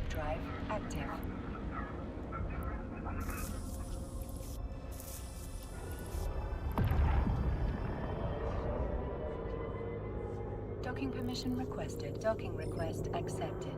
Warp drive active. Docking permission requested. Docking request accepted.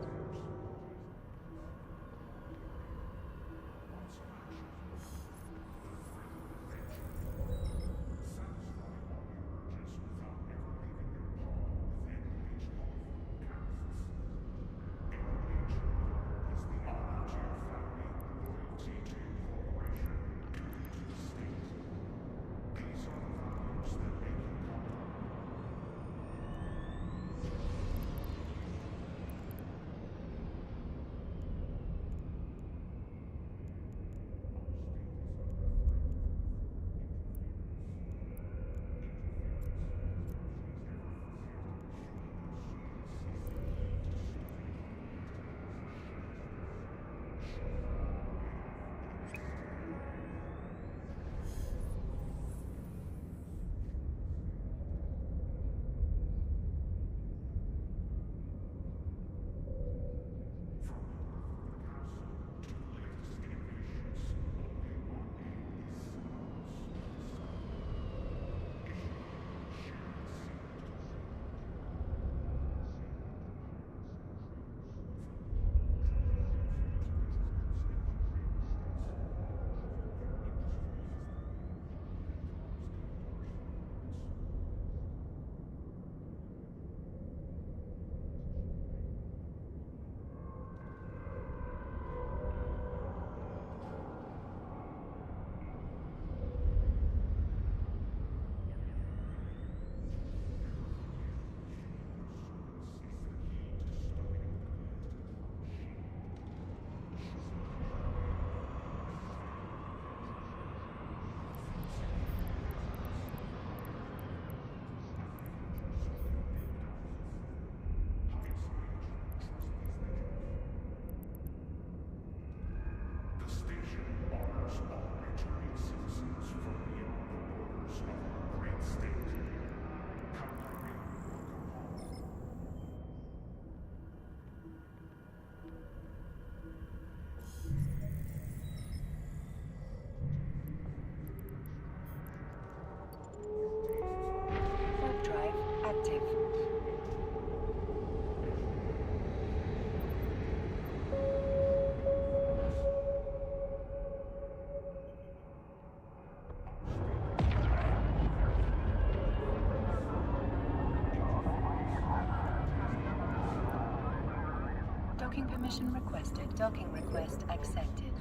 Warp drive active. Docking permission requested. Docking request accepted.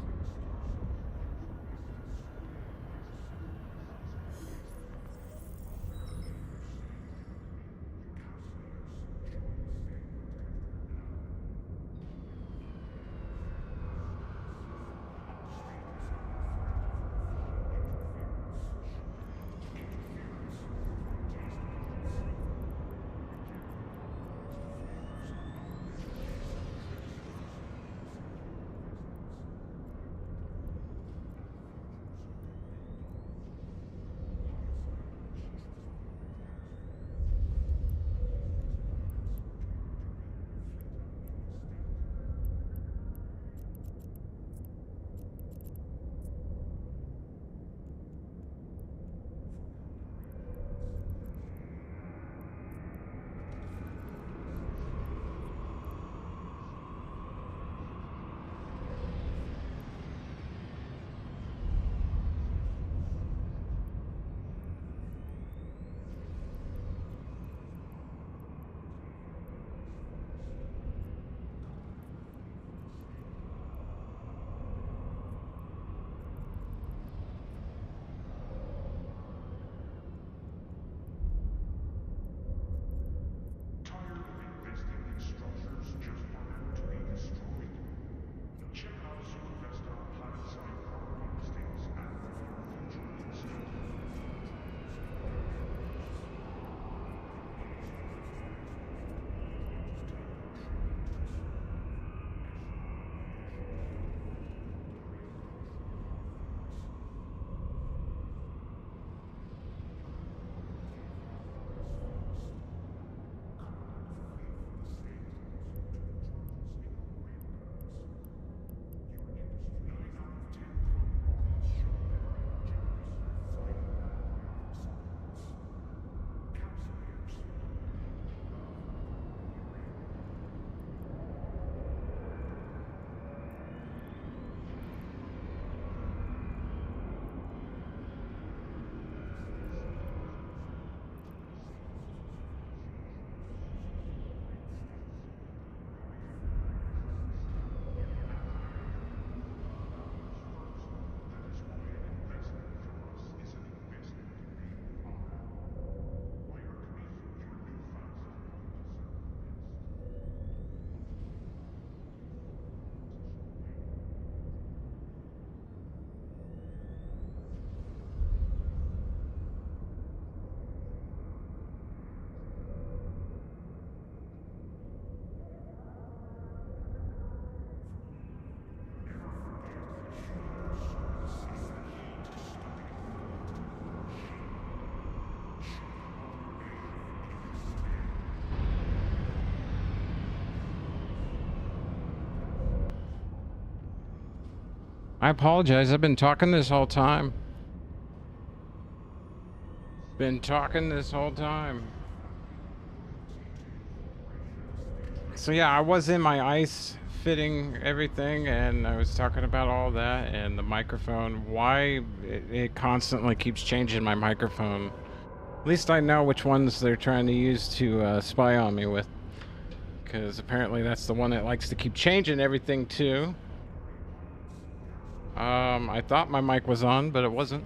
I apologize. I've been talking this whole time. Been talking this whole time. So yeah, I was in my ice fitting everything, and I was talking about all that and the microphone. Why it constantly keeps changing my microphone. At least I know which ones they're trying to use to spy on me with. Because apparently that's the one that likes to keep changing everything too. I thought my mic was on, but it wasn't.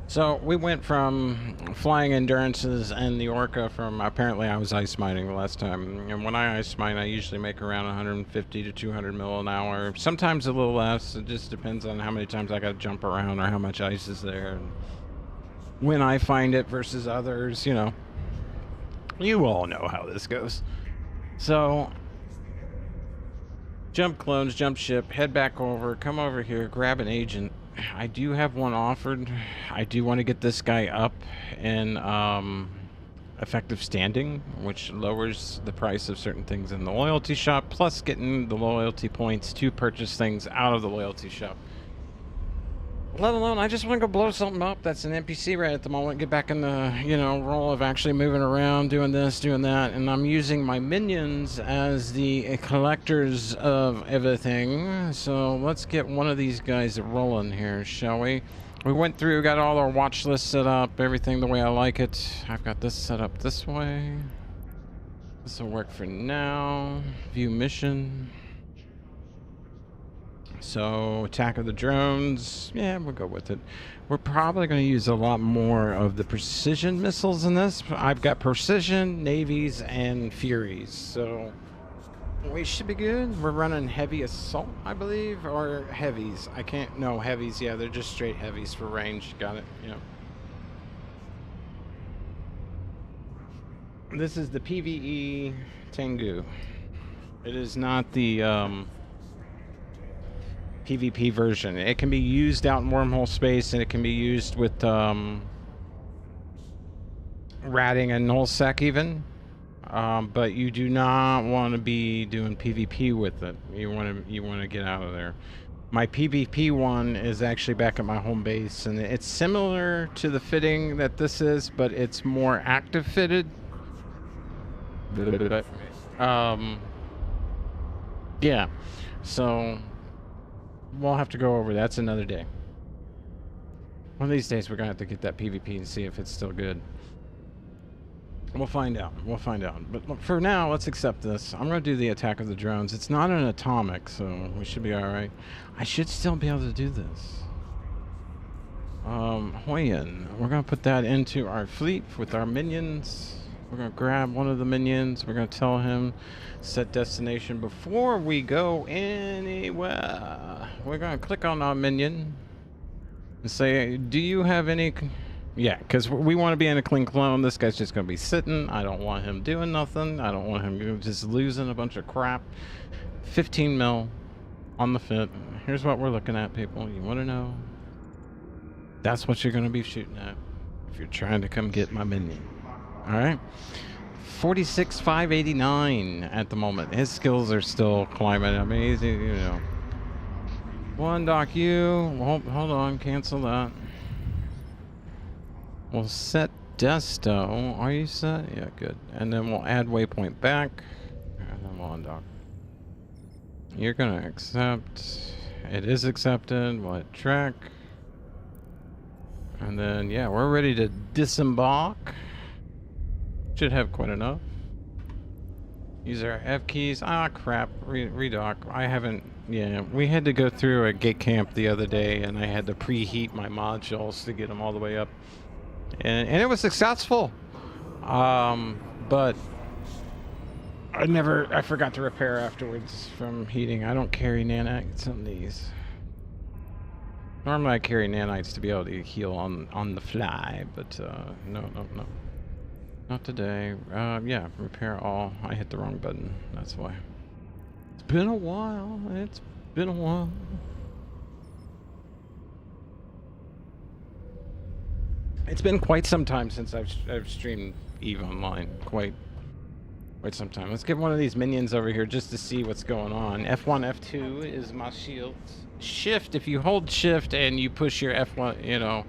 So we went from flying endurances and the Orca from apparently I was ice mining the last time. And when I ice mine, I usually make around 150 to 200 mil an hour. Sometimes a little less. It just depends on how many times I got to jump around or how much ice is there. And when I find it versus others, you know. You all know how this goes. So, jump clones, jump ship, head back over, come over here, grab an agent. I do have one offered. I do want to get this guy up in effective standing, which lowers the price of certain things in the loyalty shop, plus getting the loyalty points to purchase things out of the loyalty shop. Let alone, I just want to go blow something up that's an NPC right at the moment, get back in the, you know, role of actually moving around, doing this, doing that, and I'm using my minions as the collectors of everything. So let's get one of these guys rolling here, shall we? We went through, got all our watch lists set up, everything the way I like it. I've got this set up this way. This will work for now. View mission. So, attack of the drones, yeah, we'll go with it. We're probably going to use a lot more of the precision missiles in this. I've got precision, navies, and furies, so we should be good. We're running heavy assault, I believe, or heavies. I can't, no, heavies, yeah, they're just straight heavies for range. Got it, yeah. This is the PvE Tengu. It is not the, PvP version. It can be used out in wormhole space, and it can be used with ratting and nullsec even. But you do not want to be doing PvP with it. You want to get out of there. My PvP one is actually back at my home base, and it's similar to the fitting that this is, but it's more active fitted. Yeah. So we'll have to go over that's another day. One of these days we're gonna have to get that PvP and see if it's still good. We'll find out. We'll find out. But look, for now, let's accept this. I'm gonna do the attack of the drones. It's not an atomic, so we should be all right. I should still be able to do this. Hoyan. We're gonna put that into our fleet with our minions. We're gonna grab one of the minions. We're gonna tell him set destination before we go anywhere. We're gonna click on our minion and say, do you have any? Yeah, because we want to be in a clean clone. This guy's just gonna be sitting. I don't want him doing nothing. I don't want him just losing a bunch of crap. 15 mil on the fit. Here's what we're looking at, people. You want to know? That's what you're gonna be shooting at if you're trying to come get my minion. All right, 46,589 at the moment. His skills are still climbing. I mean, he's, you know. One dock you. Hold on, cancel that. We'll set Desto. Are you set? Yeah, good. And then we'll add waypoint back. And then we'll undock. You're gonna accept. It is accepted. We'll hit track. And then, yeah, we're ready to disembark. Should have quite enough. Use our F keys. Ah, crap. Redock. I haven't. Yeah, we had to go through a gate camp the other day, and I had to preheat my modules to get them all the way up. And it was successful. But I forgot to repair afterwards from heating. I don't carry nanites on these. Normally I carry nanites to be able to heal on the fly, but no. Not today. Yeah, repair all. I hit the wrong button. That's why. It's been a while. It's been a while. It's been quite some time since I've streamed EVE Online. Quite Wait some time. Let's get one of these minions over here just to see what's going on. F1, F2 is my shields. Shift, if you hold shift and you push your F1, you know,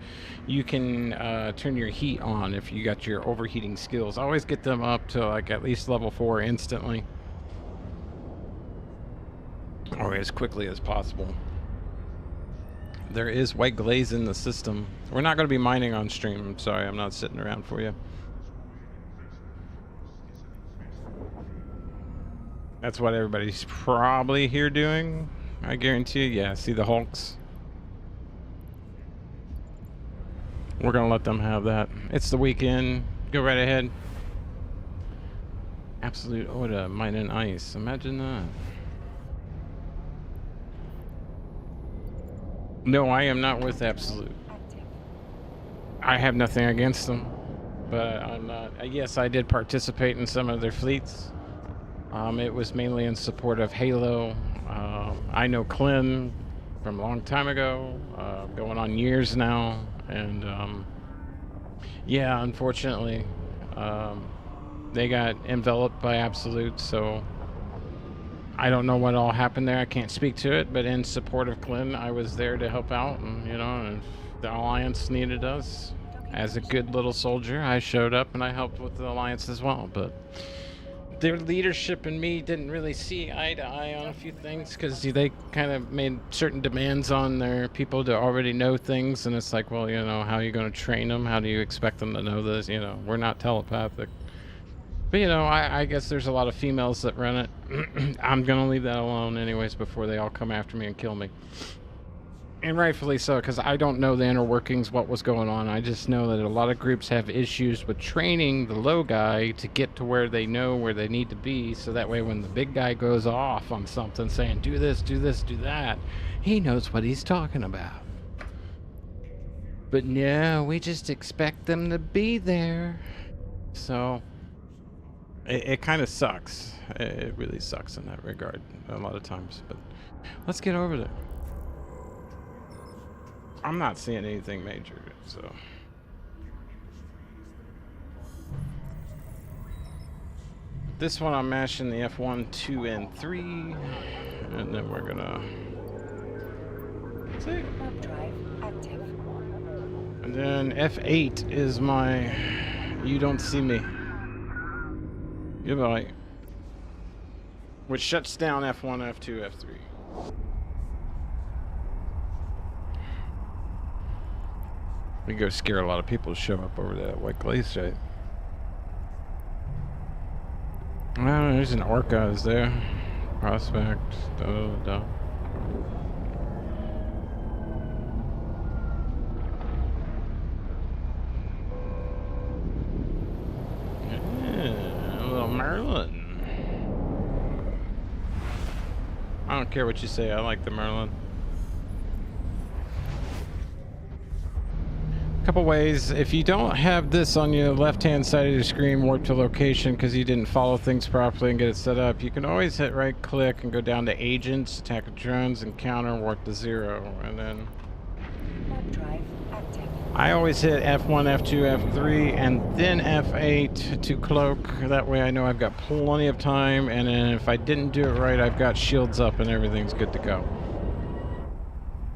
you can turn your heat on if you got your overheating skills. Always get them up to like at least level 4 instantly. Or as quickly as possible. There is white glaze in the system. We're not going to be mining on stream. I'm sorry, I'm not sitting around for you. That's what everybody's probably here doing. I guarantee you. Yeah, see the Hulks? We're going to let them have that. It's the weekend. Go right ahead. Absolute Oda, Might and Ice. Imagine that. No, I am not with Absolute. I have nothing against them, but I'm not. Yes, I did participate in some of their fleets. It was mainly in support of Halo. I know Clint from a long time ago, going on years now, and yeah, unfortunately, they got enveloped by Absolute, so I don't know what all happened there. I can't speak to it, but in support of Clint, I was there to help out, and you know, and if the Alliance needed us, as a good little soldier, I showed up and I helped with the Alliance as well, but their leadership and me didn't really see eye to eye on a few things because they kind of made certain demands on their people to already know things, and it's like, well, you know, how are you going to train them? How do you expect them to know this? You know, we're not telepathic. But, you know, I guess there's a lot of females that run it. I'm going to leave that alone anyways before they all come after me and kill me. And rightfully so, because I don't know the inner workings, what was going on. I just know that a lot of groups have issues with training the low guy to get to where they know where they need to be, so that way when the big guy goes off on something saying, do this, do this, do that, he knows what he's talking about. But no, we just expect them to be there. So it kind of sucks. It really sucks in that regard a lot of times. But let's get over there. I'm not seeing anything major, so. This one I'm mashing the F1, 2, and 3. And then we're gonna see. Warp drive active. And then F8 is my you don't see me. Goodbye. Which shuts down F1, F2, F3. We go scare a lot of people to show up over that white glaze site. Oh, there's an Orca, is there? Prospect, da. Yeah, a little Merlin. I don't care what you say, I like the Merlin. Couple ways. If you don't have this on your left hand side of your screen, warp to location because you didn't follow things properly and get it set up, you can always hit right click and go down to agents, attack with drones, and counter, warp to 0, and then Warp drive active. I always hit F1, F2, F3, and then F8 to cloak. That way I know I've got plenty of time, and then if I didn't do it right, I've got shields up and everything's good to go.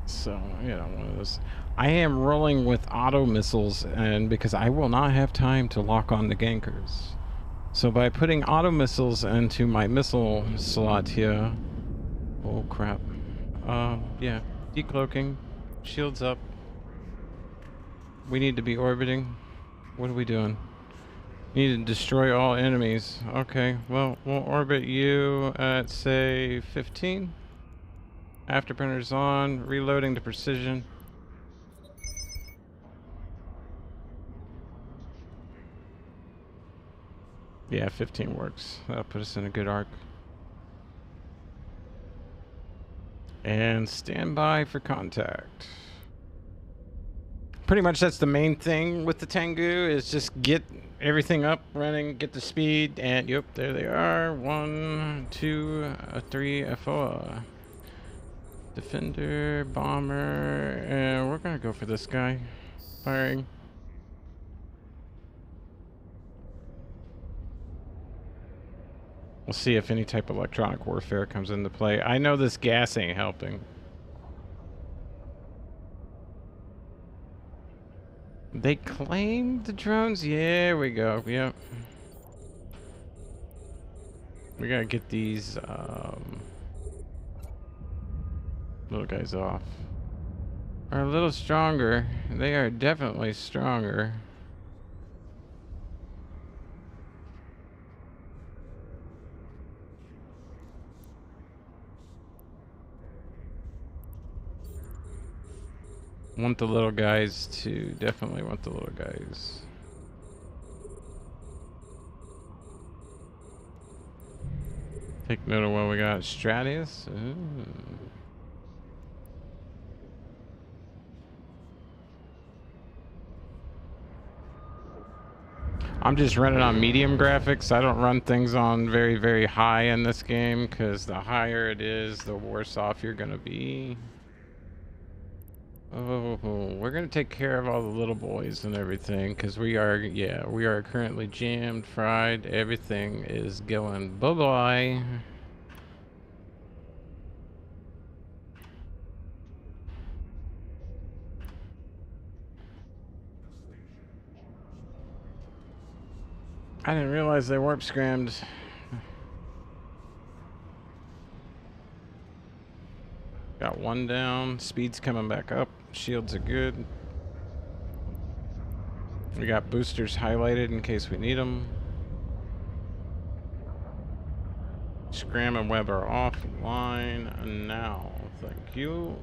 So, you know, one of those. I am rolling with auto missiles, and because I will not have time to lock on the gankers. So by putting auto missiles into my missile slot here, oh crap. Yeah, decloaking, shields up. We need to be orbiting. What are we doing? Need to destroy all enemies. Okay, well, we'll orbit you at say 15. Afterburners on, reloading to precision. Yeah, 15 works. That'll put us in a good arc. And stand by for contact. Pretty much that's the main thing with the Tengu, is just get everything up, running, get the speed, and yep, there they are. 1, 2, 3, 4. Defender, bomber, and we're gonna go for this guy. Firing. We'll see if any type of electronic warfare comes into play. I know this gas ain't helping. They claimed the drones? Yeah, we go. Yep. We gotta get these little guys off. Are a little stronger. They are definitely stronger. Want the little guys to definitely want the little guys. Take note of what we got. Stratius. Ooh. I'm just running on medium graphics. I don't run things on very, very high in this game because the higher it is, the worse off you're gonna be. Oh, we're gonna take care of all the little boys and everything because we are currently jammed, fried. Everything is going bye-bye. I didn't realize they warp scrammed. Got one down. Speed's coming back up. Shields are good. We got boosters highlighted in case we need them. Scram and Web are offline now. Thank you.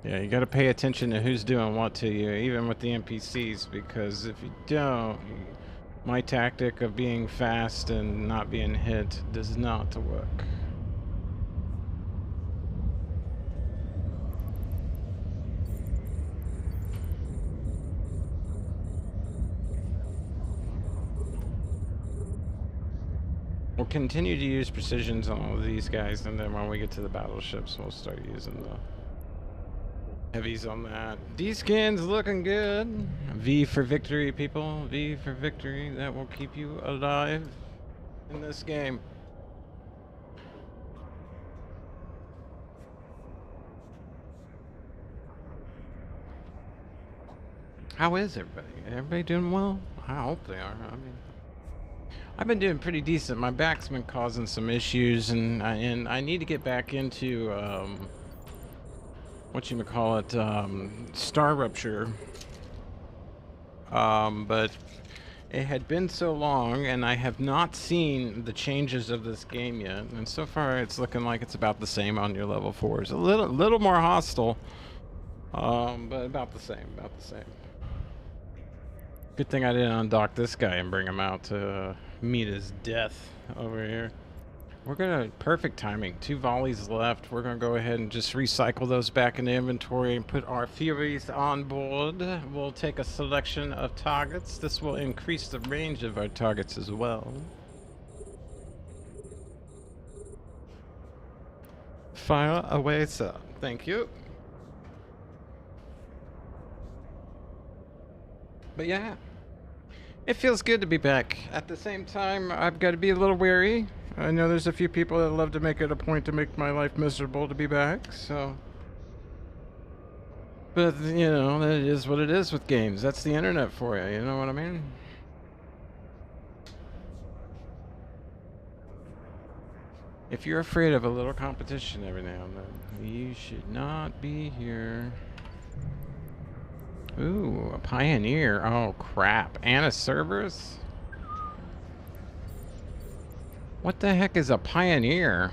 Yeah, you gotta pay attention to who's doing what to you, even with the NPCs, because if you don't, my tactic of being fast and not being hit does not work. We'll continue to use precisions on all of these guys, and then when we get to the battleships, we'll start using the heavies on that. D-scan's looking good. V for victory, people. V for victory. That will keep you alive in this game. How is everybody? Everybody doing well? I hope they are. I mean, I've been doing pretty decent. My back's been causing some issues, and I need to get back into Star Rupture. But it had been so long, and I have not seen the changes of this game yet. And so far, it's looking like it's about the same on your level 4s. A little more hostile, but about the same. About the same. Good thing I didn't undock this guy and bring him out to meet his death over here. We're gonna, perfect timing, 2 volleys left. We're gonna go ahead and just recycle those back into inventory and put our Furies on board. We'll take a selection of targets. This will increase the range of our targets as well. Fire away, sir. Thank you. But yeah, it feels good to be back. At the same time, I've got to be a little wary. I know there's a few people that love to make it a point to make my life miserable to be back, so... But, you know, that is what it is with games. That's the internet for you know what I mean? If you're afraid of a little competition every now and then, you should not be here. Ooh, a Pioneer. Oh, crap. And a Cerberus? What the heck is a Pioneer?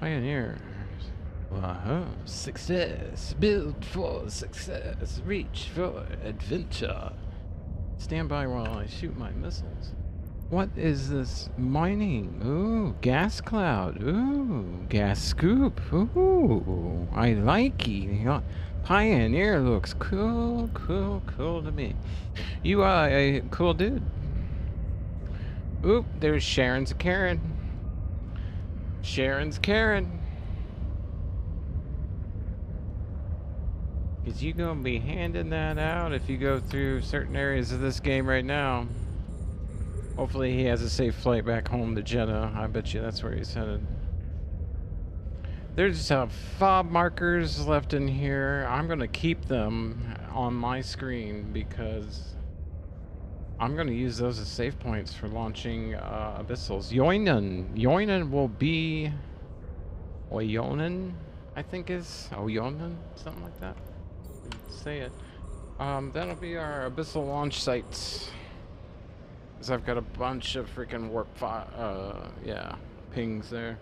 Pioneer. Success. Build for success. Reach for adventure. Stand by while I shoot my missiles. What is this? Mining. Ooh, gas cloud. Ooh, gas scoop. Ooh, I like it. Pioneer looks cool to me. You are a cool dude. Oop, there's Sharon's Karen. Sharon's Karen. Because you're going to be handing that out if you go through certain areas of this game right now. Hopefully he has a safe flight back home to Jeddah. I bet you that's where he's headed. There's fob markers left in here. I'm going to keep them on my screen because I'm going to use those as save points for launching Abyssals. Yoinen will be... Oyonen, I think is... Oyonen? Something like that. Say it. That'll be our Abyssal launch sites. Because I've got a bunch of freaking warp pings there.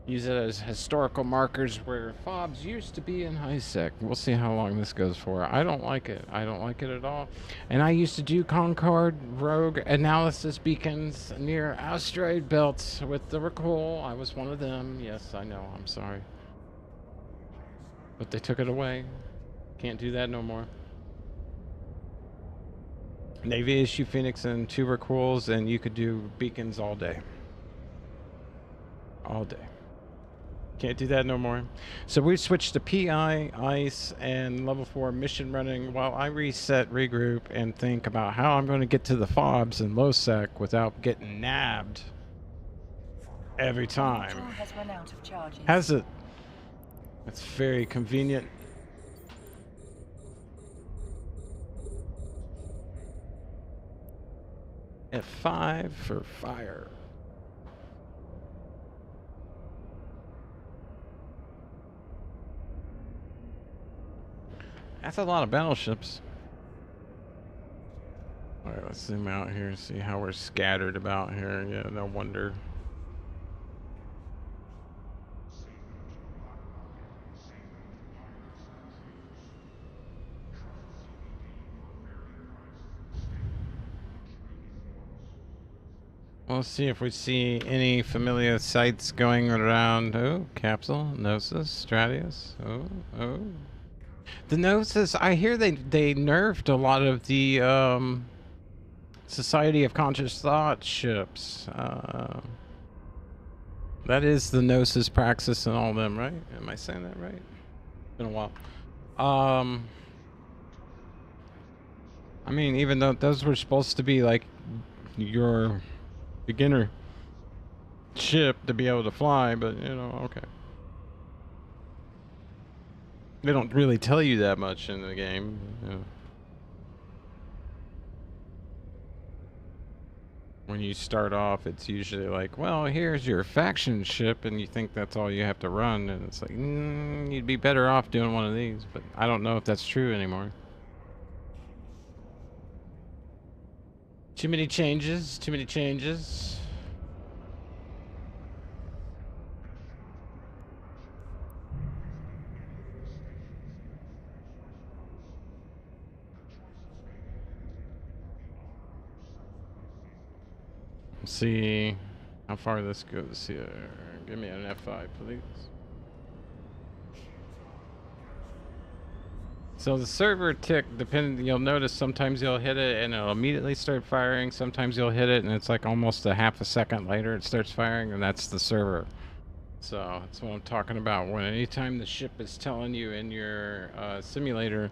Use it as historical markers where fobs used to be in HiSec. We'll see how long this goes for. I don't like it. I don't like it at all. And I used to do Concord Rogue analysis beacons near asteroid belts with the Rakul. I was one of them. Yes, I know. I'm sorry. But they took it away. Can't do that no more. Navy issue Phoenix and 2 Rakuls, and you could do beacons all day. All day. Can't do that no more. So we switched to PI, ICE, and level 4 mission running while I reset, regroup, and think about how I'm going to get to the fobs in low sec without getting nabbed every time. Has run out of charges. Has it? That's very convenient. F5 for fire. That's a lot of battleships. Alright, let's zoom out here and see how we're scattered about here. Yeah, no wonder. We'll see if we see any familiar sights going around. Oh, Capsule, Gnosis, Stratius. Oh. The Gnosis, I hear they nerfed a lot of the Society of Conscious Thought ships. That is the Gnosis, Praxis, and all of them, right? Am I saying that right? It's been a while. I mean, even though those were supposed to be like your beginner ship to be able to fly, but you know, okay. They don't really tell you that much in the game. You know. When you start off, it's usually like, well, here's your faction ship, and you think that's all you have to run, and it's like, you'd be better off doing one of these, but I don't know if that's true anymore. Too many changes, too many changes. Let's see how far this goes here. Give me an F5, please. So the server tick, you'll notice sometimes you'll hit it and it'll immediately start firing. Sometimes you'll hit it and it's like almost a half a second later it starts firing, and that's the server. So that's what I'm talking about. When anytime the ship is telling you in your simulator,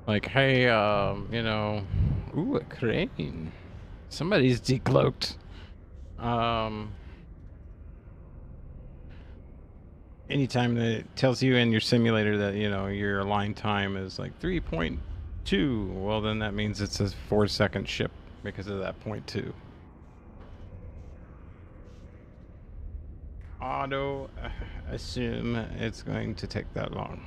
like, hey, you know, ooh, a crane. Somebody's decloaked. Anytime that it tells you in your simulator that, you know, your align time is like 3.2, well, then that means it's a 4-second ship because of that 0.2. Auto assume it's going to take that long.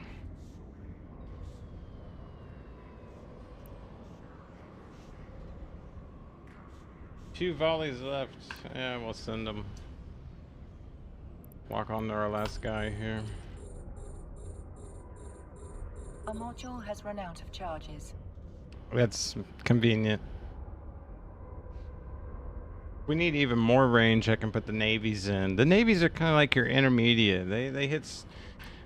Two volleys left. Yeah, we'll send them. Walk on to our last guy here. A module has run out of charges. That's convenient. We need even more range. I can put the navies in. The navies are kind of like your intermediate. They hit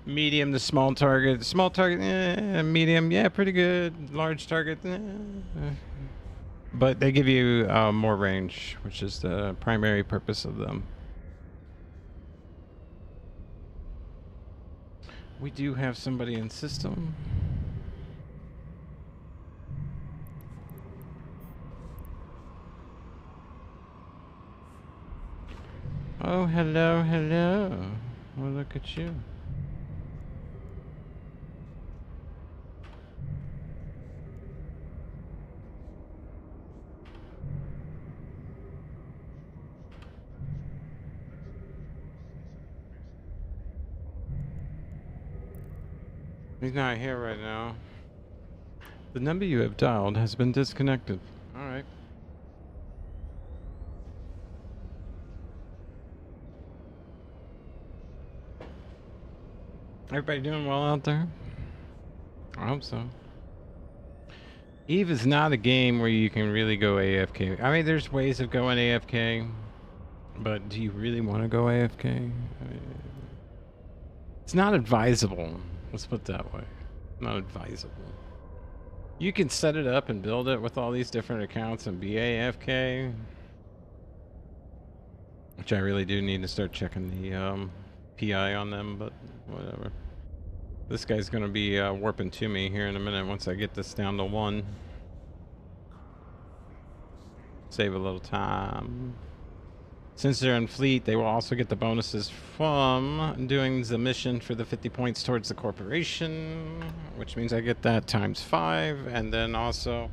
medium to small target. Small target, medium, yeah, pretty good. Large target, but they give you more range, which is the primary purpose of them. We do have somebody in system. Oh, hello, hello. Well, look at you. He's not here right now. The number you have dialed has been disconnected. Alright. Everybody doing well out there? I hope so. Eve is not a game where you can really go AFK. I mean, there's ways of going AFK, but do you really want to go AFK? I mean, it's not advisable. Let's put it that way. Not advisable. You can set it up and build it with all these different accounts and be AFK, which I really do need to start checking the PI on them, but whatever. This guy's gonna be warping to me here in a minute once I get this down to 1. Save a little time. Since they're in fleet, they will also get the bonuses from doing the mission for the 50 points towards the corporation, which means I get that times 5, and then also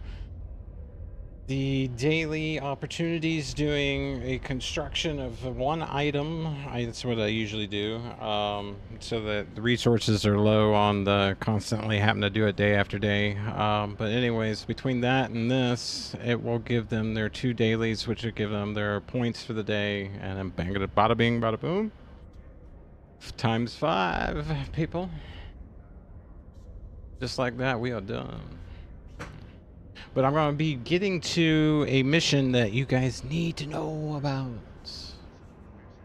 the daily opportunities doing a construction of one item. That's what I usually do, so that the resources are low on the constantly having to do it day after day. But anyways, between that and this, it will give them their 2 dailies, which will give them their points for the day, and then bang it, bada bing, bada boom. Times 5, people. Just like that, we are done. But I'm going to be getting to a mission that you guys need to know about.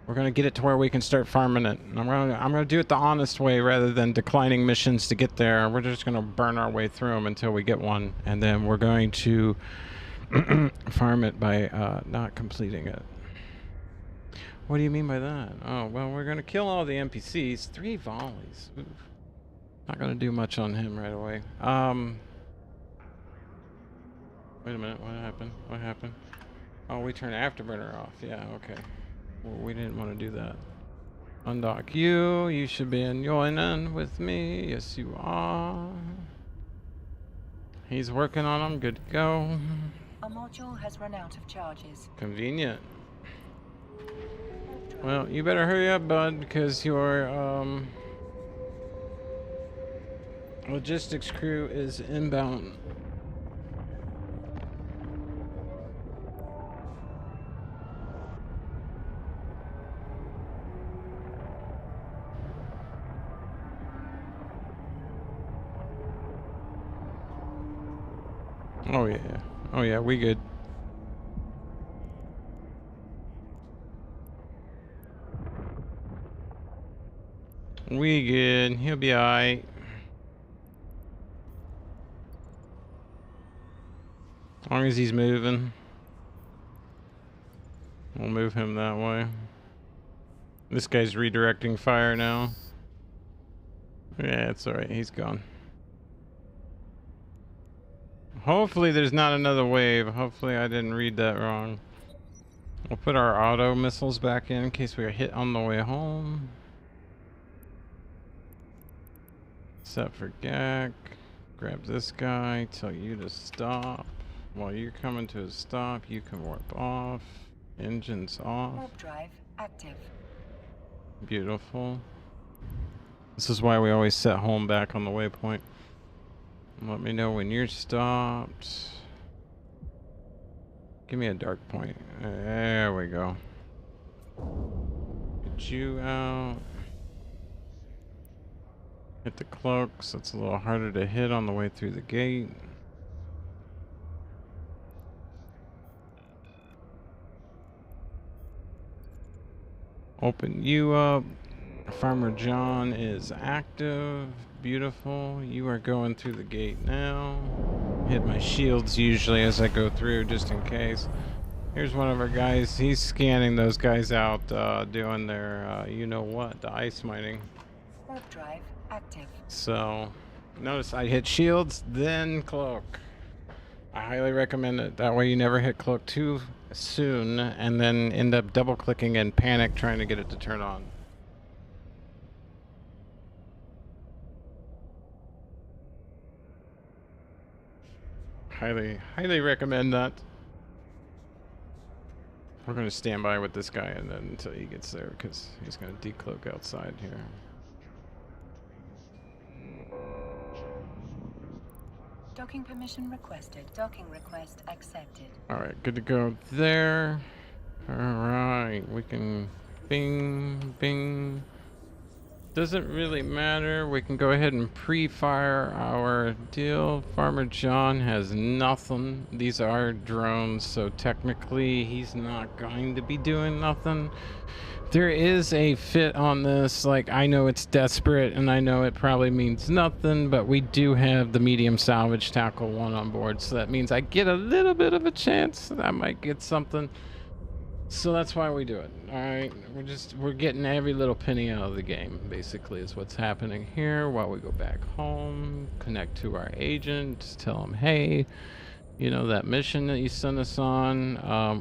We're going to get it to where we can start farming it. And I'm going to do it the honest way rather than declining missions to get there. We're just going to burn our way through them until we get one. And then we're going to farm it by not completing it. What do you mean by that? Oh, well, we're going to kill all the NPCs. 3 volleys. Oof. Not going to do much on him right away. Wait a minute, what happened? What happened? Oh, we turned Afterburner off. Yeah, okay. Well, we didn't want to do that. Undock you. You should be joining with me. Yes, you are. He's working on them. Good to go. Our module has run out of charges. Convenient. Well, you better hurry up, bud, because your logistics crew is inbound. Oh yeah. Oh yeah, we good. We good. He'll be alright. As long as he's moving. We'll move him that way. This guy's redirecting fire now. Yeah, it's alright. He's gone. Hopefully there's not another wave. Hopefully I didn't read that wrong. We'll put our auto missiles back in case we are hit on the way home. Set for GAC. Grab this guy. Tell you to stop. While you're coming to a stop, you can warp off. Engines off. Warp drive active. Beautiful. This is why we always set home back on the waypoint. Let me know when you're stopped. Give me a dark point. There we go. Get you out. Hit the cloaks. That's a little harder to hit on the way through the gate. Open you up. Farmer John is active. Beautiful. You are going through the gate now. Hit my shields usually as I go through just in case. Here's one of our guys. He's scanning those guys out, doing their, you know what, the ice mining. Warp drive Active. So, notice I hit shields, then cloak. I highly recommend it. That way you never hit cloak too soon and then end up double clicking and panic trying to get it to turn on. Highly recommend that. We're going to stand by with this guy and then until he gets there because he's going to decloak outside here. Docking permission requested. Docking request accepted. Alright, good to go there. Alright, we can bing, bing. Doesn't really matter. We can go ahead and pre-fire our deal. Farmer John has nothing. These are drones, so technically he's not going to be doing nothing. There is a fit on this. Like, I know it's desperate and I know it probably means nothing, but we do have the medium salvage tackle 1 on board, so that means I get a little bit of a chance that I might get something. So that's why we do it. Alright, we're getting every little penny out of the game, basically, is what's happening here. While we go back home, connect to our agent, tell him, hey, you know that mission that you sent us on?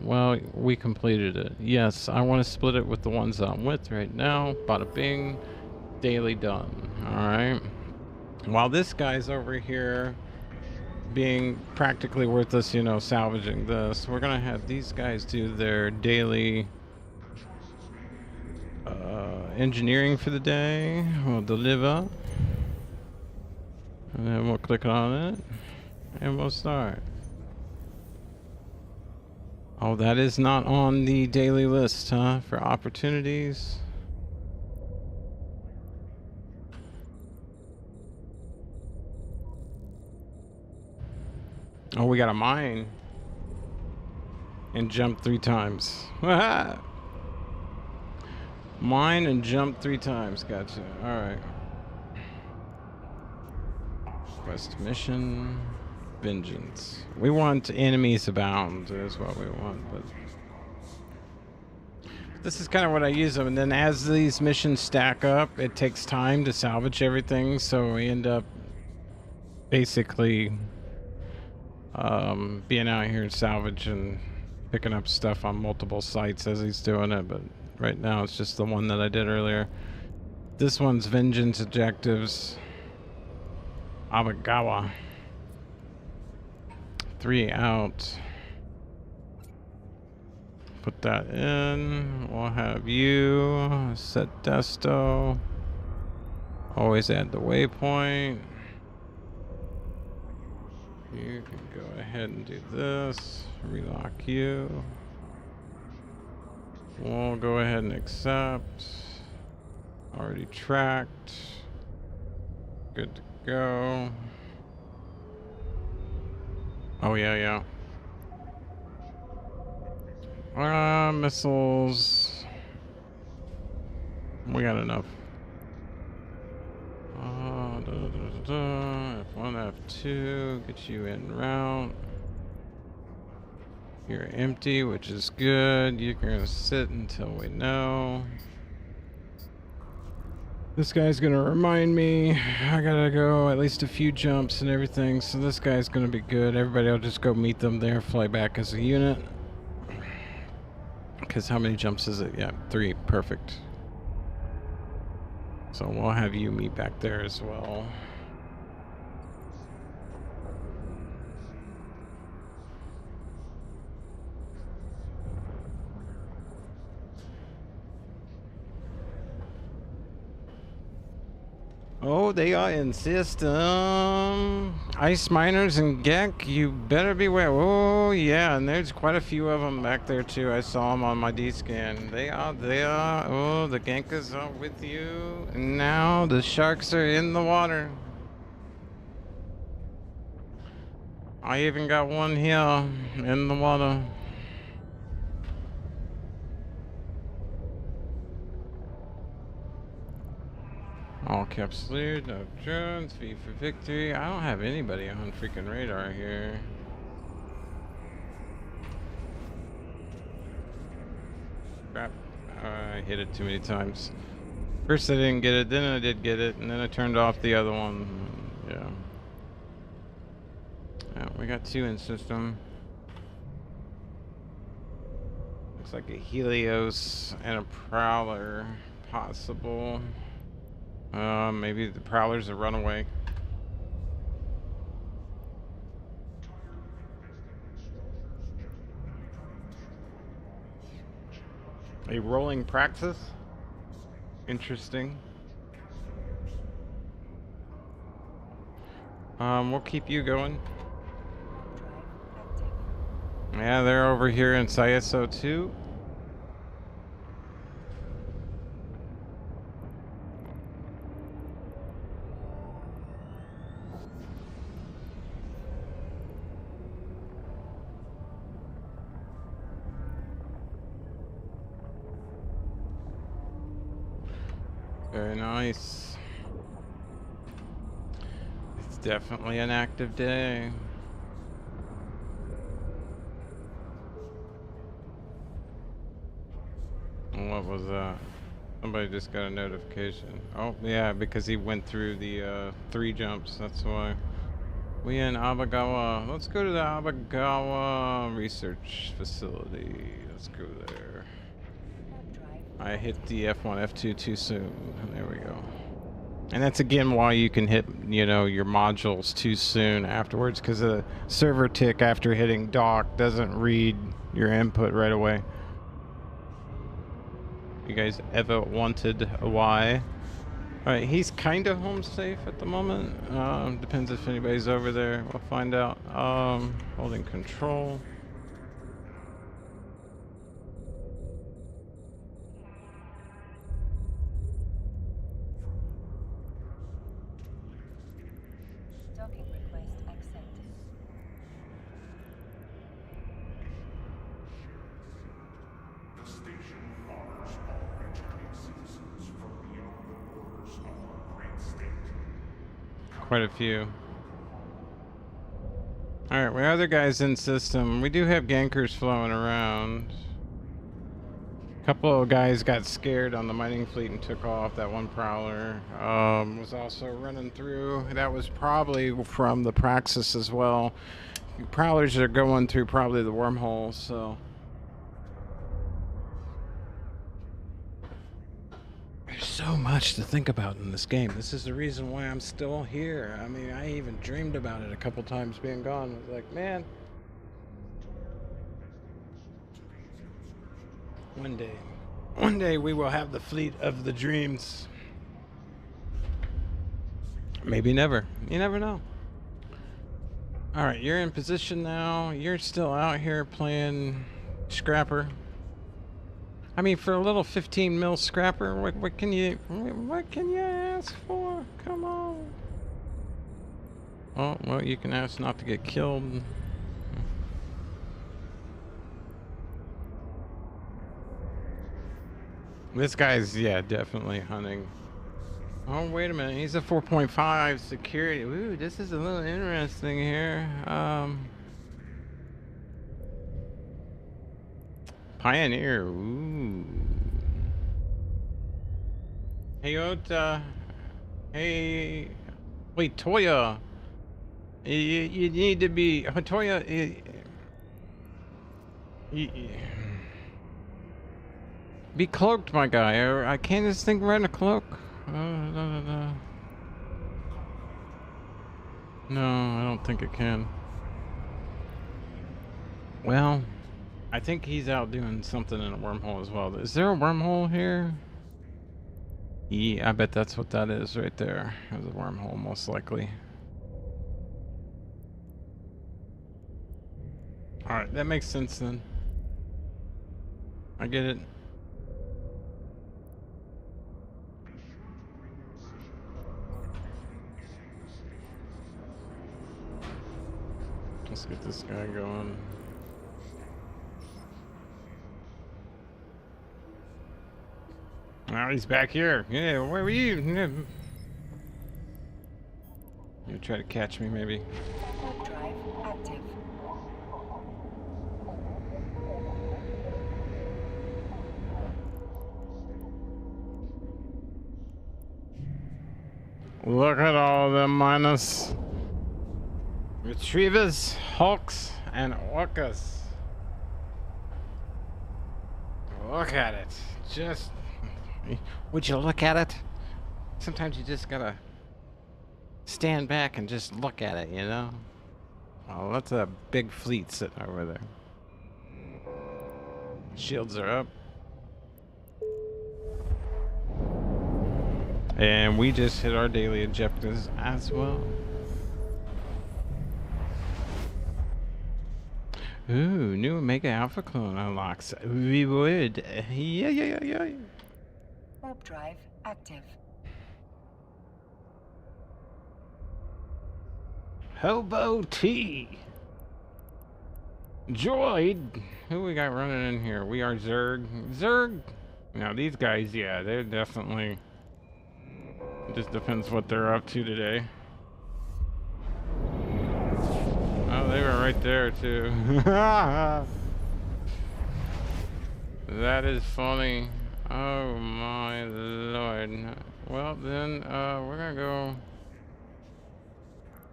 Well, we completed it. Yes, I want to split it with the ones I'm with right now. Bada bing, daily done. Alright. While this guy's over here being practically worthless, you know, salvaging this, we're gonna have these guys do their daily engineering for the day. We'll deliver, and then we'll click on it and we'll start. Oh, that is not on the daily list, huh, for opportunities? Oh, we got a mine and jump 3 times. Mine and jump 3 times. Gotcha. Alright. Quest mission. Vengeance. We want enemies abound is what we want, but this is kind of what I use them. And then as these missions stack up, it takes time to salvage everything, so we end up basically being out here and salvage and picking up stuff on multiple sites as he's doing it. But right now it's just the one that I did earlier. This one's vengeance objectives. Abagawa. 3 out. Put that in. We'll have you set desto. Always add the waypoint. You can go ahead and do this. Relock you. We'll go ahead and accept. Already tracked. Good to go. Oh, yeah. Missiles. We got enough. F1, F2, get you en route. You're empty, which is good. You're gonna sit until we know. This guy's gonna remind me I gotta go at least a few jumps and everything, so this guy's gonna be good. Everybody will just go meet them there, fly back as a unit. Because how many jumps is it? Yeah, 3. Perfect. So we'll have you meet back there as well. Oh, they are in system. Ice miners and Gek, you better beware. Oh, yeah, and there's quite a few of them back there too. I saw them on my D-scan. They are. Oh, the Genkas are with you. And now the sharks are in the water. I even got one here in the water. All caps cleared, no drones, V for victory. I don't have anybody on freaking radar here. Crap. I hit it too many times. First I didn't get it, then I did get it, and then I turned off the other one. Yeah. Yeah, we got 2 in system. Looks like a Helios and a Prowler. Possible. Maybe the Prowler's a runaway. A rolling praxis? Interesting. We'll keep you going. Yeah, they're over here in CISO 2. Very nice. It's definitely an active day. What was that? Somebody just got a notification. Oh, yeah, because he went through the 3 jumps. That's why. We in Abagawa. Let's go to the Abagawa research facility. Let's go there. I hit the F1, F2 too soon. There we go. And that's again why you can hit, you know, your modules too soon afterwards, because the server tick after hitting dock doesn't read your input right away. You guys ever wanted why? Alright, he's kind of home safe at the moment. Depends if anybody's over there. We'll find out. Holding control. Docking request accepted. The station honors all returning citizens from beyond the borders of our great state. Quite a few. Alright, we other guys in system. We do have gankers flowing around. A couple of guys got scared on the mining fleet and took off. That one Prowler was also running through. That was probably from the Praxis as well. Prowlers are going through probably the wormhole, so... There's so much to think about in this game. This is the reason why I'm still here. I mean, I even dreamed about it a couple times being gone. I was like, man, one day we will have the fleet of the dreams. Maybe never. You never know. All right, you're in position now. You're still out here playing Scrapper. I mean, for a little 15 mil scrapper, what can you ask for? Come on. Oh, well, you can ask not to get killed. This guy's, yeah, definitely hunting. Oh, wait a minute. He's a 4.5 security. Ooh, this is a little interesting here. Pioneer, ooh. Hey, Ota. Hey. Wait, Toya. You need to be... Toya... Be cloaked, my guy. I can't just think right in a cloak. No, I don't think it can. Well... I think he's out doing something in a wormhole as well. Is there a wormhole here? Yeah, I bet that's what that is right there. There's a wormhole, most likely. Alright, that makes sense then. I get it. Let's get this guy going. Oh, he's back here. Yeah, where were you? Yeah. You try to catch me, maybe. Warp drive active. Look at all them minus retrievers, hulks, and orcas. Look at it. Just... Would you look at it? Sometimes you just gotta stand back and just look at it, you know? Oh, that's a big fleet sitting over there. Shields are up. And we just hit our daily objectives as well. Ooh, new Omega Alpha clone unlocks. We would. Yeah. Warp drive active. Hobo T. Droid. Who we got running in here? We are Zerg. Zerg. Now these guys, yeah, they're definitely. It just depends what they're up to today. Oh, they were right there too. That is funny. Oh my lord. Well then, we're gonna go.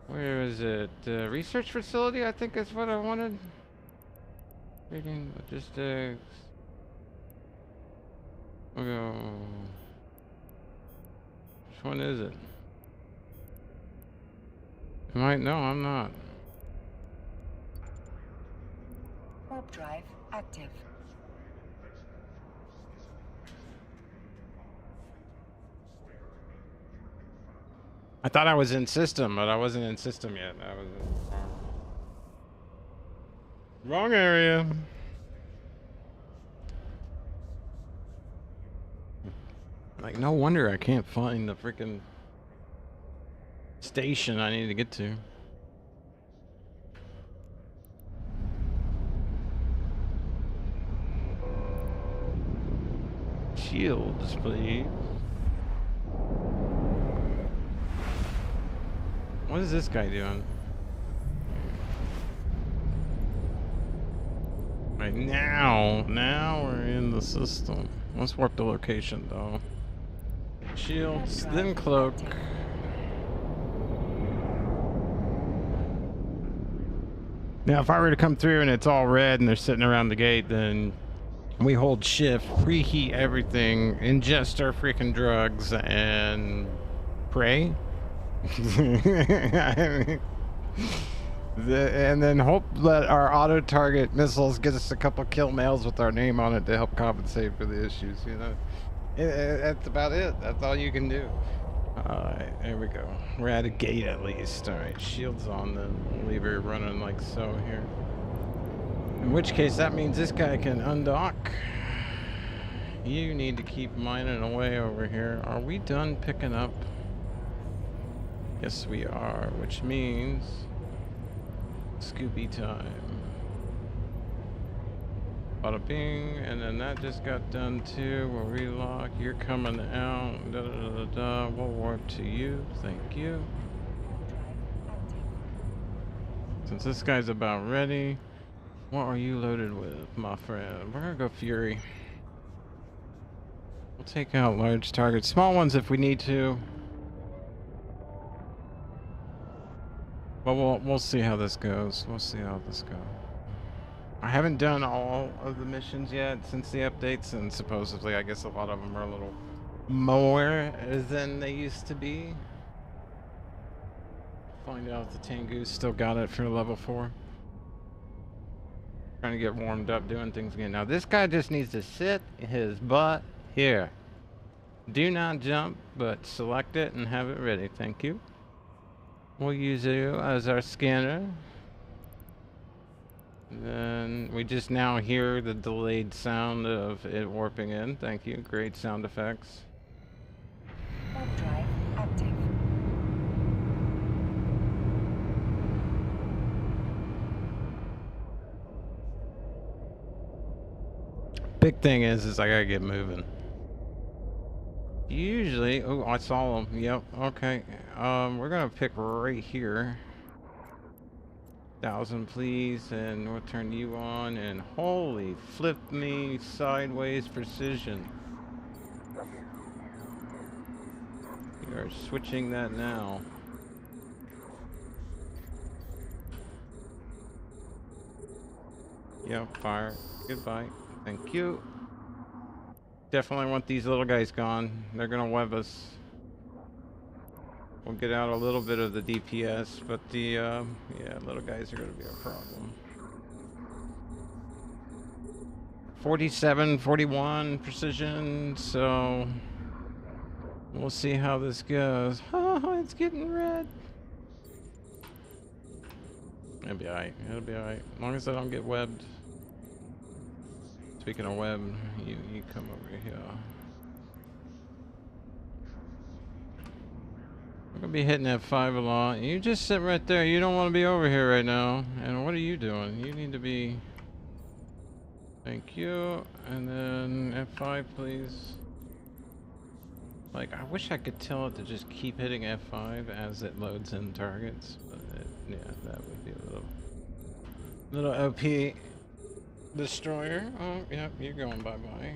Where is it? Research facility, I think is what I wanted. Reading logistics. We'll go. Which one is it? No, I'm not. Warp drive active. I thought I was in system, but I wasn't in system yet. I was in wrong area. Like, no wonder I can't find the freaking station I need to get to. Shields, please. What is this guy doing? Right now we're in the system. Let's warp the location though. Shields, then cloak. Now if I were to come through and it's all red and they're sitting around the gate, then we hold shift, preheat everything, ingest our freaking drugs, and pray. And then hope that our auto target missiles get us a couple kill mails with our name on it to help compensate for the issues, you know. That's about it. That's all you can do. Alright, there we go. We're at a gate at least. Alright, shields on, then we'll leave her running like so here. In which case that means this guy can undock. You need to keep mining away over here. Are we done picking up? Yes, we are, which means Scooby time. Bada bing, and then that just got done too. We'll relock. You're coming out. Da da da da da. We'll warp to you. Thank you. Since this guy's about ready, what are you loaded with, my friend? We're gonna go Fury. We'll take out large targets, small ones if we need to. But we'll see how this goes. We'll see how this goes. I haven't done all of the missions yet since the updates, and supposedly I guess a lot of them are a little more than they used to be. Find out if the Tengu's still got it for level 4. Trying to get warmed up doing things again. Now this guy just needs to sit his butt here. Do not jump, but select it and have it ready. Thank you. We'll use you as our scanner. Then we just now hear the delayed sound of it warping in. Thank you. Great sound effects. Warp drive active. Big thing is I gotta get moving. Usually, oh, I saw them. Yep. Okay. We're gonna pick right here. 1,000, please, and we'll turn you on. And holy, flip me sideways precision. We are switching that now. Yep, fire. Goodbye. Thank you. Definitely want these little guys gone. They're gonna web us. We'll get out a little bit of the DPS, but the yeah, little guys are gonna be a problem. 47, 41 precision, so we'll see how this goes. Oh, it's getting red. It'll be alright. It'll be alright. As long as I don't get webbed. Speaking of web, you come over here. I'm gonna be hitting F5 a lot. You just sit right there. You don't want to be over here right now. And what are you doing? You need to be... Thank you. And then F5, please. Like, I wish I could tell it to just keep hitting F5 as it loads in targets. But yeah, that would be a little OP. Destroyer. Oh, yep, you're going bye-bye.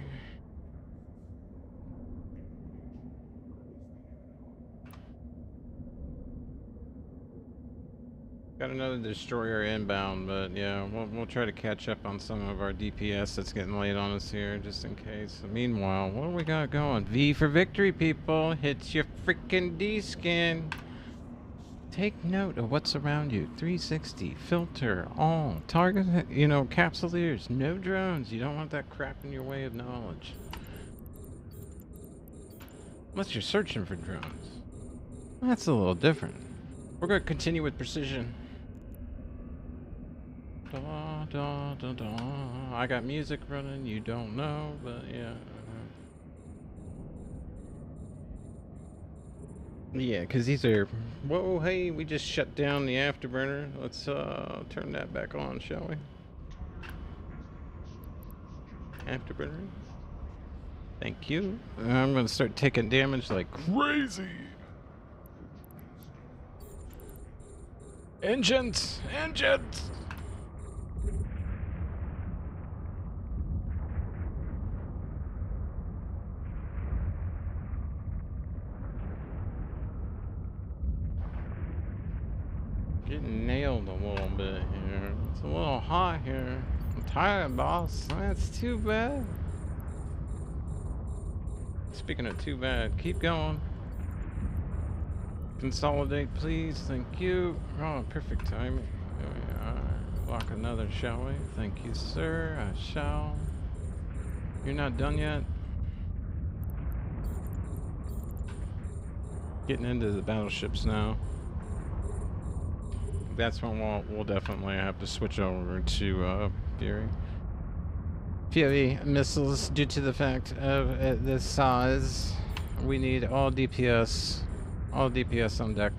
Got another destroyer inbound, but yeah, we'll try to catch up on some of our DPS that's getting laid on us here, just in case. Meanwhile, what do we got going? V for victory, people. Hit your freaking D-scan. Take note of what's around you. 360, filter, all. Target, you know, capsuleers, no drones. You don't want that crap in your way of knowledge. Unless you're searching for drones. That's a little different. We're going to continue with precision. Da, da, da, da. I got music running, you don't know, but yeah. Yeah, because these are... Whoa, hey, we just shut down the afterburner. Let's turn that back on, shall we? Afterburner. Thank you. I'm going to start taking damage like crazy. Engines! Engines! Getting nailed a little bit here. It's a little hot here. I'm tired, boss. That's too bad. Speaking of too bad, keep going. Consolidate, please. Thank you. Oh, perfect timing. There we are. Lock another, shall we? Thank you, sir. I shall. You're not done yet? Getting into the battleships now. That's when we'll definitely have to switch over to Fury. Fury missiles, due to the fact of this size, we need all DPS on deck.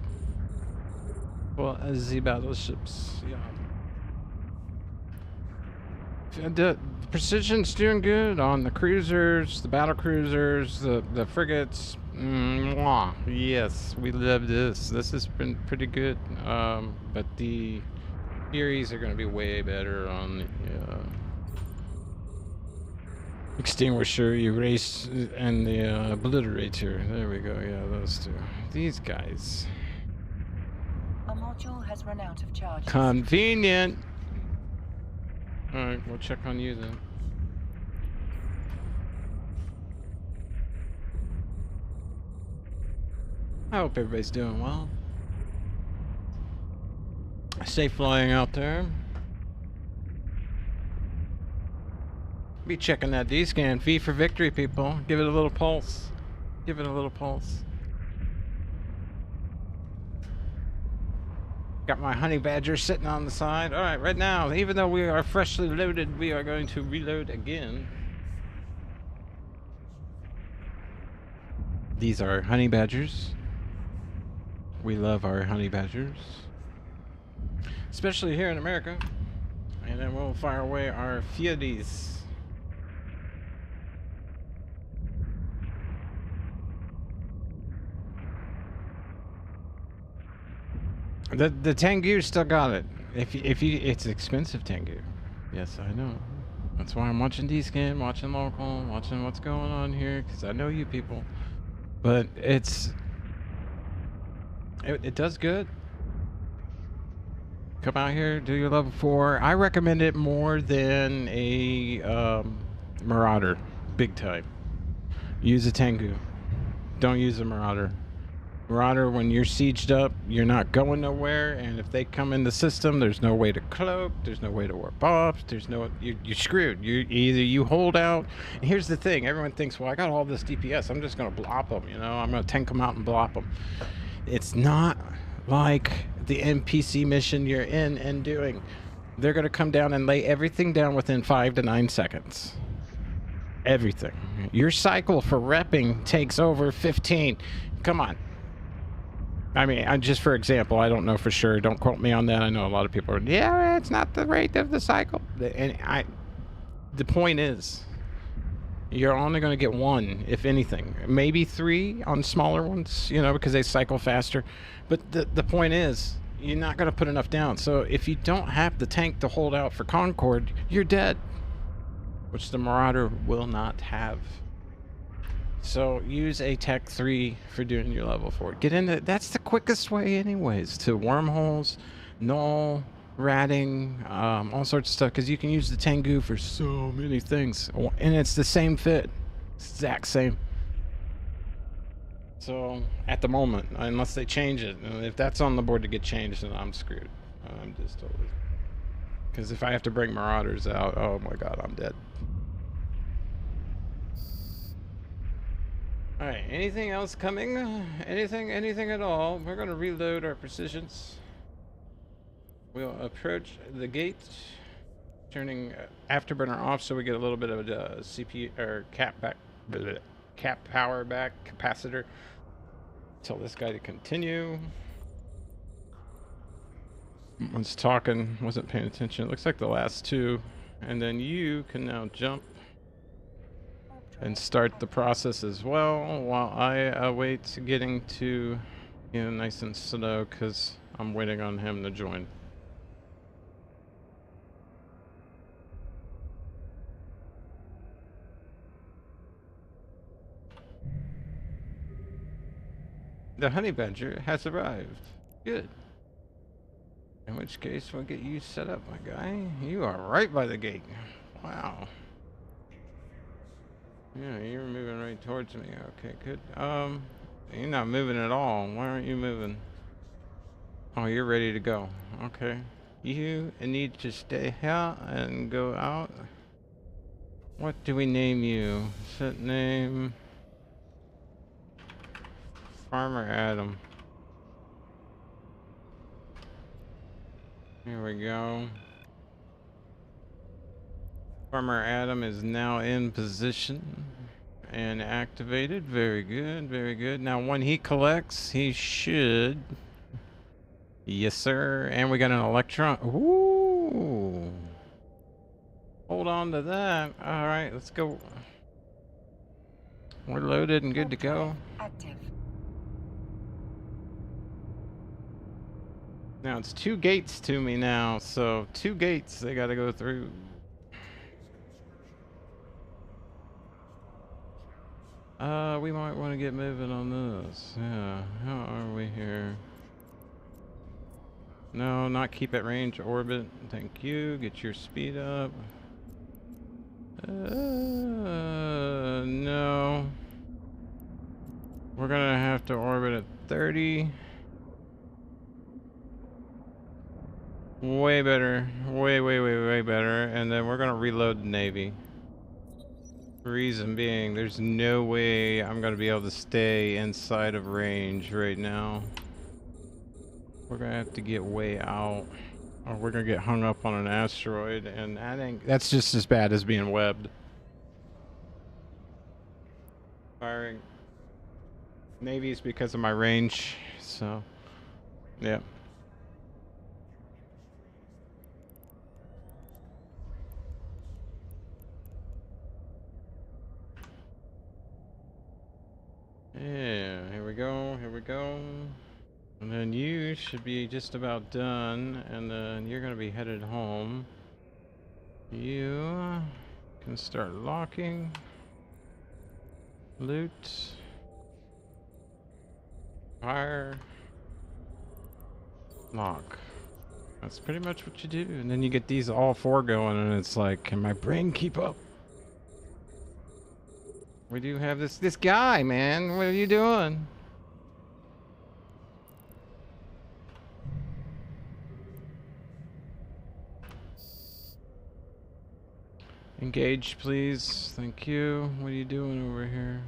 Well, the battleships, yeah. The precision's doing good on the cruisers, the battle cruisers, the frigates. Mwah. Yes, we love this. This has been pretty good. But the Furies are going to be way better on the Extinguisher, Erase, and the Obliterator. There we go. Yeah, those two. These guys. A module has run out of charges. Convenient. All right, we'll check on you then. I hope everybody's doing well. Safe flying out there. Be checking that D-scan. V for victory, people. Give it a little pulse. Give it a little pulse. Got my honey badger sitting on the side. Alright, right now, even though we are freshly loaded, we are going to reload again. These are honey badgers. We love our honey badgers. Especially here in America. And then we'll fire away our Furies. The Tengu still got it. It's expensive Tengu. Yes, I know. That's why I'm watching D-Scan, watching local, watching what's going on here, because I know you people. But it's It does good. Come out here, do your level 4. I recommend it more than a Marauder, big time. Use a Tengu. Don't use a Marauder. Marauder, when you're sieged up, you're not going nowhere, and if they come in the system, there's no way to cloak, there's no way to warp off, there's no, you're screwed. Either you hold out, and here's the thing, everyone thinks, well, I got all this DPS, I'm just going to blop them, you know, I'm going to tank them out and blop them. It's not like the NPC mission you're in and doing. They're going to come down and lay everything down within 5 to 9 seconds. Everything. Your cycle for repping takes over 15. Come on. I mean, just for example, I don't know for sure. Don't quote me on that. I know a lot of people are, yeah, it's not the rate of the cycle. And the point is, you're only going to get 1, if anything. Maybe 3 on smaller ones, you know, because they cycle faster. But the point is, you're not going to put enough down. So if you don't have the tank to hold out for Concord, you're dead. Which the Marauder will not have. So use a Tech 3 for doing your level 4. Get into, that's the quickest way anyways, to wormholes, null, ratting, all sorts of stuff, because you can use the Tengu for so many things. And it's the same fit. Exact same. So, at the moment, unless they change it, and if that's on the board to get changed, then I'm screwed. I'm just totally... Because if I have to bring Marauders out, oh my god, I'm dead. Alright, anything else coming? Anything at all? We're going to reload our precisions. We'll approach the gate, turning afterburner off so we get a little bit of a CPU or cap power back, capacitor. Tell this guy to continue. Was talking, wasn't paying attention. It looks like the last 2. And then you can now jump and start the process as well while I await getting to, you know, nice and slow because I'm waiting on him to join. The honey badger has arrived. Good. In which case, we'll get you set up, my guy. You are right by the gate. Wow. Yeah, you're moving right towards me. Okay, good. You're not moving at all. Why aren't you moving? Oh, you're ready to go. Okay. You need to stay here and go out. What do we name you? Set name. Farmer Adam. Here we go. Farmer Adam is now in position and activated. Very good, very good. Now when he collects, he should... Yes, sir. And we got an electron. Ooh. Hold on to that. All right, let's go. We're loaded and good to go. Active. Now it's 2 gates to me now, so 2 gates they gotta go through. We might want to get moving on this. Yeah, how are we here? No, not keep at range orbit. Thank you. Get your speed up. No. We're gonna have to orbit at 30. Way better. Way better. And then we're gonna reload the Navy. Reason being, there's no way I'm gonna be able to stay inside of range right now. We're gonna have to get way out, or we're gonna get hung up on an asteroid, and that's just as bad as being webbed. Firing Navy's because of my range, so yeah. Yeah, here we go, here we go. And then you should be just about done, and then you're gonna be headed home. You can start locking. Loot. Fire. Lock. That's pretty much what you do. And then you get these all four going, and it's like, can my brain keep up? We do have this guy, man. What are you doing? Engage, please. Thank you. What are you doing over here?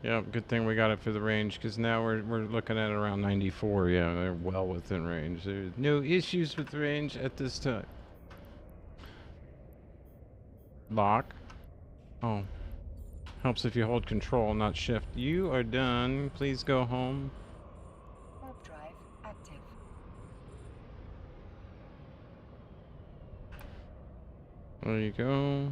Yep, good thing we got it for the range, because now we're looking at around 94. Yeah, they're well within range. There's no issues with range at this time. Lock. Oh. Helps if you hold control, not shift. You are done. Please go home. Warp drive active. There you go.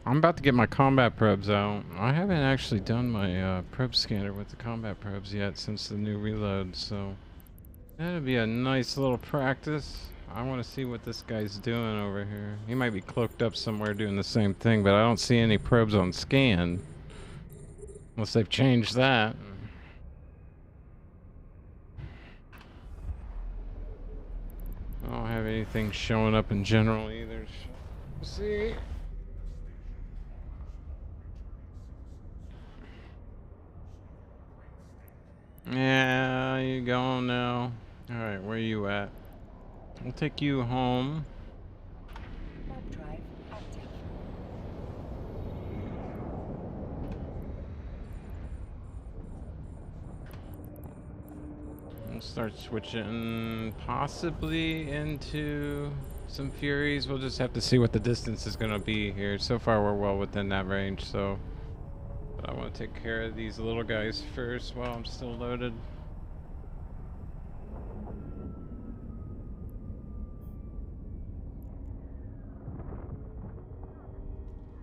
I'm about to get my combat probes out. I haven't actually done my probe scanner with the combat probes yet since the new reload, so that'll be a nice little practice. I want to see what this guy's doing over here. He might be cloaked up somewhere doing the same thing, but I don't see any probes on scan. Unless they've changed that. I don't have anything showing up in general either. Let's see. Yeah, you going now? Alright, where you at? We'll take you home. Warp drive active. We'll start switching possibly into some Furies. We'll just have to see what the distance is going to be here. So far we're well within that range, so... But I want to take care of these little guys first while I'm still loaded.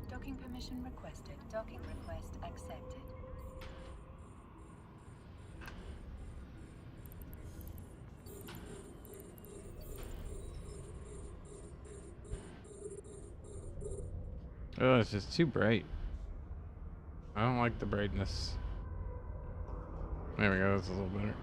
Docking permission requested. Docking request accepted. Oh, it's just too bright. I don't like the brightness. There we go, that's a little better.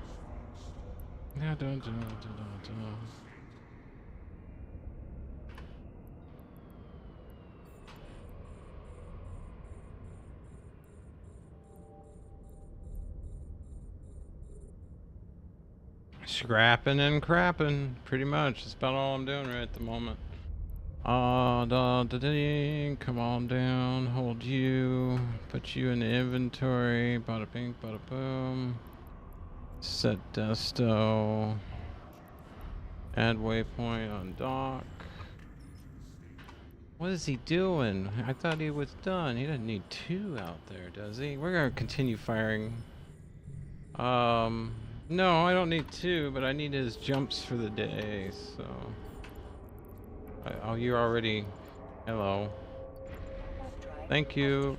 Scrapping and crapping, pretty much. That's about all I'm doing right at the moment. Come on down, hold you, put you in the inventory, bada bing, bada boom. Set desto. Add waypoint on dock. What is he doing? I thought he was done. He doesn't need two out there, does he? We're gonna continue firing. No, I don't need two, but I need his jumps for the day, so. Oh, you're already... Hello. Warp drive Thank you.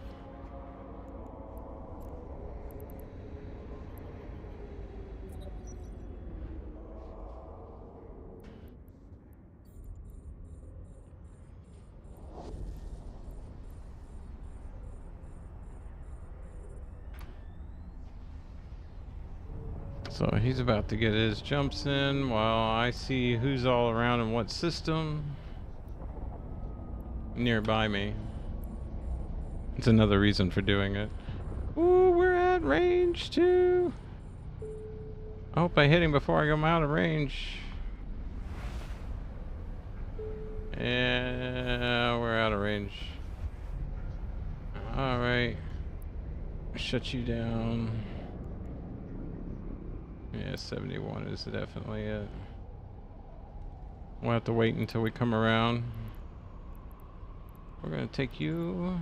So he's about to get his jumps in while I see who's all around in what system nearby me. It's another reason for doing it. Ooh, we're at range too. I hope I hit him before I go out of range. Yeah, we're out of range. Alright. Shut you down. Yeah, 71 is definitely it. We'll have to wait until we come around. We're gonna take you.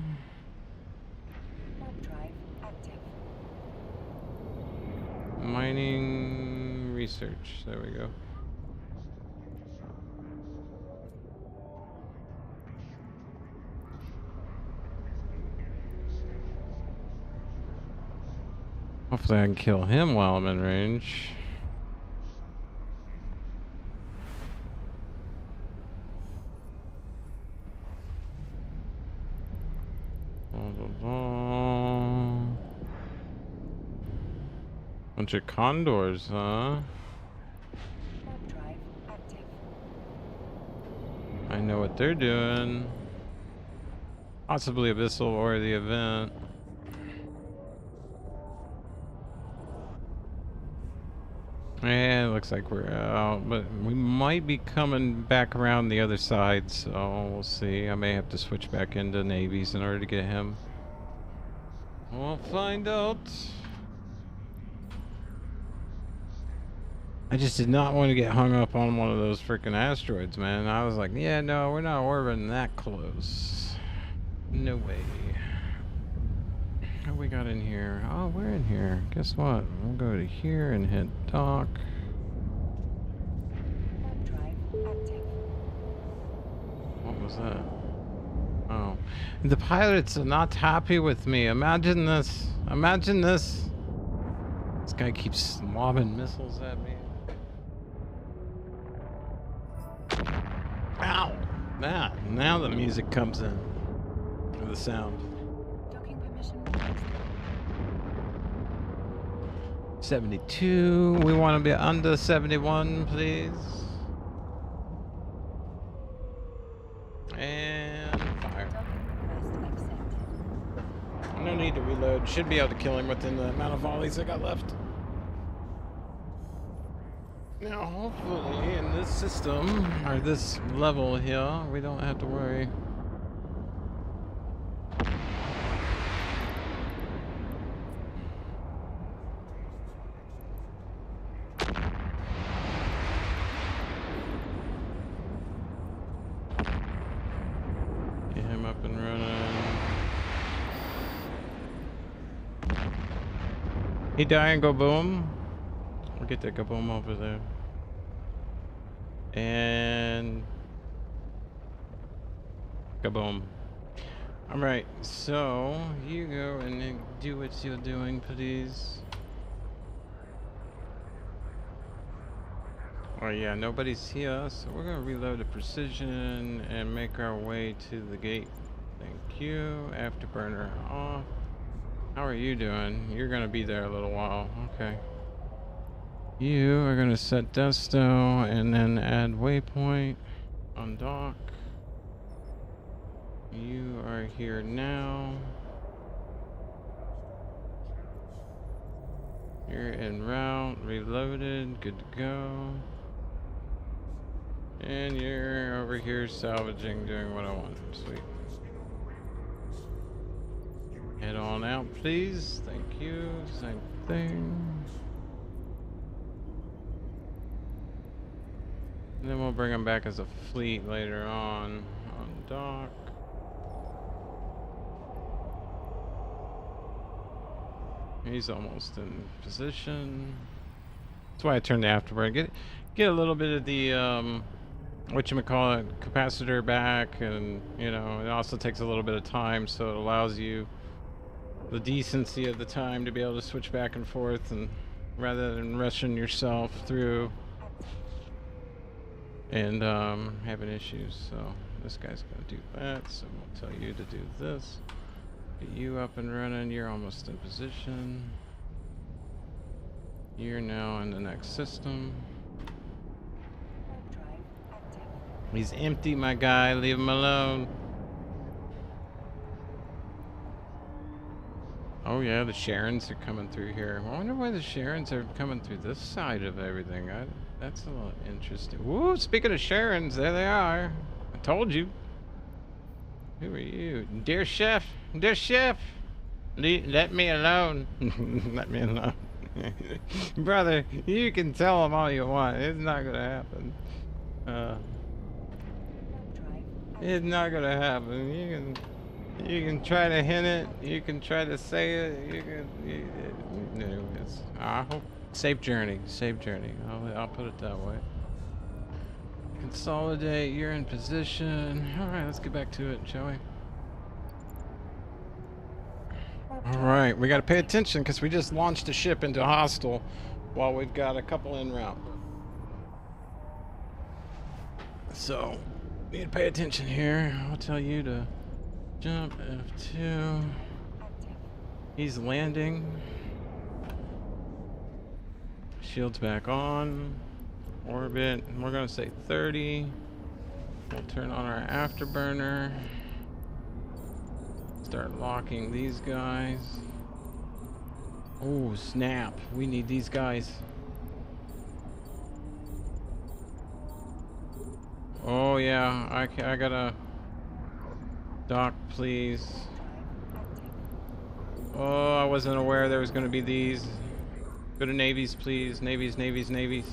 Warp drive active. Mining research. There we go. Hopefully I can kill him while I'm in range. Bunch of condors, huh? Warp drive active. I know what they're doing. Possibly Abyssal or the event. Yeah, it looks like we're out, but we might be coming back around the other side, so we'll see. I may have to switch back into navies in order to get him. We'll find out. I just did not want to get hung up on one of those freaking asteroids, man. I was like, yeah, no, we're not orbiting that close. No way. What we got in here? Oh, we're in here. Guess what? We'll go to here and hit dock. Warp drive active. What was that? Oh. The pilots are not happy with me. Imagine this. Imagine this. This guy keeps lobbing missiles at me. Ow! Now the music comes in. Or the sound. Docking permission requested. 72. We want to be under 71, please. And fire. Docking request accepted. No need to reload. Should be able to kill him within the amount of volleys I got left. Now, hopefully, in this system, or this level here, we don't have to worry. Get him up and running. He die and go boom. We'll get that kaboom over there. And kaboom. Alright, so you go and then do what you're doing, please. Oh yeah, nobody's here, so we're gonna reload the precision and make our way to the gate. Thank you. Afterburner off. How are you doing? You're gonna be there a little while. Okay. You are gonna set desto and then add waypoint on dock. You are here now. You're en route, reloaded, good to go. And you're over here salvaging, doing what I want. Sweet. Head on out, please. Thank you. Same thing. And then we'll bring them back as a fleet later on dock. He's almost in position. That's why I turned the afterburner. Get a little bit of the whatchamacallit, capacitor back, and you know, it also takes a little bit of time, so it allows you the decency of the time to be able to switch back and forth, and rather than rushing yourself through and having issues. So this guy's gonna do that, so we'll tell you to do this. Get you up and running. You're almost in position. You're now in the next system. Warp drive active. He's empty, my guy. Leave him alone. Oh yeah, the Sharons are coming through here. I wonder why the Sharons are coming through this side of everything. That's a little interesting. Woo! Speaking of Sharons, there they are. I told you. Who are you? Dear chef, let me alone. Let me alone. Brother, you can tell them all you want. It's not gonna happen. Warp drive active. It's not gonna happen. You can try to hint it. You can try to say it. Anyways, I hope safe journey. Safe journey. I'll put it that way. Consolidate. You're in position. All right, let's get back to it, shall we? Warp All drive right, we got to pay attention because we just launched a ship into hostile while we've got a couple en route. So, need to pay attention here. I'll tell you to jump F2. active. He's landing. Shields back on. Orbit. We're gonna say 30. We'll turn on our afterburner. Start locking these guys. Oh, snap. We need these guys. Oh, yeah. I gotta... Dock, please. Oh, I wasn't aware there was gonna be these. Go to navies, please. Navies, navies, navies.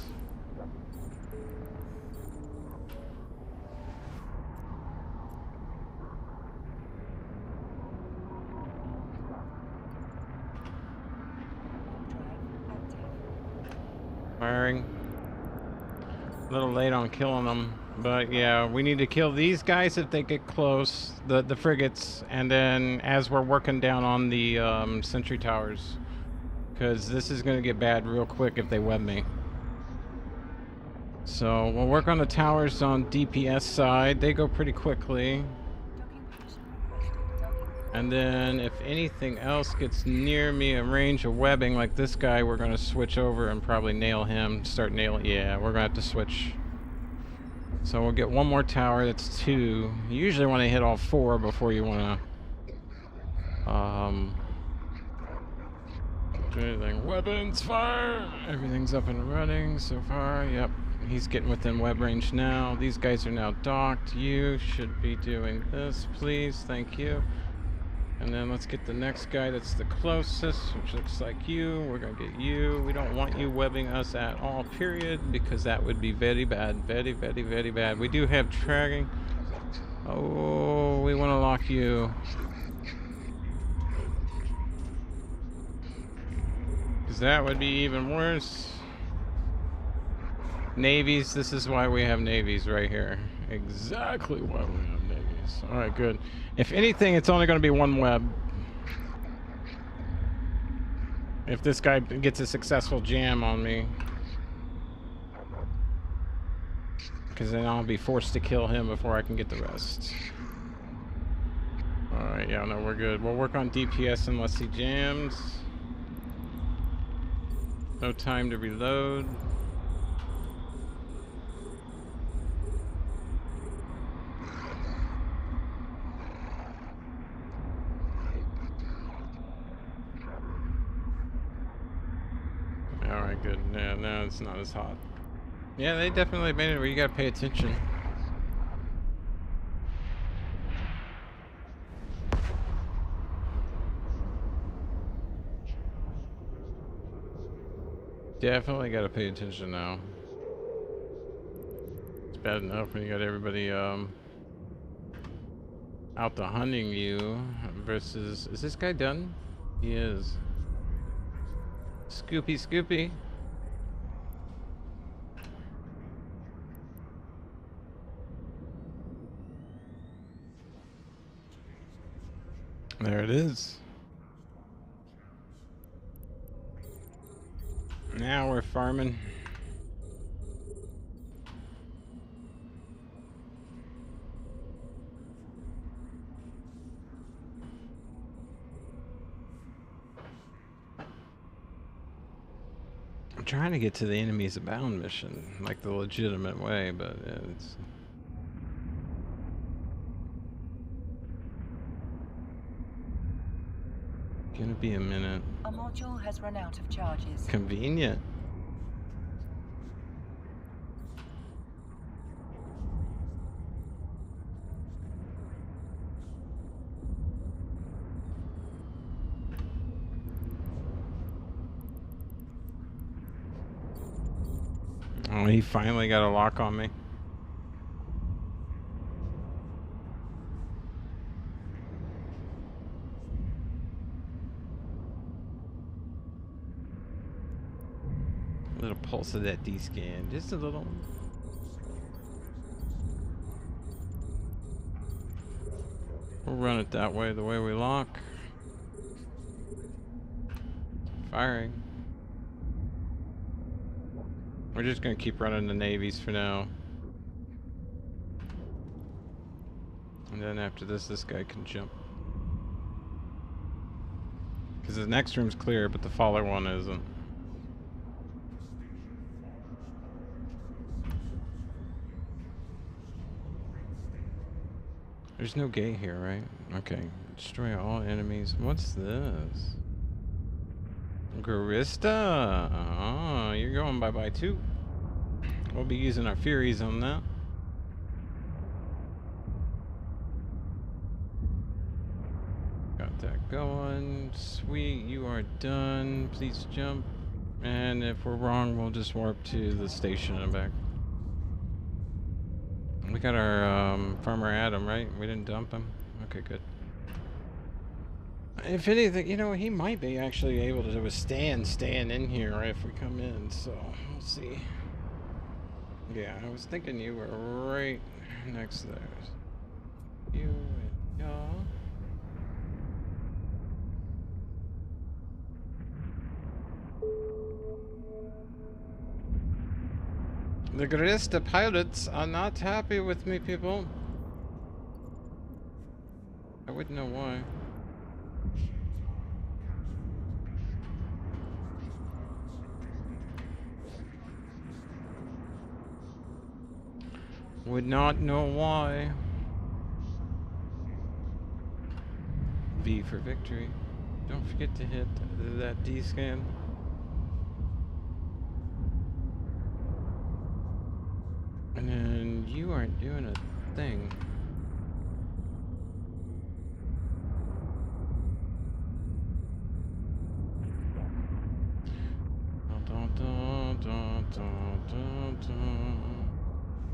Firing. A little late on killing them, but yeah, we need to kill these guys if they get close, the frigates, and then as we're working down on the sentry towers, because this is going to get bad real quick if they web me. So we'll work on the towers on DPS side. They go pretty quickly. And then if anything else gets near me in range of webbing, like this guy, we're going to switch over and probably nail him. Start nailing. Yeah, we're going to have to switch. So we'll get one more tower. That's 2. You usually want to hit all 4 before you want to do anything. Weapons, fire! Everything's up and running so far. Yep. He's getting within web range now. These guys are now docked. You should be doing this, please. Thank you. And then let's get the next guy that's the closest, which looks like you. We're going to get you. We don't want you webbing us at all, period, because that would be very bad. Very, very, very bad. We do have tracking. Oh, we want to lock you. Because that would be even worse. Navies. This is why we have navies right here. Exactly why we have navies. Alright, good. If anything, it's only going to be one web. If this guy gets a successful jam on me. Because then I'll be forced to kill him before I can get the rest. Alright, yeah, no, we're good. We'll work on DPS unless he jams. No time to reload. Alright, good. Yeah, no, it's not as hot. Yeah, they definitely made it where you gotta pay attention. Definitely gotta pay attention now. It's bad enough when you got everybody out to hunting you versus... Is this guy done? He is. Scoopy, Scoopy. There it is. Now we're farming. I'm trying to get to the enemies abound mission, like the legitimate way, but it's... gonna be a minute. A module has run out of charges. Convenient. Oh, he finally got a lock on me. A little pulse of that D-scan, just a little. We'll run it that way, the way we lock. Firing. We're just gonna keep running the navies for now. And then after this guy can jump. Because the next room's clear, but the follower one isn't. There's no gate here, right? Okay. Destroy all enemies. What's this? Garista! Oh, you're going bye-bye too. We'll be using our Furies on that. Got that going. Sweet, you are done. Please jump. And if we're wrong, we'll just warp to the station and back. We got our Farmer Adam, right? We didn't dump him? Okay, good. If anything, you know, he might be actually able to withstand staying in here if we come in, so we'll see. Yeah, I was thinking you were right next to there. You and y'all. The Garista pilots are not happy with me, people. I wouldn't know why. Would not know why. V for victory. Don't forget to hit that D scan. And then you aren't doing a thing.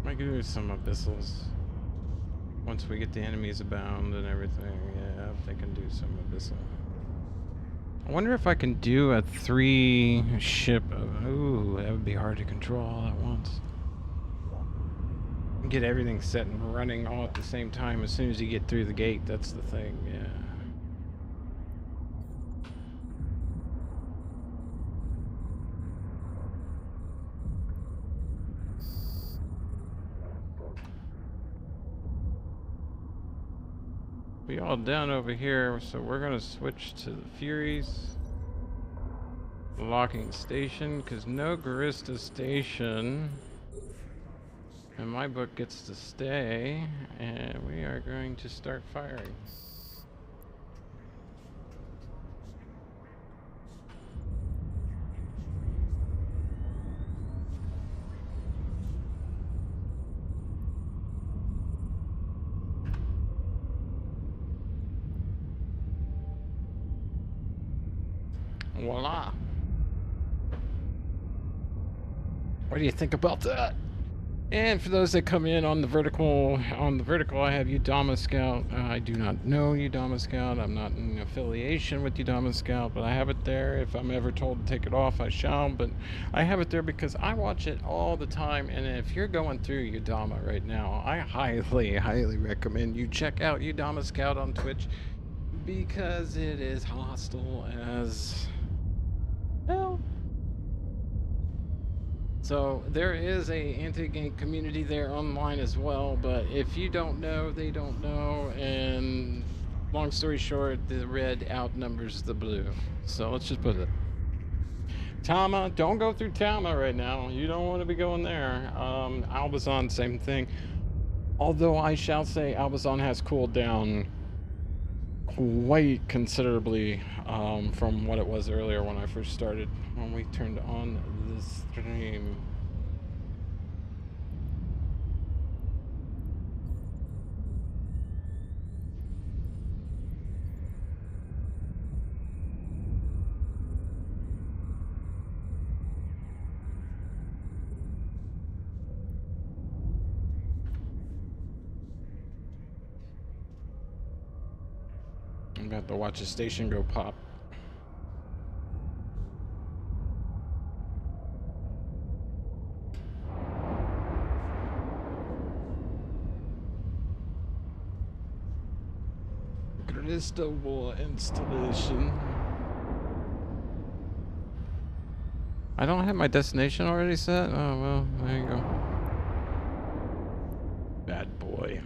Might do some abyssals. Once we get the enemies abound and everything, yeah, they can do some abyssal. I wonder if I can do a 3-ship. Ooh, that would be hard to control all at once. Get everything set and running all at the same time as soon as you get through the gate. That's the thing, yeah. We all down over here, so we're gonna switch to the Furies. Locking station, because no Garista station in my book gets to stay, and we are going to start firing. Voila. What do you think about that? And for those that come in on the vertical, I have Udama Scout. I do not know Udama Scout. I'm not in affiliation with Udama Scout, but I have it there. If I'm ever told to take it off, I shall. But I have it there because I watch it all the time. And if you're going through Udama right now, I highly, highly recommend you check out Udama Scout on Twitch because it is hostile as hell. So there is a anti-gank community there online as well, but if you don't know, they don't know, and long story short, the red outnumbers the blue. So let's just put it. Tama, don't go through Tama right now. You don't want to be going there. Albazon, same thing. Although I shall say Albazon has cooled down quite considerably from what it was earlier when I first started, when we turned on the stream. I'm about to watch a station go pop. Garista War installation. I don't have my destination already set? Oh, well, there you go. Bad boy.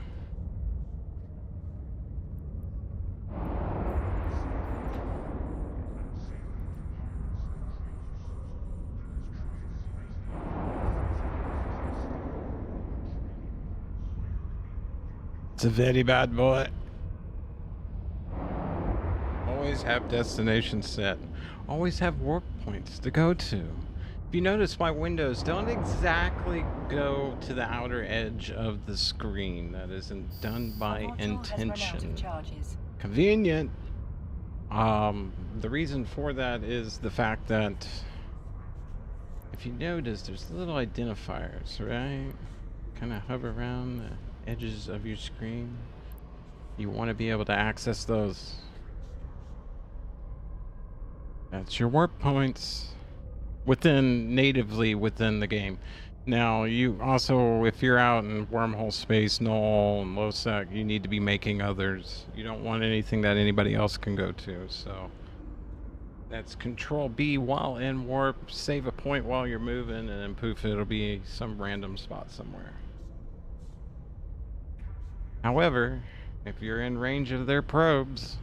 It's a very bad boy. Always have destinations set. Always have work points to go to. If you notice, my windows don't exactly go to the outer edge of the screen. That isn't done by Our module has run out of intention. charges. Convenient. The reason for that is the fact that if you notice, there's little identifiers, right? Kind of hover around the edges of your screen. You want to be able to access those. That's your work points natively within the game. Now, you also, if you're out in wormhole space, null and lowsec, you need to be making others. You don't want anything that anybody else can go to, so that's Control B while in warp, save a point while you're moving, and then poof, it'll be some random spot somewhere. However, if you're in range of their probes,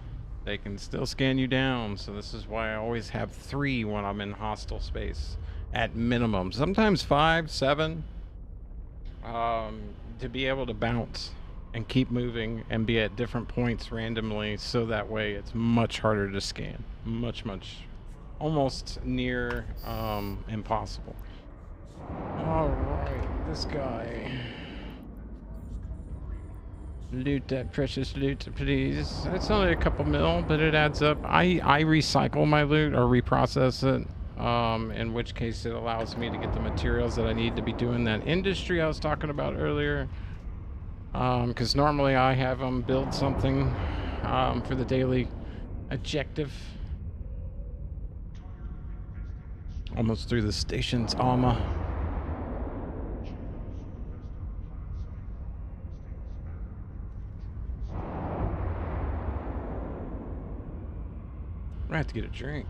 they can still scan you down, so this is why I always have 3 when I'm in hostile space, at minimum. Sometimes 5, 7, to be able to bounce and keep moving and be at different points randomly, so that way it's much harder to scan. Much, almost near impossible. Alright, this guy. Loot that precious loot, please. It's only a couple mil, but it adds up. I recycle my loot or reprocess it, in which case it allows me to get the materials that I need to be doing that industry I was talking about earlier. Because normally I have them build something for the daily objective. Almost through the station's armor. I have to get a drink.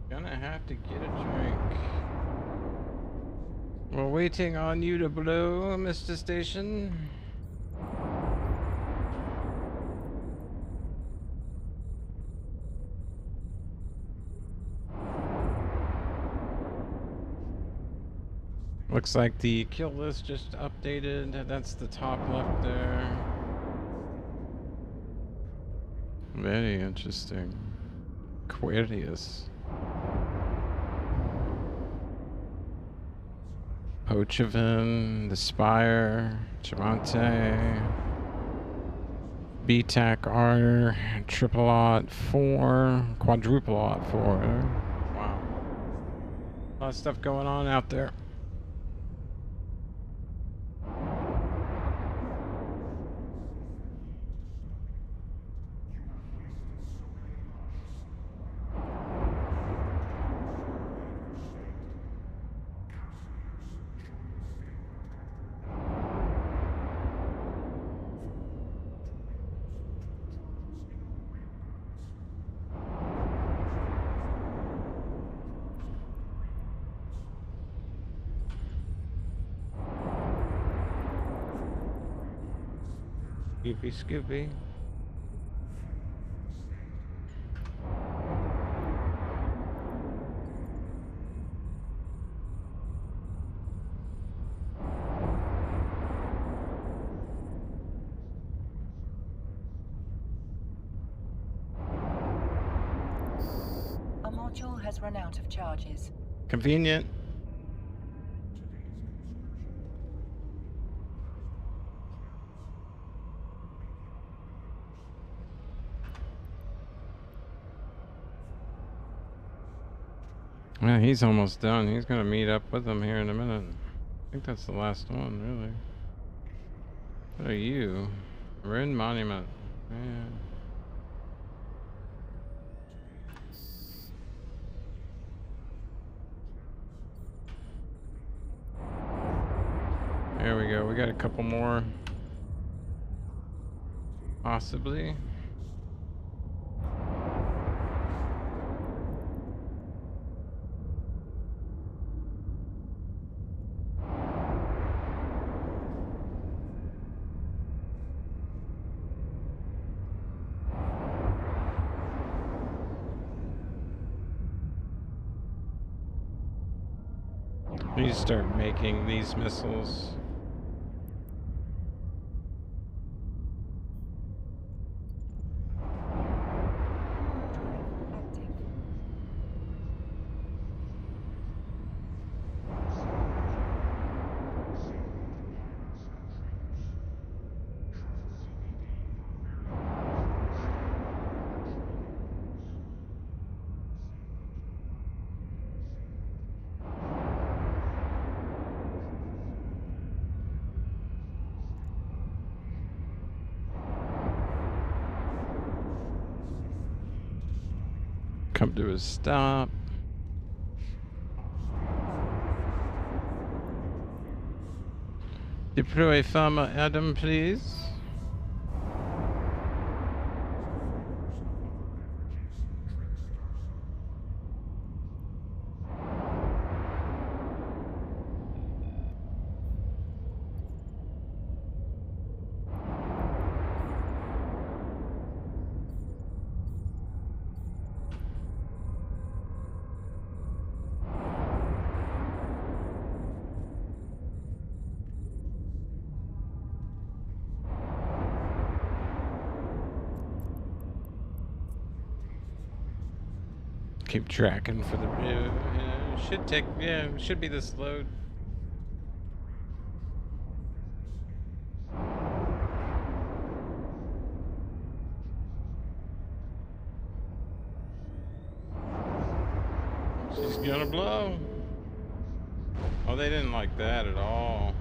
Gonna have to get a drink. We're waiting on you to blow, Mr. Station. Looks like the kill list just updated. That's the top left there. Very interesting. Aquarius. Pochevin, the Spire, Javante, BTAC R, Triple-Aught 4, Quadruple-Aught 4. Wow. A lot of stuff going on out there. Scooby, Scooby. Our module has run out of charges. Convenient. Yeah, he's almost done. He's gonna meet up with them here in a minute. I think that's the last one, really. What are you? Ruined Monument. Yeah. There we go. We got a couple more. Possibly. We need to start making these missiles. Drive active. Come to a stop. Deploy Farmer Adam, please. Keep tracking for the. Should take. Yeah, should be this load. She's gonna blow. Oh, they didn't like that at all.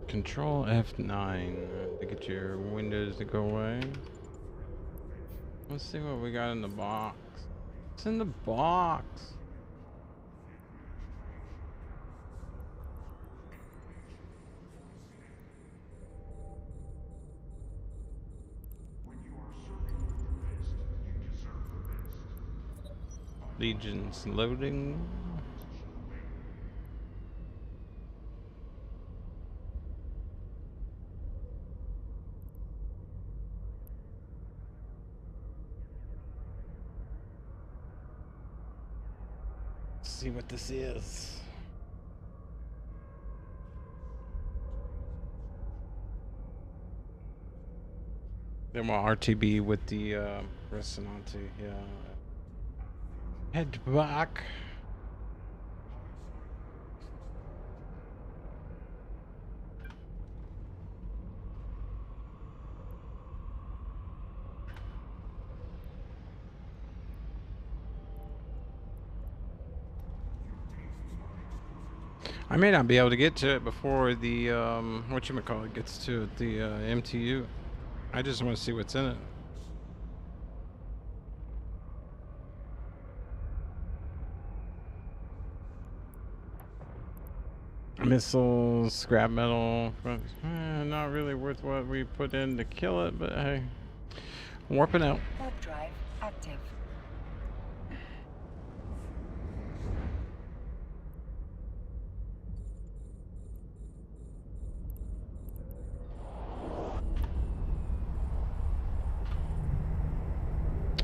Control F9 to get your windows to go away. Let's see what we got in the box. What's in the box? Legion's loading. See what this is. Then we'll RTB with the Resonanti, yeah. Head back. I may not be able to get to it before the whatchamacallit gets to it, the MTU. I just want to see what's in it. Missiles, scrap metal, not really worth what we put in to kill it, but hey, warping out. Warp drive active.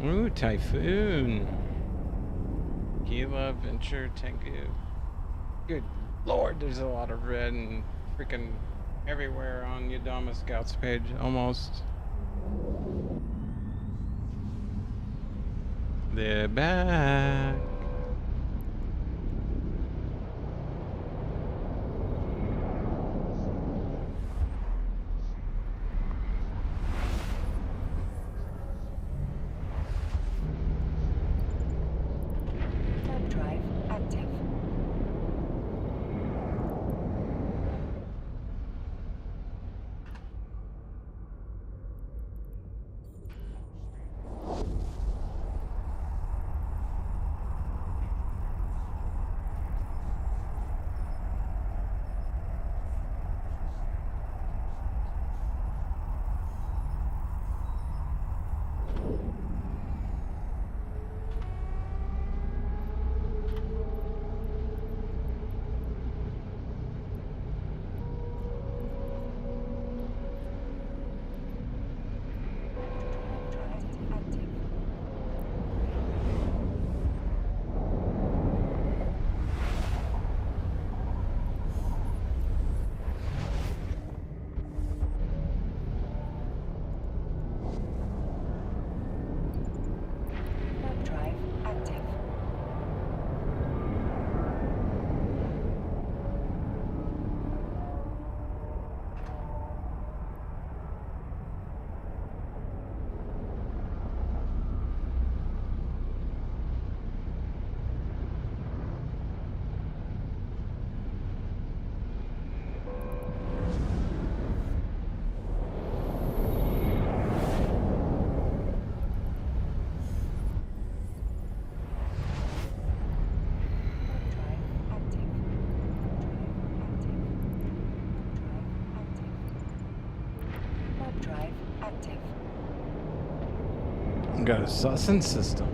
Ooh, Typhoon. Gila, Venture, Tengu. Good lord, there's a lot of red and freaking everywhere on Yadama Scouts page, almost. They're back. Warp drive active. active. Got a sussing system.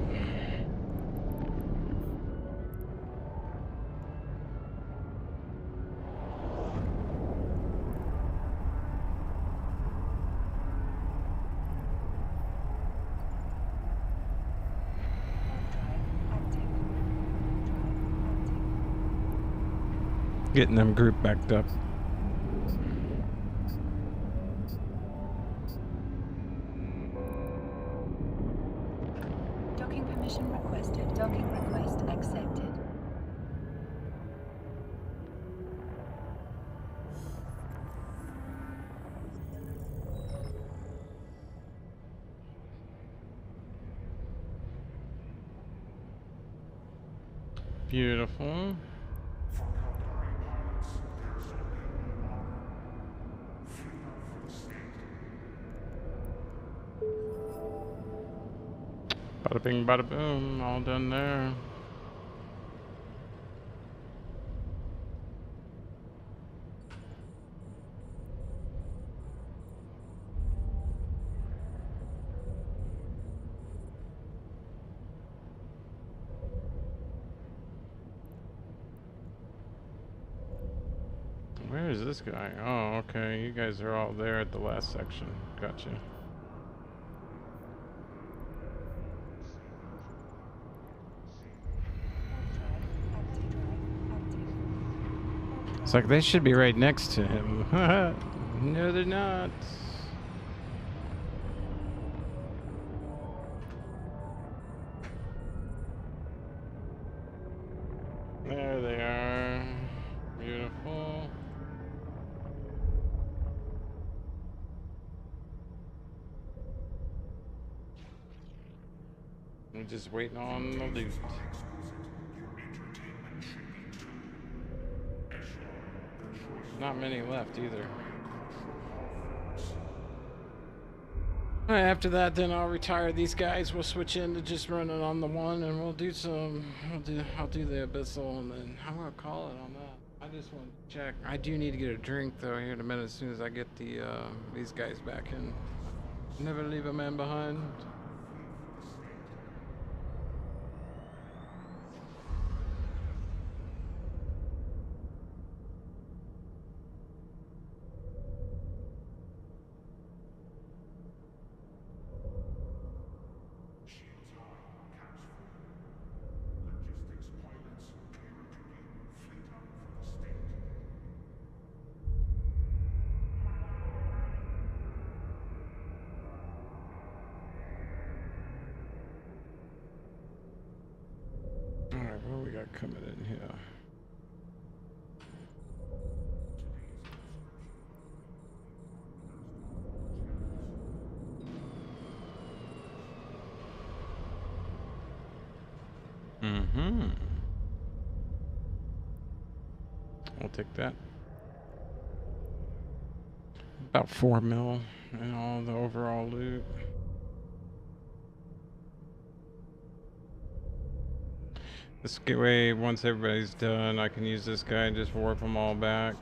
Getting them group backed up. Docking permission requested. Docking request accepted. Beautiful. For Caldari pilots, there's only one honor. Freedom for the state. Bada bing, bada boom. All done there. Where is this guy? Oh, okay. You guys are all there at the last section. Gotcha. It's like they should be right next to him. No, they're not. There they are. Beautiful. We're just waiting on the loot. Not many left either. Alright, after that, then I'll retire these guys. We'll switch into just running on the one, and we'll do some. I'll do the abyssal, and then I'm gonna call it on that. I just want to check. I do need to get a drink though here in a minute. As soon as I get the these guys back in. Never leave a man behind. Logistics pilots clear to begin fleet out for the state. Alright, what do we got coming in here? Mm-hmm. I'll take that. About 4 mil and all the overall loot. This way, once everybody's done, I can use this guy and just warp them all back.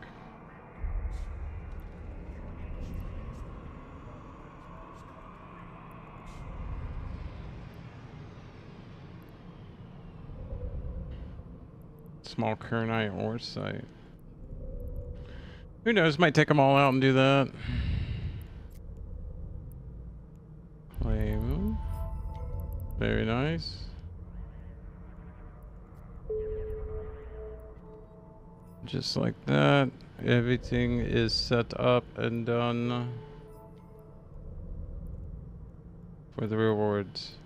Small Kernite ore site. Who knows? Might take them all out and do that. Claim. Very nice. Just like that. Everything is set up and done for the rewards.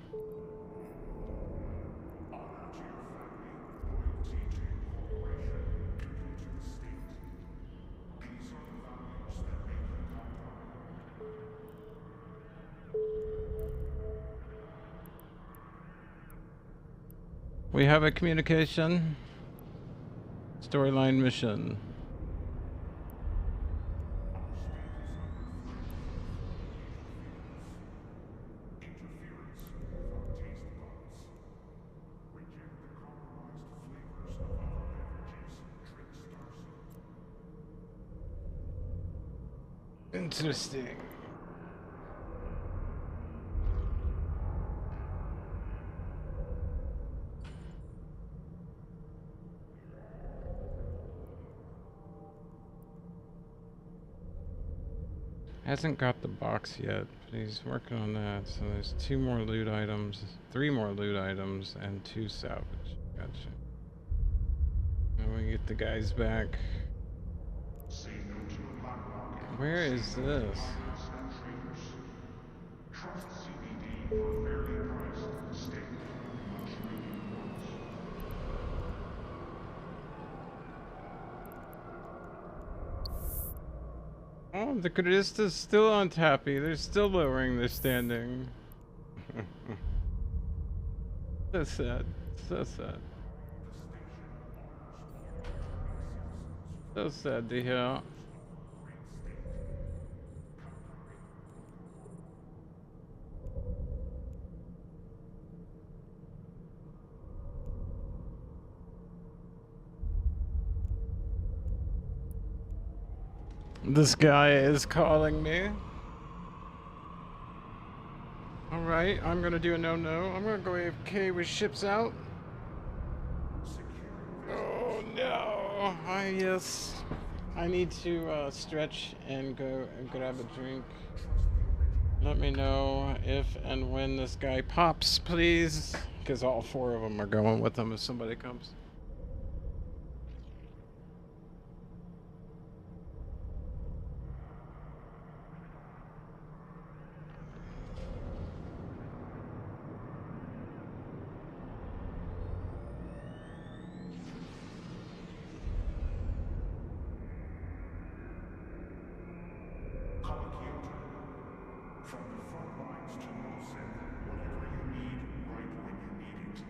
We have a communication. Storyline mission. Interesting. Hasn't got the box yet, but he's working on that. So there's 2 more loot items, 3 more loot items, and 2 salvage. Gotcha. And we get the guys back. Say no to the black market. Where is this? Pirates and traders. Trust CBD for fairly priced, stable, luxury imports. Oh, the Carista's still unhappy. They're still lowering their standing. So sad. So sad. So sad to hear. This guy is calling me. Alright, I'm gonna do a no-no. I'm gonna go AFK with ships out. Oh no! Yes. I need to stretch and go and grab a drink. Let me know if and when this guy pops, please. Because all 4 of them are going with him if somebody comes. From the front lines to Mosen, whatever you need, right when you need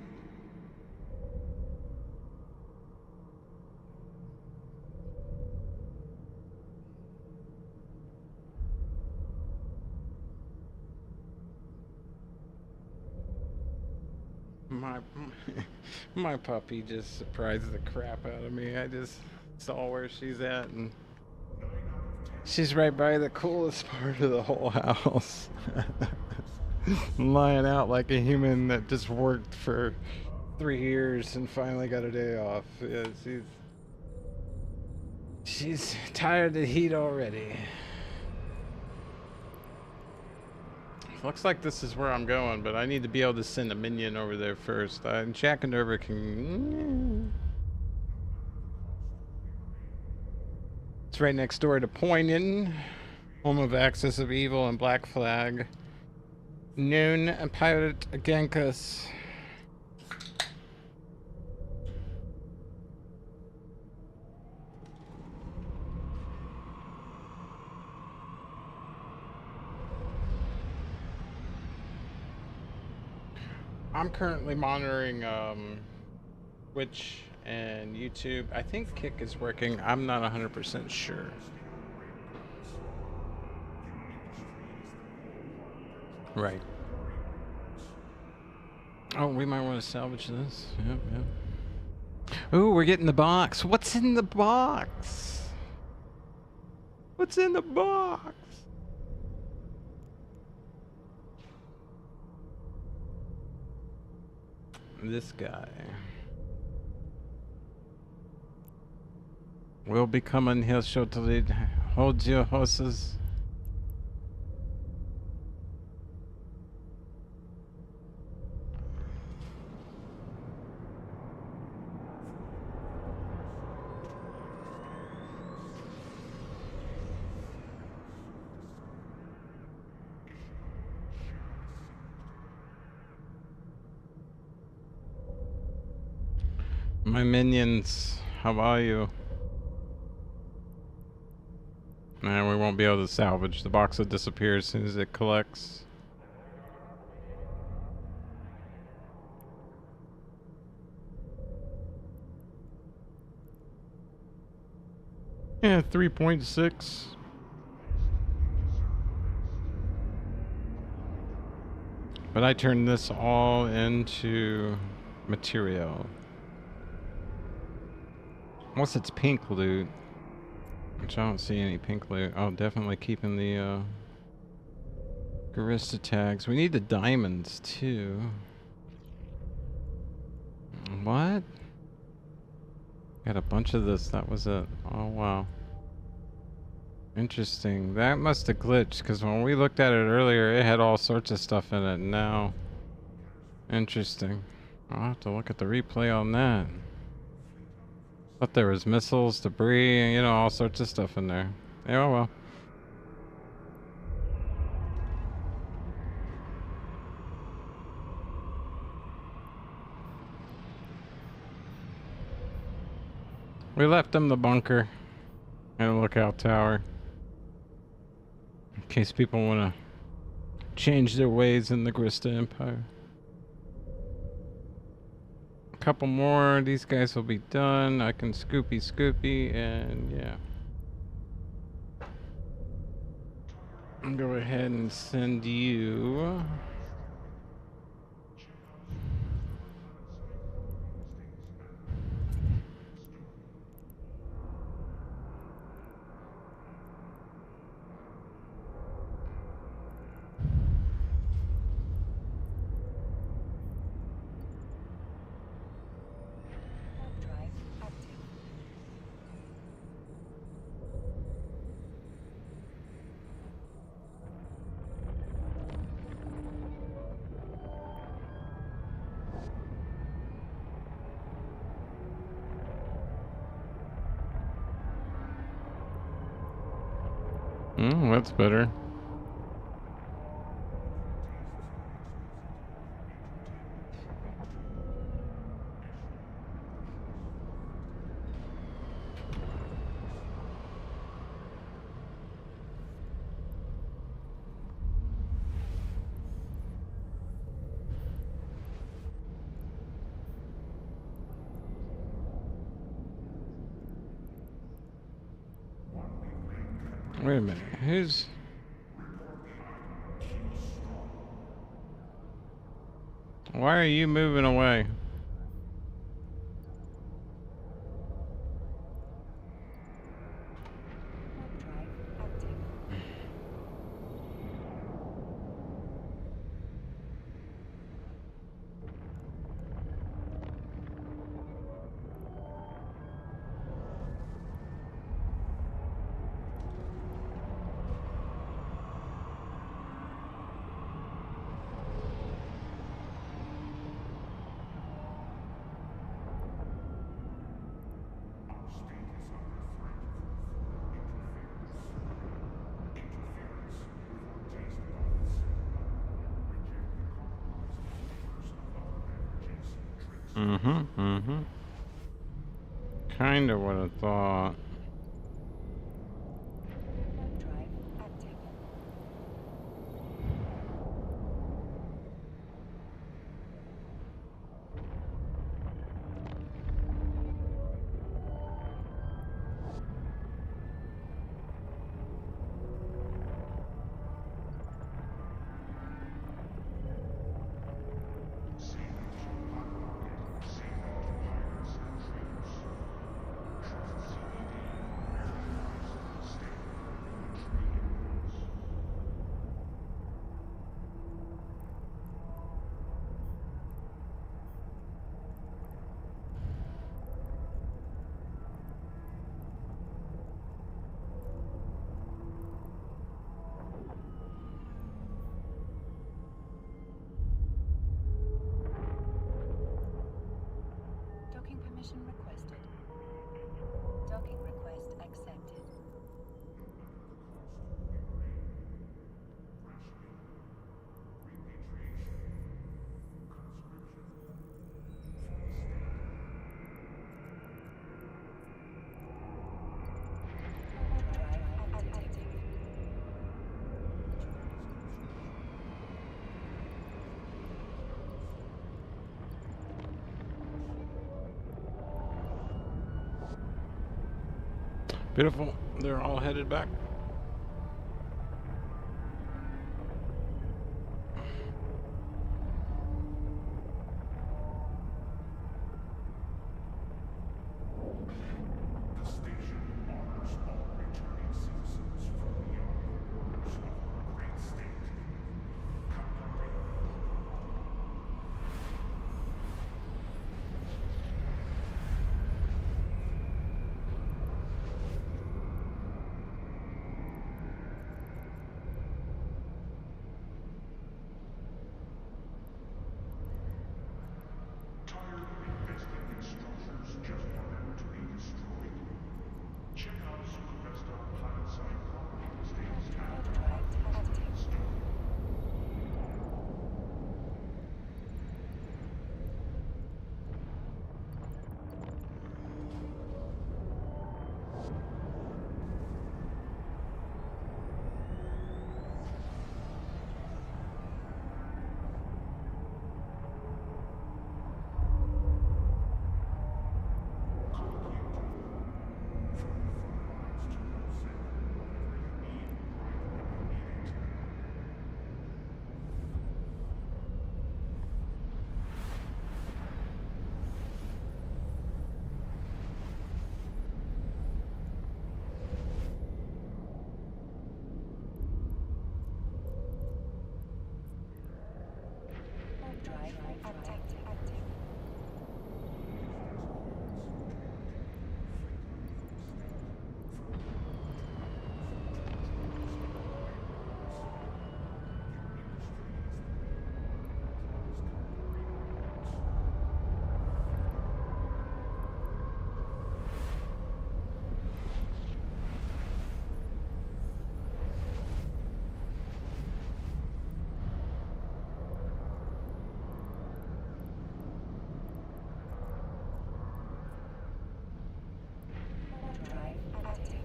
it. My puppy just surprised the crap out of me. I just saw where she's at, and she's right by the coolest part of the whole house. Lying out like a human that just worked for 3 years and finally got a day off. Yeah, she's tired of the heat already. Looks like this is where I'm going, but I need to be able to send a minion over there first. Jack and Nerva can... It's right next door to Poinan, home of Axis of Evil and Black Flag. Noon and Pirate Genkus. I'm currently monitoring Twitch and YouTube. I think Kick is working. I'm not 100% sure. Right. Oh, we might want to salvage this. Yep, yep. Ooh, we're getting the box. What's in the box? What's in the box? This guy will be coming here shortly. Hold your horses. My minions, how are you? Nah, we won't be able to salvage. The box will disappear as soon as it collects. Yeah, 3.6. But I turned this all into material. Unless it's pink loot. Which I don't see any pink loot. Oh, definitely keeping the Garista tags. We need the diamonds too. What? Got a bunch of this. That was it. Oh wow. Interesting. That must have glitched because when we looked at it earlier, it had all sorts of stuff in it. Now, interesting. I'll have to look at the replay on that. Thought there was missiles, debris, you know, all sorts of stuff in there. Yeah, well. We left them the bunker and a lookout tower. In case people want to change their ways in the Grista Empire. A couple more, these guys will be done. I can scoopy, and yeah. I'll go ahead and send you. Warp drive active. That's better. Wait a minute. Who's... Why are you moving away? Warp drive active. Kinda what I thought. Warp drive active. Docking permission requested. Docking request accepted. Warp drive active. Beautiful. They're all headed back. The station honors all returning citizens from beyond the borders of our great state. Captain Warp drive active. Drive active.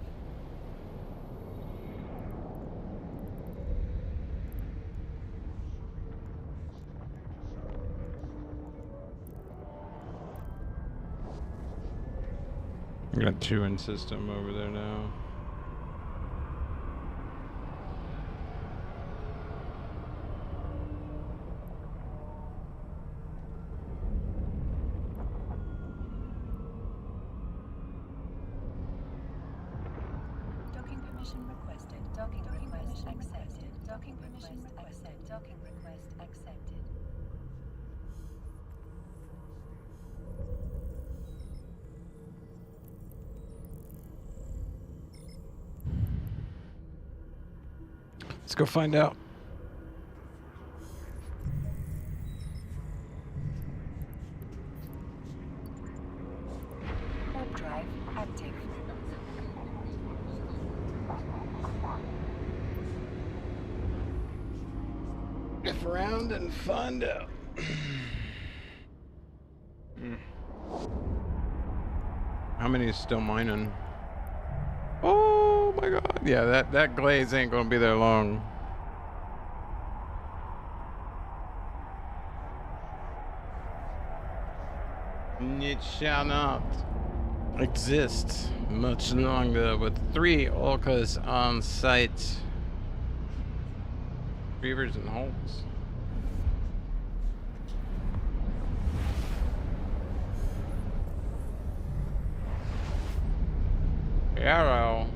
I got 2 in system over there now. Docking permission requested. Docking request accepted. Docking permission requested. Docking request accepted. Let's go find out. Warp drive active. F around and find out. How many is still mining? Oh my god. Yeah, that glaze ain't gonna be there long. It shall not exist much longer with 3 orcas on site. Beavers and holes. Arrow.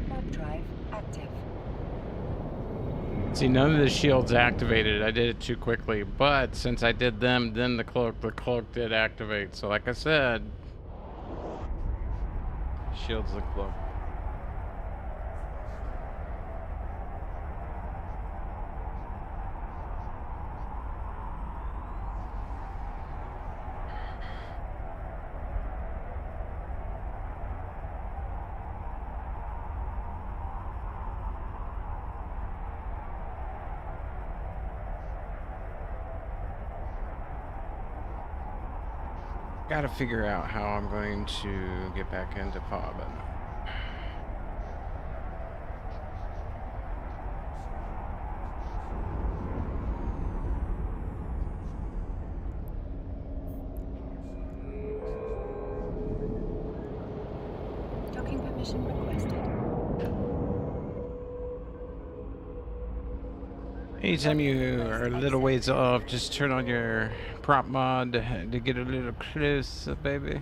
Warp drive active. See, none of the shields activated. I did it too quickly, but since I did them, then the cloak did activate. So like I said, shields the cloak. Gotta figure out how I'm going to get back into Pobbin. Docking permission requested. Anytime you are a little ways off, just turn on your prop mod to get a little closer, baby.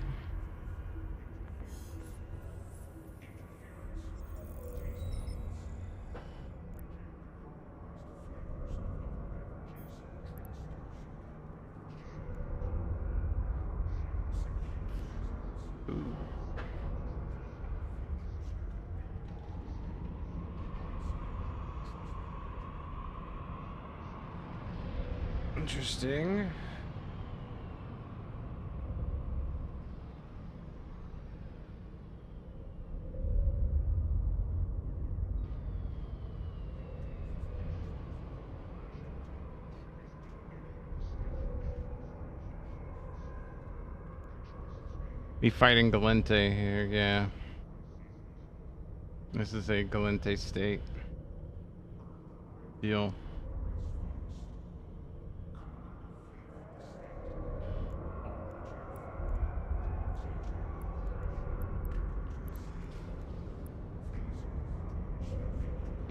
Interesting. Be fighting Galente here, yeah. This is a Galente state deal.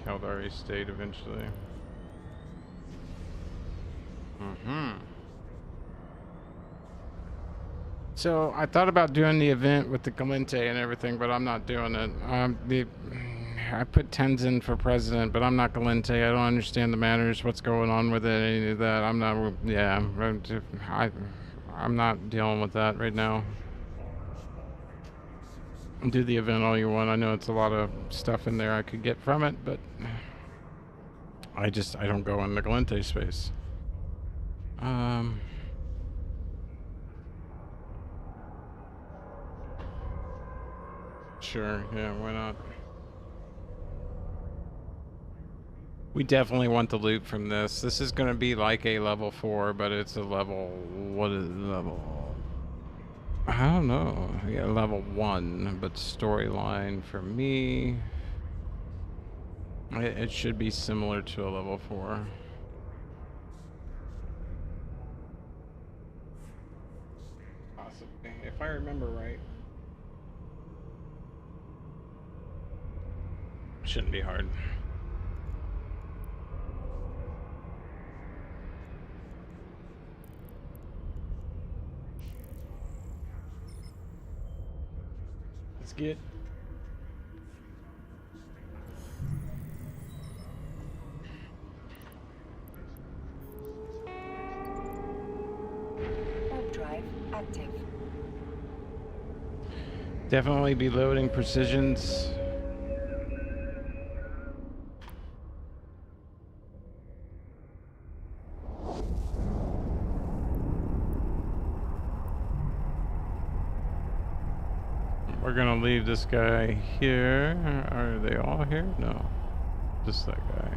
Caldari state eventually. So I thought about doing the event with the Galente and everything, but I'm not doing it. I put Tenzin for president, but I'm not Galente. I don't understand the matters, what's going on with it, any of that. I'm not, yeah, I'm not dealing with that right now. Do the event all you want. I know it's a lot of stuff in there I could get from it, but I don't go in the Galente space. Sure, yeah, why not? We definitely want the loot from this. This is going to be like a level 4, but it's a level... What is level... I don't know. Yeah, level 1, but storyline for me... It should be similar to a level 4. Possibly, if I remember right. Shouldn't be hard. Let's get... Warp drive active. Definitely be loading precisions. We're gonna leave this guy here. Are they all here? No. Just that guy.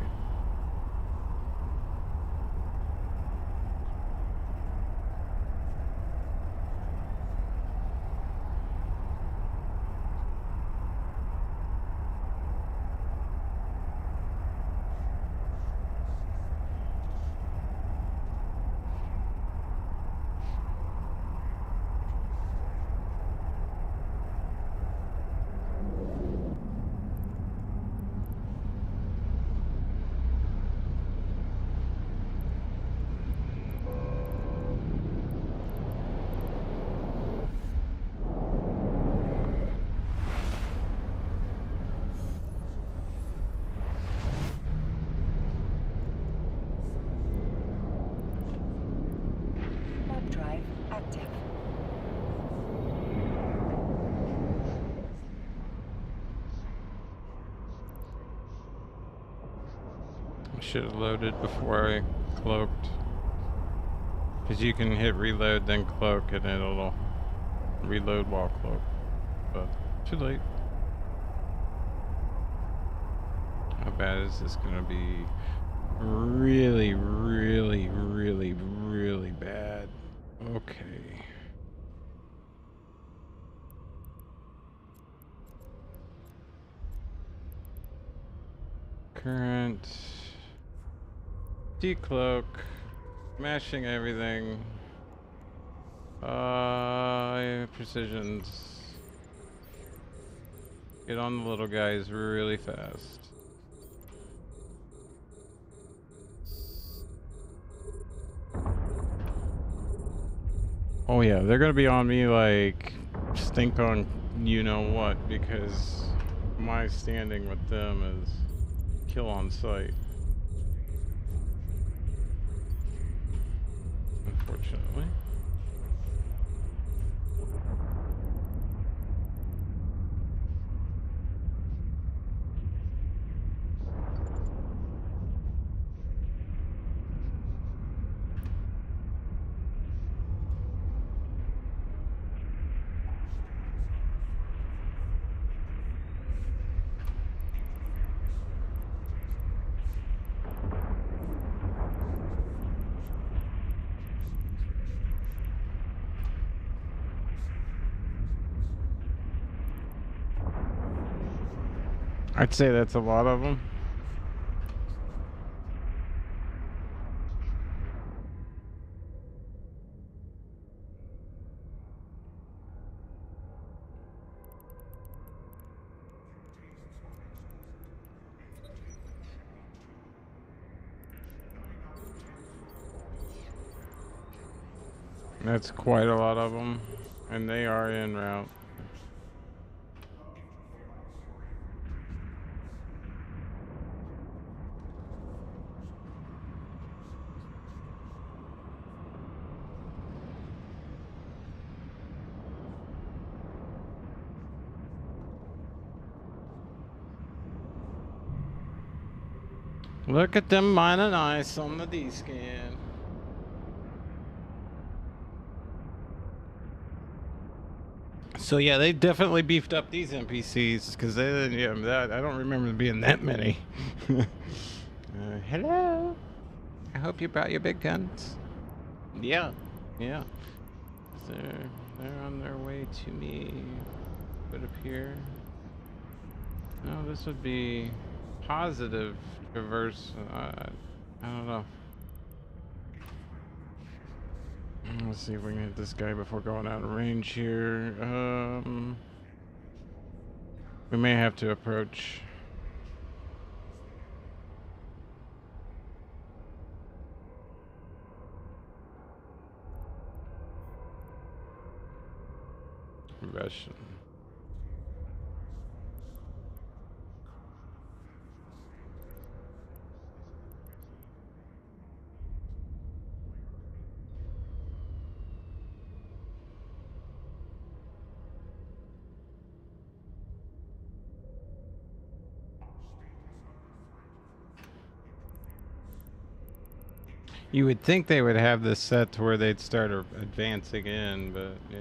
Warp drive active. I should have loaded before I cloaked. Because you can hit reload, then cloak, and it'll reload while cloak. But too late. How bad is this gonna be? Really, really, really, really bad. Okay. Current. Decloak. Mashing everything. Precisions. Get on the little guys really fast. Oh yeah, they're gonna be on me like stink on you know what, because my standing with them is kill on sight. Unfortunately. I'd say that's a lot of them. That's quite a lot of them, and they are en route. Look at them mining ice on the D-scan. So yeah, they definitely beefed up these NPCs because I don't remember there being that many. Hello. I hope you brought your big guns. Yeah, yeah. They're on their way to me. Put up here. No, this would be positive traverse. I don't know. Let's see if we can hit this guy before going out of range here. We may have to approach. Russian. You would think they would have this set to where they'd start advancing in, but yeah.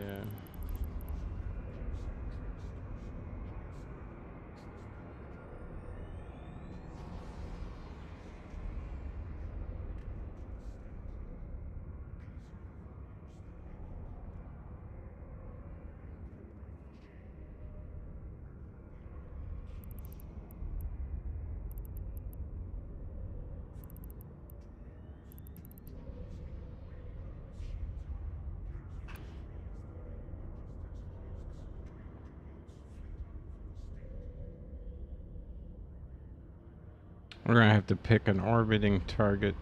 We're gonna have to pick an orbiting target.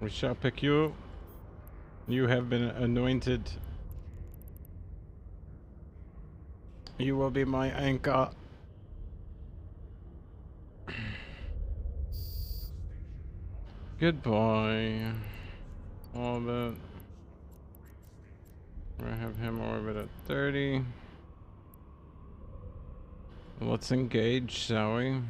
We shall pick you. You have been anointed. You will be my anchor. Good boy. Orbit. We're gonna have him orbit at 30. Let's engage, shall we?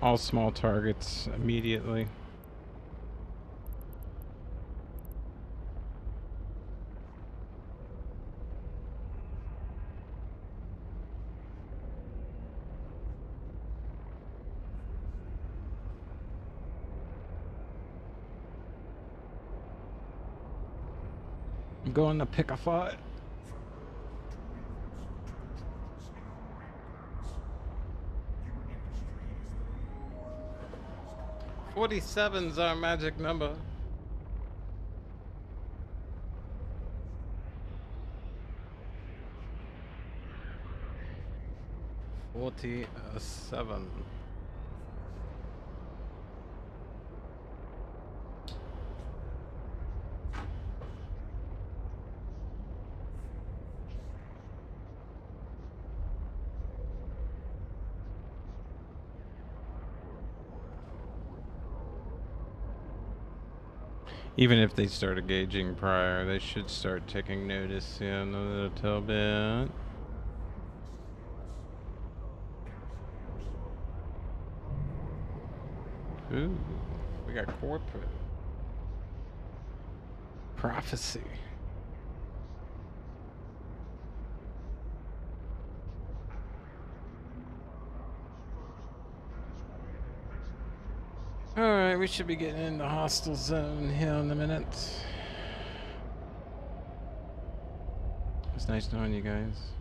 All small targets immediately. I'm going to pick a fight. "47's our magic number. "47. Even if they start engaging prior, they should start taking notice in a little bit. Ooh, we got corporate. Prophecy. Alright, we should be getting in the hostile zone here in a minute. It's nice knowing you guys.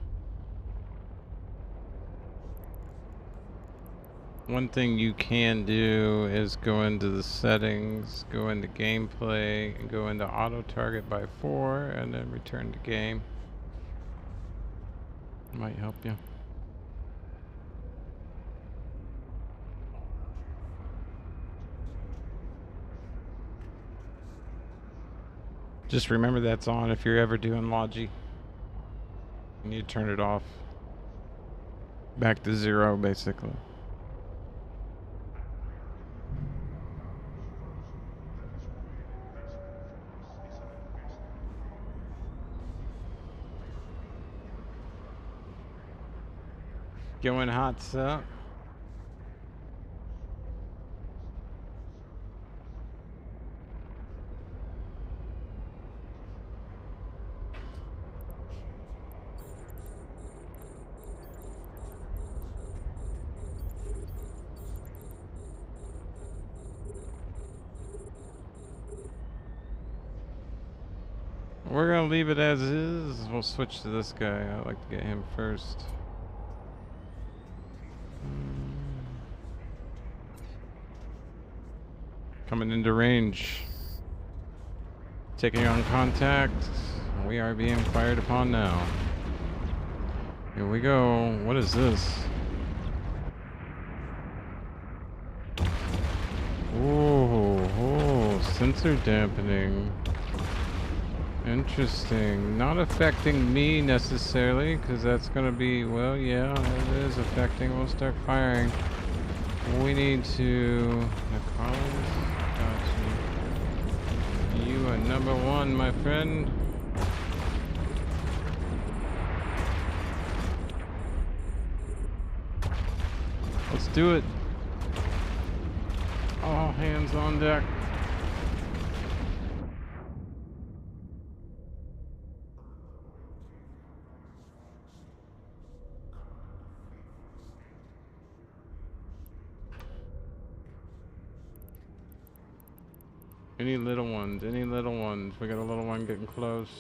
One thing you can do is go into the settings, go into gameplay, and go into auto target by 4, and then return to game. Might help you. Just remember that's on if you're ever doing Logi. You need to turn it off. Back to 0, basically. Going hot, sir. We're gonna leave it as is. We'll switch to this guy. I'd like to get him first. Coming into range. Taking on contact. We are being fired upon now. Here we go. What is this? Oh, sensor dampening. Interesting. Not affecting me necessarily, because that's going to be, well, yeah, it is affecting. We'll start firing. We need to... You are number 1, my friend. Let's do it. All hands on deck. Any little ones, any little ones. We got a little one getting close.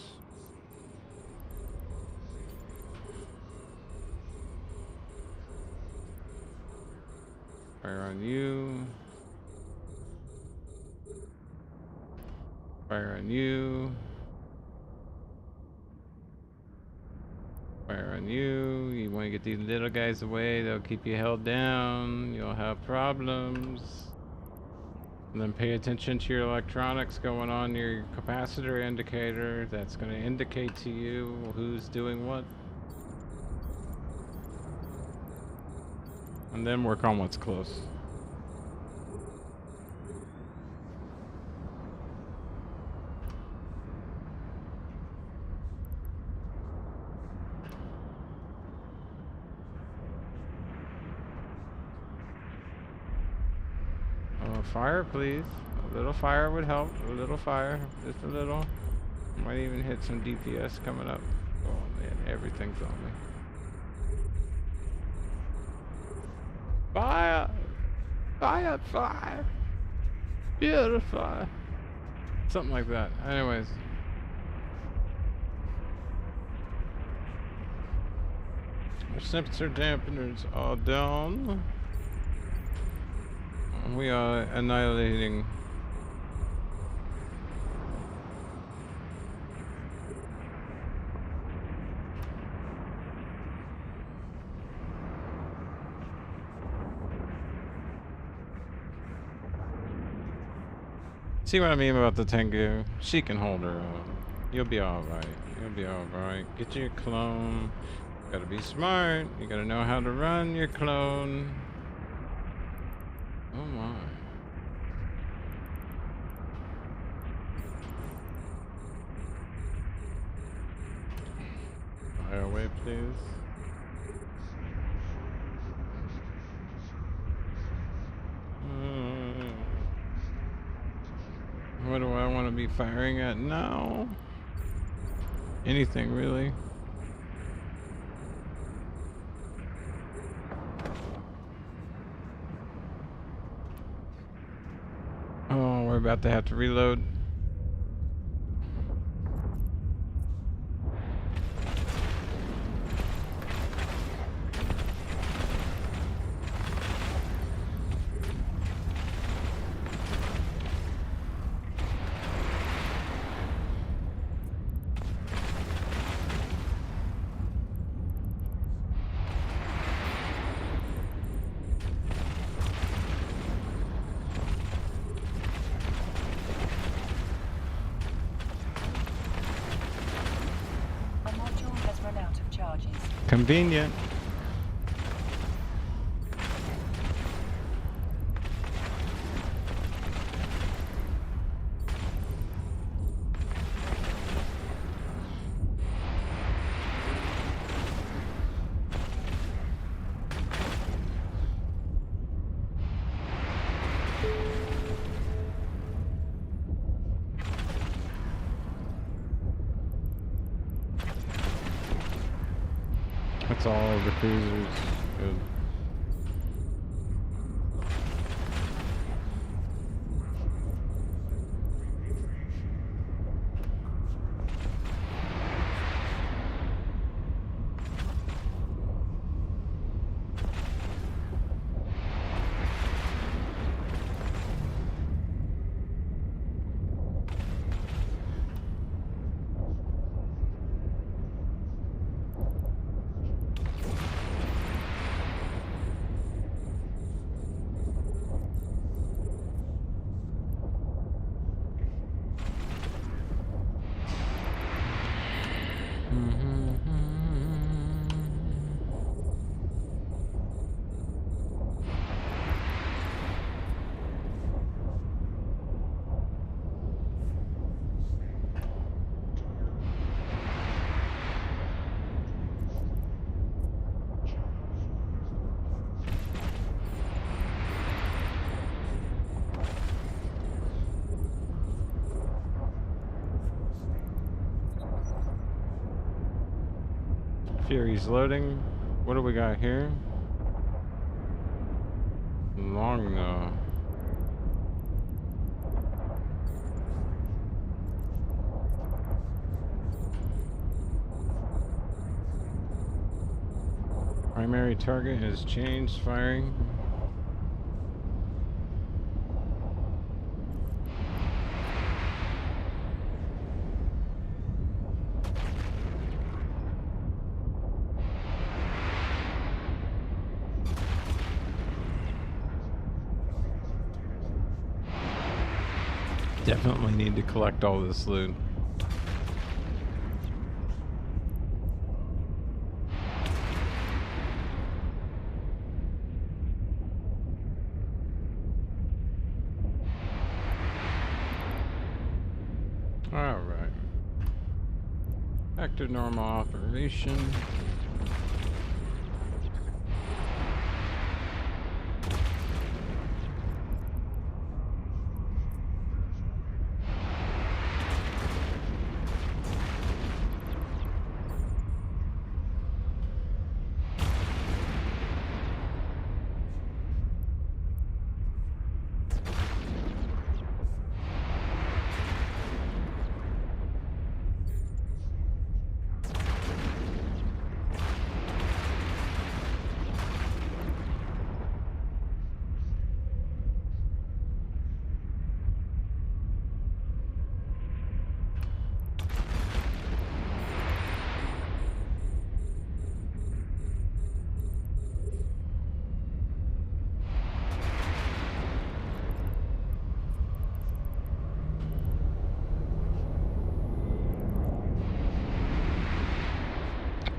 Fire on you. Fire on you. Fire on you. You want to get these little guys away, they'll keep you held down. You'll have problems. And then pay attention to your electronics going on your capacitor indicator. That's going to indicate to you who's doing what. And then work on what's close. Fire, please. A little fire would help. A little fire. Just a little. Might even hit some DPS coming up. Oh man, everything's on me. Fire! Fire! Fire! Beautiful! Something like that. Anyways. Our sensor dampeners are down. We are annihilating. See what I mean about the Tengu? She can hold her own. You'll be alright. You'll be alright. Get your clone. You gotta be smart. You gotta know how to run your clone. Oh my. Fire away, please. What do I want to be firing at now? Anything, really. Oh, we're about to have to reload. Apologies. Convenient. That's all of the cruisers. Good. Fury's loading. What do we got here? Long primary target has changed. Firing. Definitely need to collect all this loot. All right. Back to normal operation.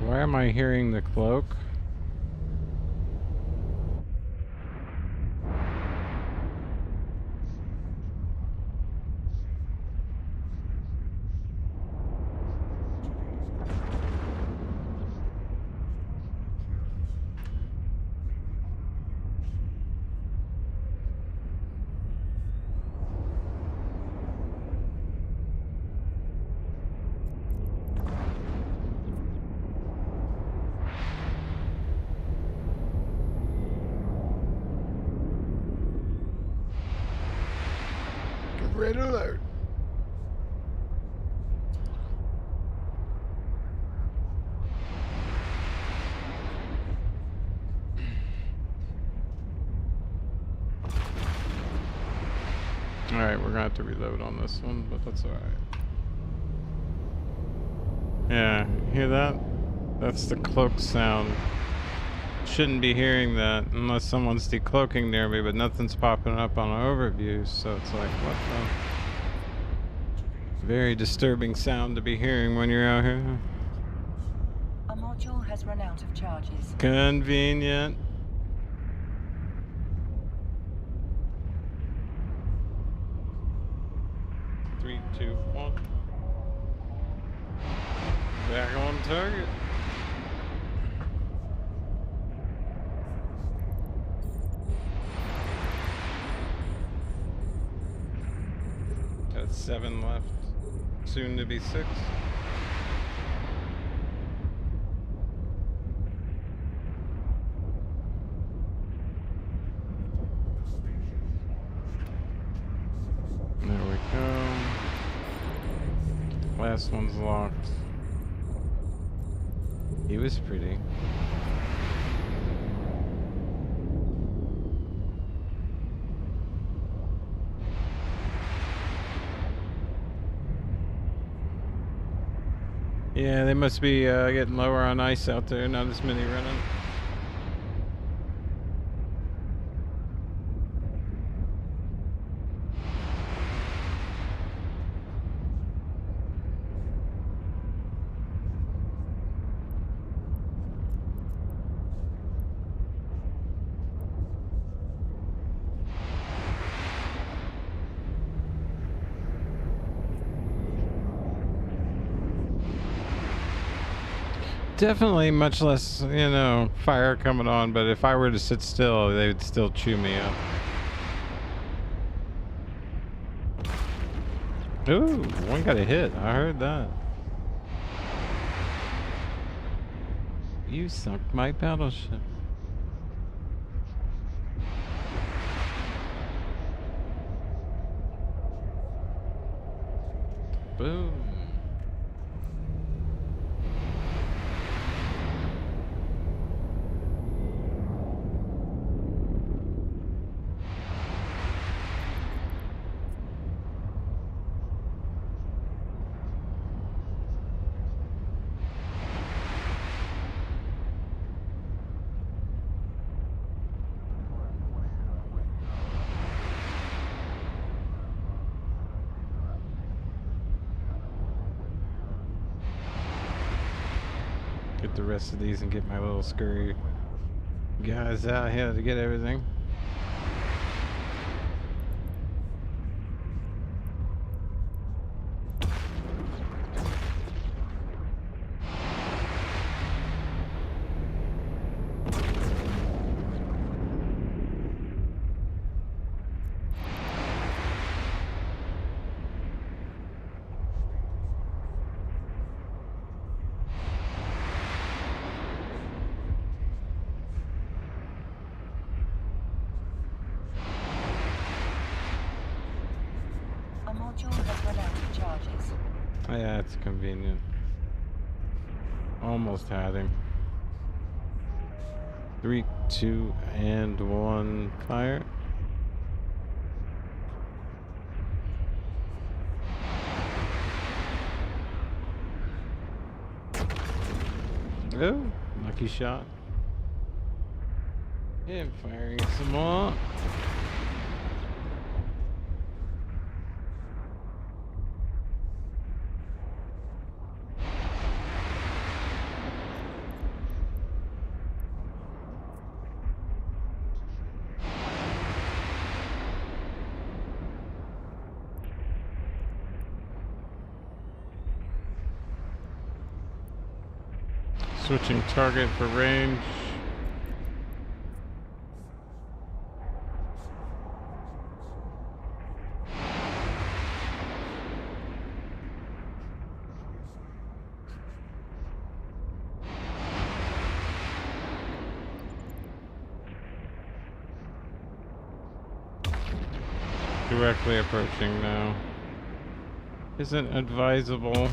Why am I hearing the cloak? Red alert. Alright, we're gonna have to reload on this one, but that's alright. Yeah, hear that? That's the cloak sound. Shouldn't be hearing that unless someone's decloaking near me, but nothing's popping up on an overview, so it's like, what the? Very disturbing sound to be hearing when you're out here. A module has run out of charges. Convenient. Three, two, one. Back on target. Got 7 left. Soon to be 6. There we go. Last one's locked. He was pretty. Yeah, they must be getting lower on ice out there. Not as many running. Definitely much less, fire coming on, but if I were to sit still, they would still chew me up. Ooh, one got a hit. I heard that. You sunk my battleship. Boom. Get the rest of these and get my little scurry guys out here to get everything. A module has run out of charges. Yeah, it's convenient. Almost had him. 3, 2, and 1, fire. Oh, lucky shot. And firing some more. Switching target for range. Directly approaching now. Isn't advisable.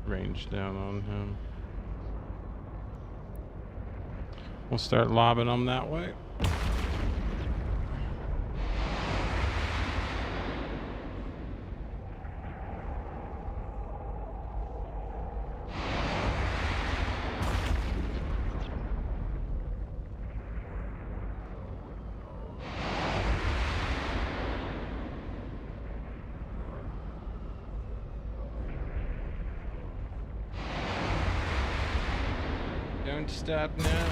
Range down on him. We'll start lobbing them that way. Don't stop now.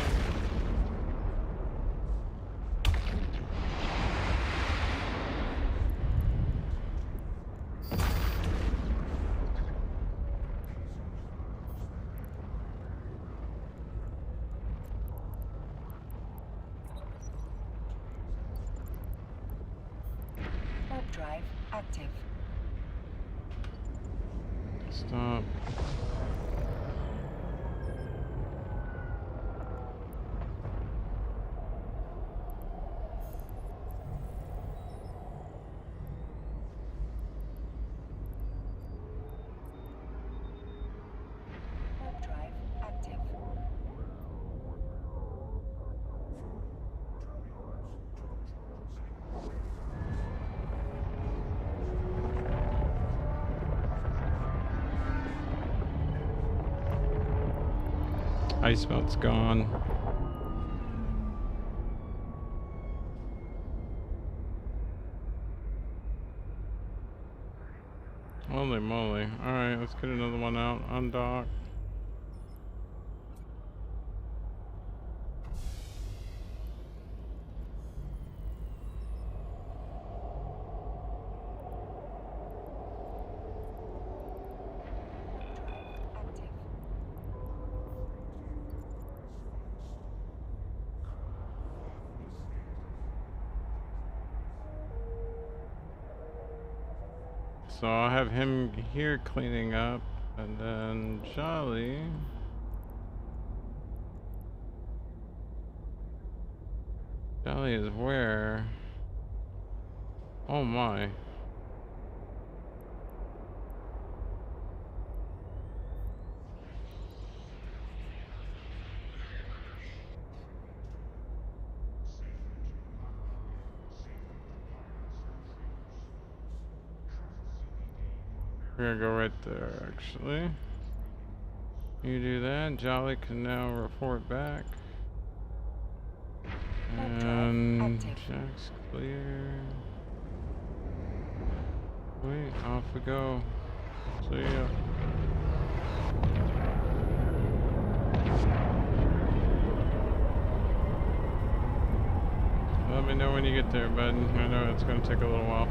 Warp drive active. Stop. Warp drive active. Ice melt's gone. Holy moly. Alright, let's get another one out. Undock. Active. So I'll have him here cleaning up, and then Jolly. Jolly is where? Oh my. We're gonna go right there, actually. You do that. Jolly can now report back. And Jack's clear. Wait, off we go. See ya. Let me know when you get there, bud. I know it's gonna take a little while.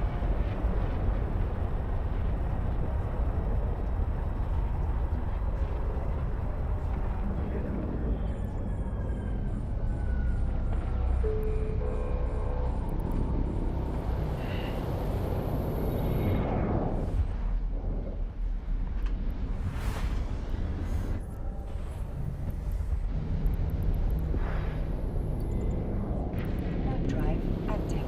Warp drive active.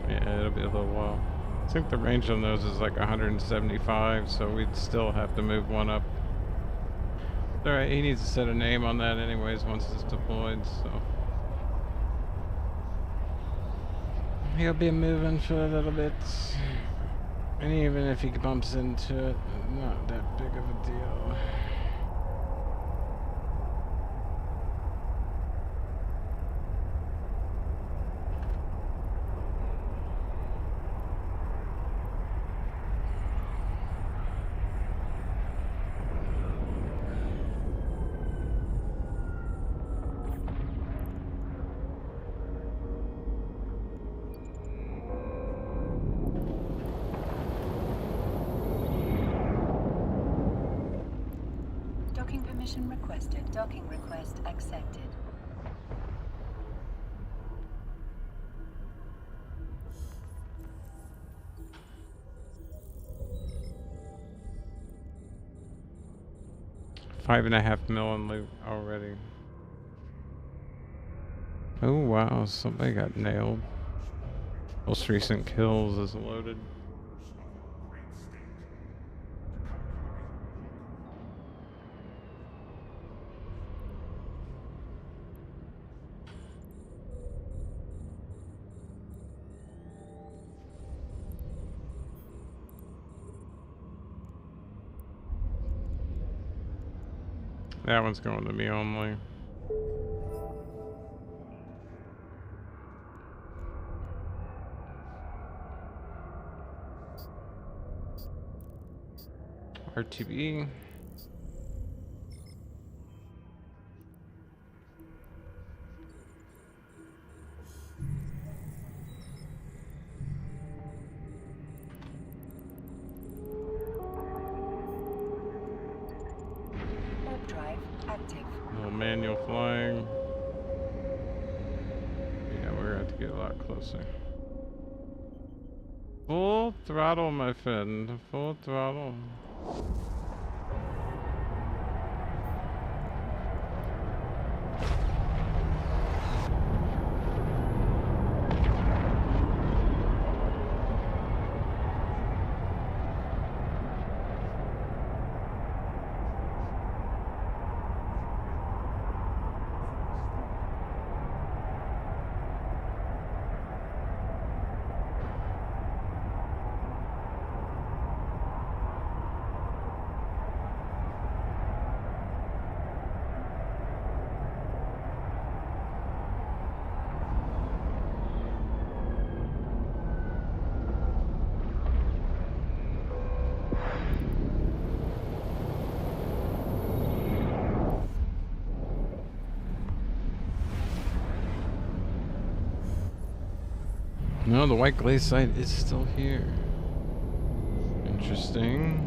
Yeah, it'll be a little while. I think the range on those is like 175, so we'd still have to move one up. Alright, he needs to set a name on that anyways once it's deployed, so. He'll be moving for a little bit. And even if he bumps into it, not that big of a deal. Docking permission requested. Docking request accepted. $5.5 million loot already. Oh wow, somebody got nailed. Most recent kills is loaded. That one's going to me only. RTB. Warp drive active. Little manual flying. Yeah, we're gonna have to get a lot closer. Full throttle, my friend. Full throttle. No, the white glaze site is still here. Interesting.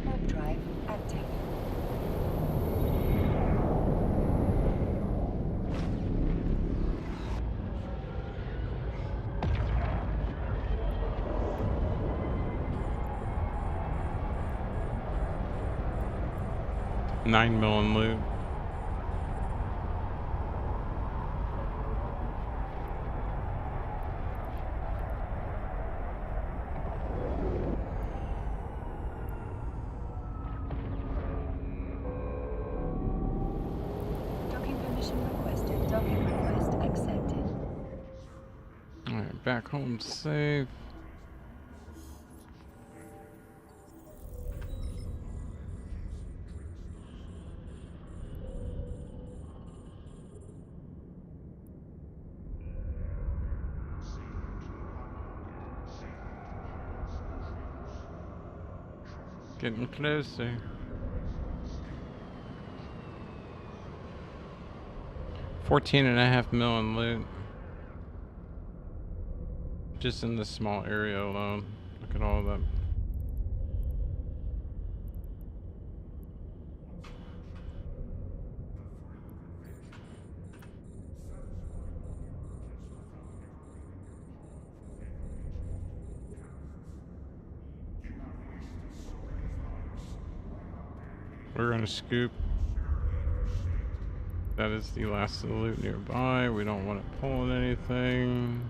Warp drive active. $9 million loot. Docking permission requested. Docking request accepted. Alright, back home safe. Getting closer. $14.5 million loot. Just in this small area alone. Look at all that. We're gonna scoop. That is the last of the loot nearby. We don't want it pulling anything.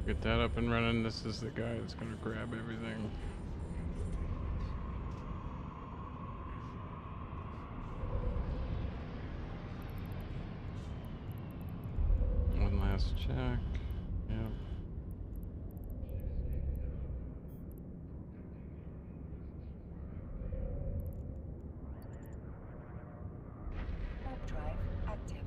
Get that up and running. This is the guy that's gonna grab everything. One last check. Yep. Warp drive active.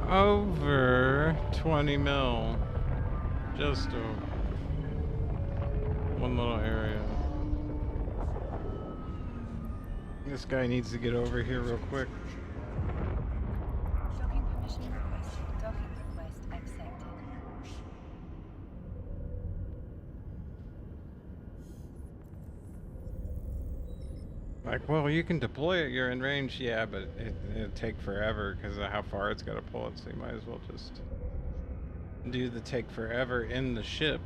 Over 20 mil. Just over. One little area. This guy needs to get over here real quick. Docking permission requested. Docking request accepted. Like, well, you can deploy it, you're in range, yeah, but it'd take forever because of how far it's got to pull it, so you might as well just do the take forever in the ship,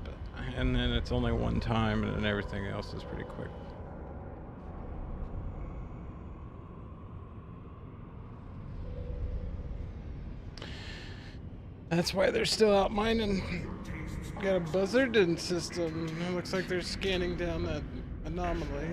and then it's only one time, and then everything else is pretty quick. That's why they're still out mining. Got a buzzard system. It looks like they're scanning down that anomaly.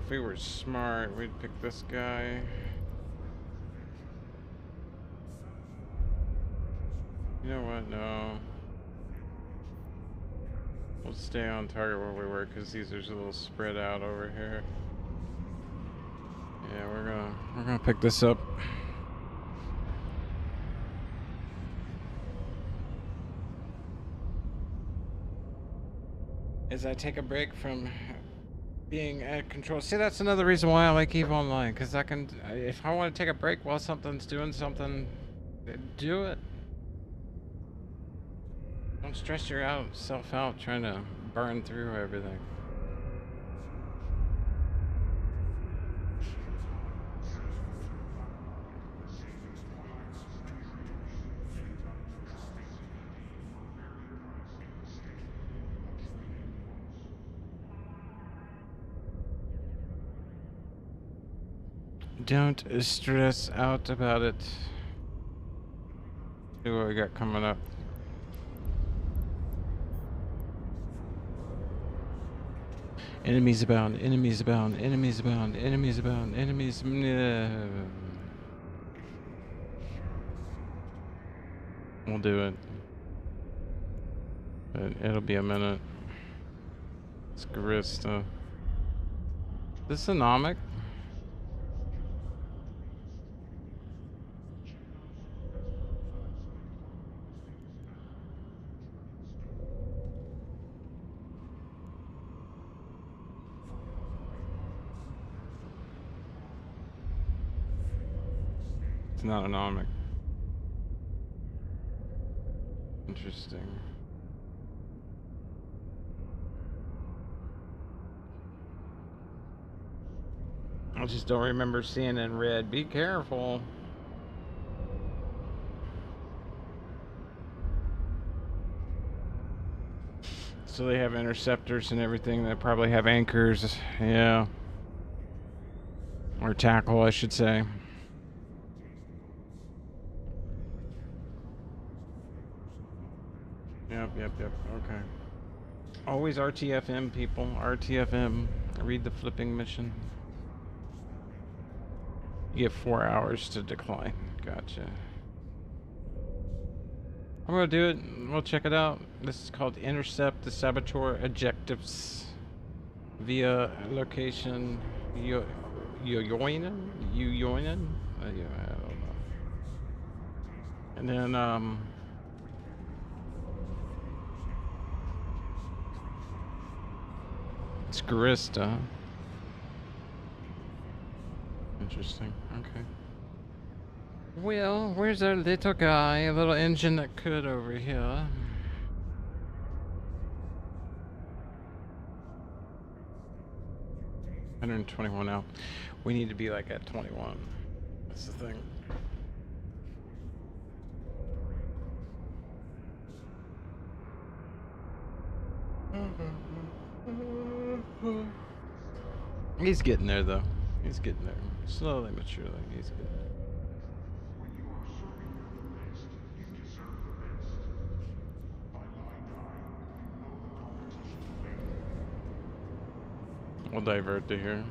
if we were smart, we'd pick this guy. You know what? No. We'll stay on target where we were because these are a little spread out over here. Yeah, we're gonna pick this up. As I take a break from being at control. See, that's another reason why I like EVE Online, because I can, if I want to take a break while something's doing something, do it. Don't stress yourself out trying to burn through everything. Don't stress out about it. See what we got coming up. Enemies abound, enemies abound, enemies abound, enemies abound, enemies. We'll do it. But it'll be a minute. It's Garista. This Anomic? It's not Anomic. Interesting. I just don't remember seeing it in red. Be careful. So they have interceptors and everything. They probably have anchors. Yeah. Or tackle, I should say. Yep. Okay. Always RTFM, people. RTFM. Read the flipping mission. You get 4 hours to decline. Gotcha. I'm gonna do it. We'll check it out. This is called Intercept the Saboteur Objectives via location Yoinen? Uyoinen? Yeah, I don't know. And then it's Garista. Interesting. Okay. Well, where's our little guy? A little engine that could over here. $121 now. We need to be like at 21. That's the thing. He's getting there though. He's getting there. Slowly but surely, he's getting there. We'll divert to here.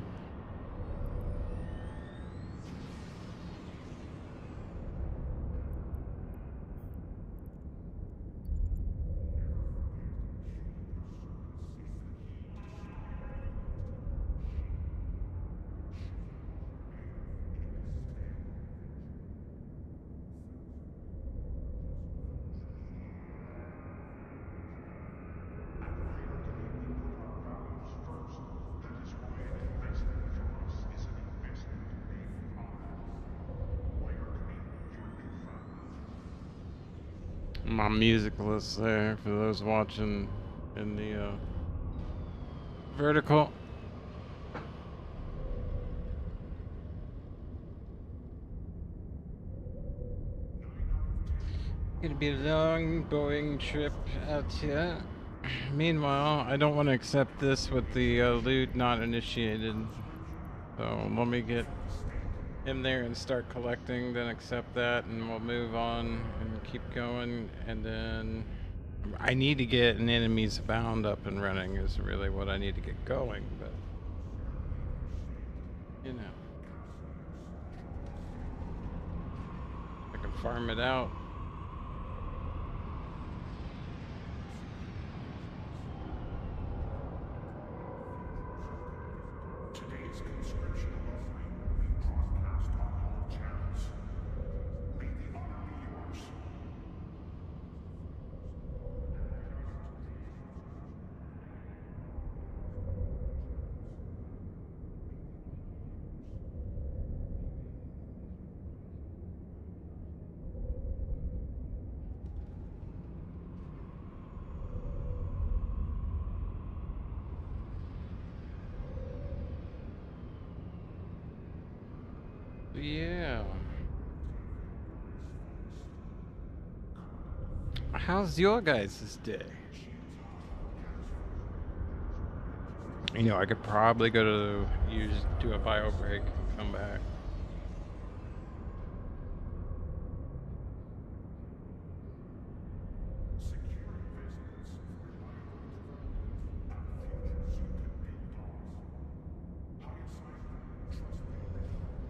My music list there for those watching in the vertical. Gonna be a long, boring trip out here. Meanwhile, I don't want to accept this with the loot not initiated. So let me get him there and start collecting, then accept that, and we'll move on and keep going. And then I need to get an enemies abound up and running is really what I need to get going. But You know. I can farm it out. Today's conscription offering will be broadcast on all channels. May the honor be yours. Yeah. How's your guys' day? You know, I could probably go to do a bio break and come back. Securing business, reliable delivery, and the futures you can build on.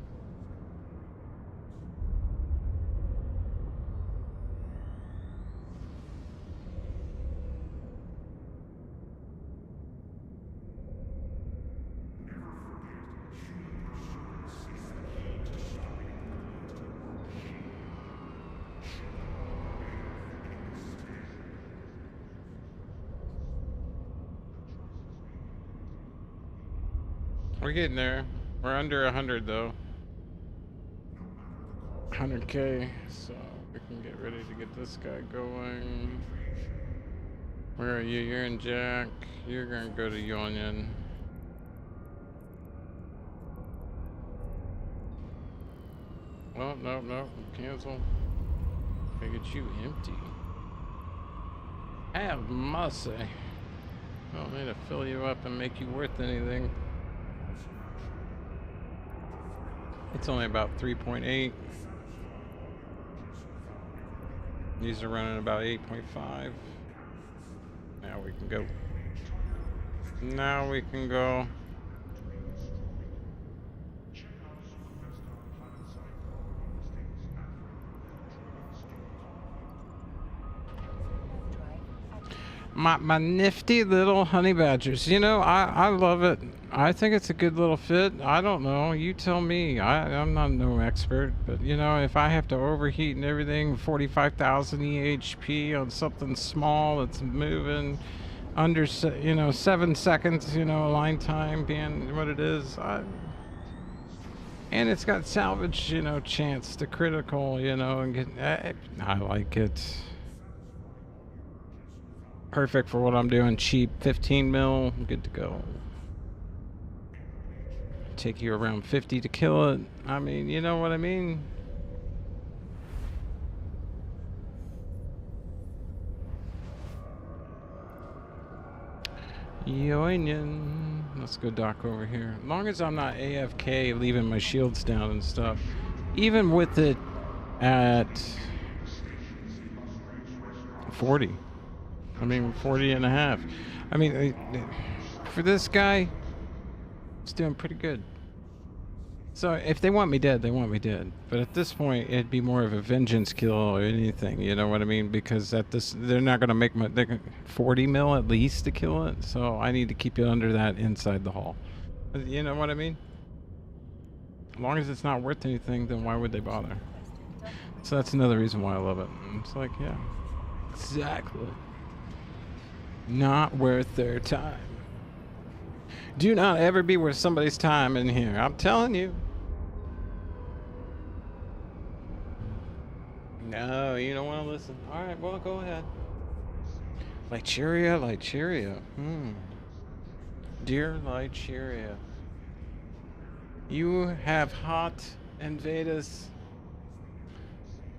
Hyacinth, trust me. We're getting there. We're under 100 though. 100K, so we can get ready to get this guy going. Where are you? You're in Jack. You're gonna go to Union. Oh, no. Cancel. I get you empty. Have mercy. I don't need to fill you up and make you worth anything. It's only about 3.8. These are running about 8.5. Now we can go. Now we can go. My nifty little honey badgers. You know, I love it. I think it's a good little fit. I don't know. You tell me. I'm not no expert, but you know, if I have to overheat and everything, 45,000 EHP on something small that's moving under, 7 seconds, line time being what it is, and it's got salvage, chance to critical, and get. I like it. Perfect for what I'm doing. Cheap, 15 mil, good to go. Take you around 50 to kill it. I mean, you know what I mean? Union. Let's go dock over here. As long as I'm not AFK leaving my shields down and stuff. Even with it at 40. 40 and a half. I mean, for this guy, it's doing pretty good. So if they want me dead, they want me dead. But at this point, it'd be more of a vengeance kill or anything. You know what I mean? Because at this, they're not gonna make my 40 mil at least to kill it. So I need to keep it under that inside the hull. You know what I mean? As long as it's not worth anything, then why would they bother? So that's another reason why I love it. It's like, yeah, exactly. Not worth their time. Do not ever be worth somebody's time in here. I'm telling you. No, you don't want to listen. All right, well, go ahead. Lycheria. Dear Lycheria, you have hot invaders.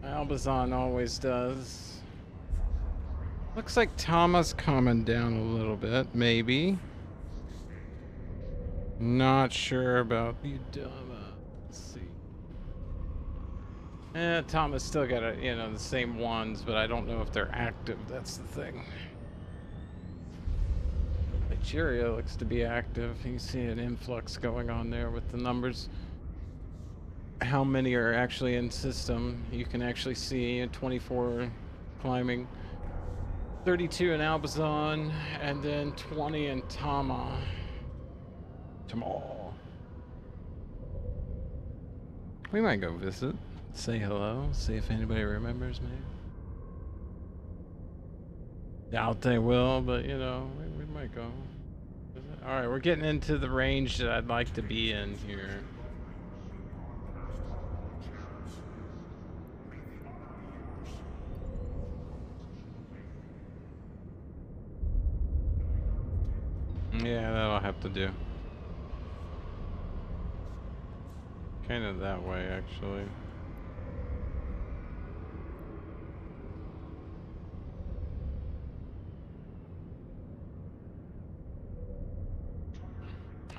Albazon always does. Looks like Tama's coming down a little bit, maybe. Not sure about you, Tama. Let's see. Tama's still got the same ones, but I don't know if they're active. That's the thing. Nigeria looks to be active. You see an influx going on there with the numbers. How many are actually in system? You can actually see 24 climbing, 32 in Albazon, and then 20 in Tama. We might go visit, say hello, see if anybody remembers me. Doubt they will, but you know, we might go. Alright, we're getting into the range that I'd like to be in here. Yeah, that'll have to do. Kind of that way, actually.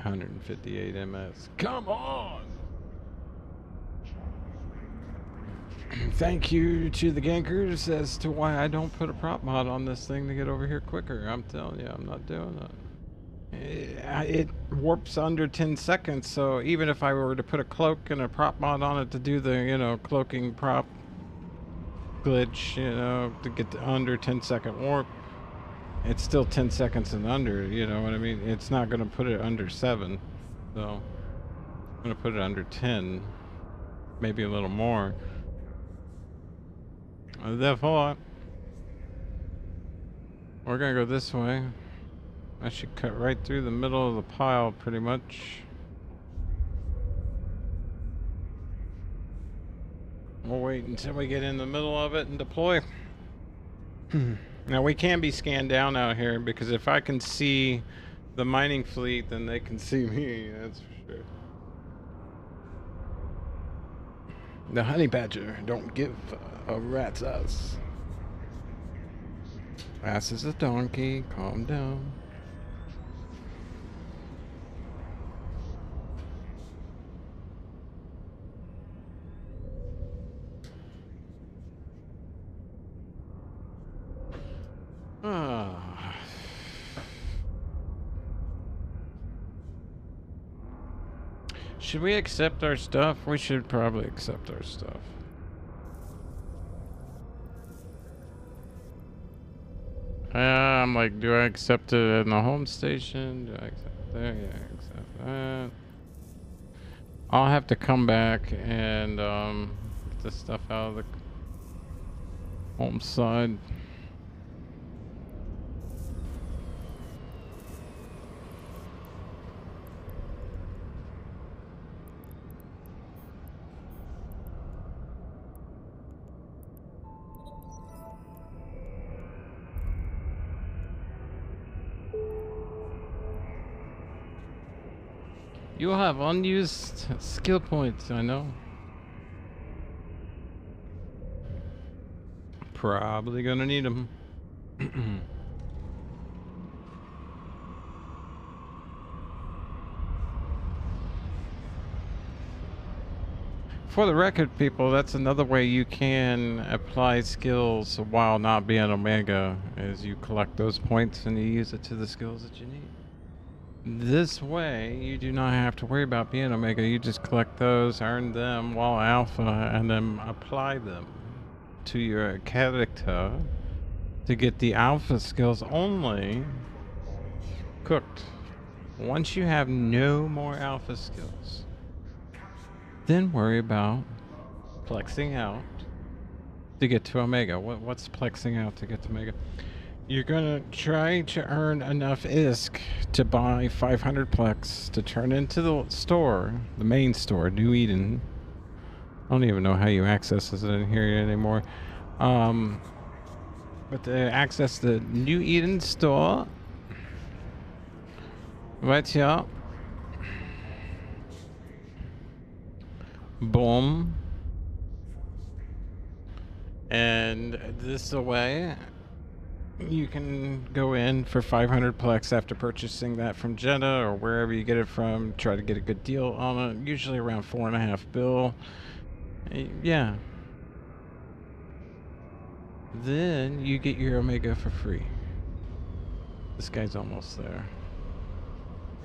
$158 MS. Come on! Thank you to the gankers as to why I don't put a prop mod on this thing to get over here quicker. I'm telling you, I'm not doing that. It warps under 10 seconds, so even if I were to put a cloak and a prop mod on it to do the, you know, cloaking prop glitch, you know, to get to under 10-second warp, it's still 10 seconds and under, you know what I mean? It's not going to put it under 7, so I'm going to put it under 10, maybe a little more. Therefore, we're going to go this way. I should cut right through the middle of the pile, pretty much. We'll wait until we get in the middle of it and deploy. Now, we can be scanned down out here, because if I can see the mining fleet, then they can see me, that's for sure. The honey badger don't give a rat's ass. Ass is a donkey, calm down. Should we accept our stuff? We should probably accept our stuff. I'm like, do I accept it in the home station? Do I accept that? Yeah, I accept that. I'll have to come back and get this stuff out of the home side. You'll have unused skill points, I know. Probably gonna need them. For the record, people, that's another way you can apply skills while not being Omega, is you collect those points and you use it to the skills that you need. This way, you do not have to worry about being Omega. You just collect those, earn them while Alpha, and then apply them to your character to get the Alpha skills only cooked. Once you have no more Alpha skills, then worry about plexing out to get to Omega. What's plexing out to get to Omega? You're gonna try to earn enough ISK to buy 500 plex to turn into the store, the main store, New Eden. I don't even know how you access this in here anymore. But to access the New Eden store, right here. Boom. And this away. You can go in for 500 plex after purchasing that from Jenna or wherever you get it from. Try to get a good deal on it. Usually around 4.5 bill. Yeah. Then you get your Omega for free. This guy's almost there.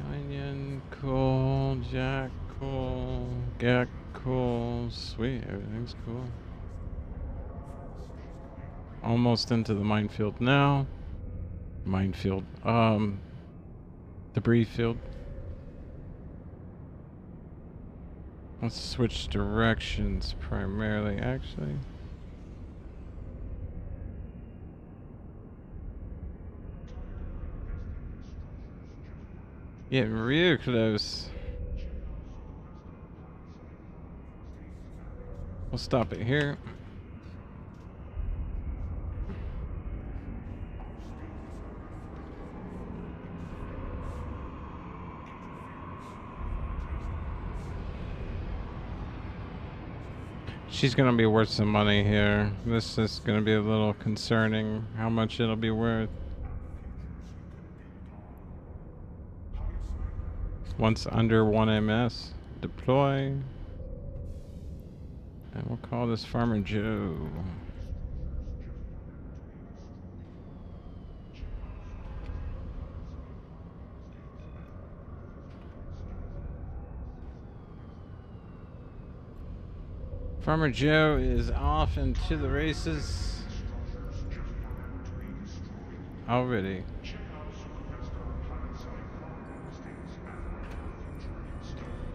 Onion, cool, jack, cool, gak, cool. Sweet, everything's cool. Almost into the minefield now. Minefield. Debris field. Let's switch directions primarily, actually. Getting real close. We'll stop it here. She's gonna be worth some money here. This is gonna be a little concerning how much it'll be worth. Once under 1 MS, deploy. And we'll call this Farmer Joe. Farmer Joe is off into the races already.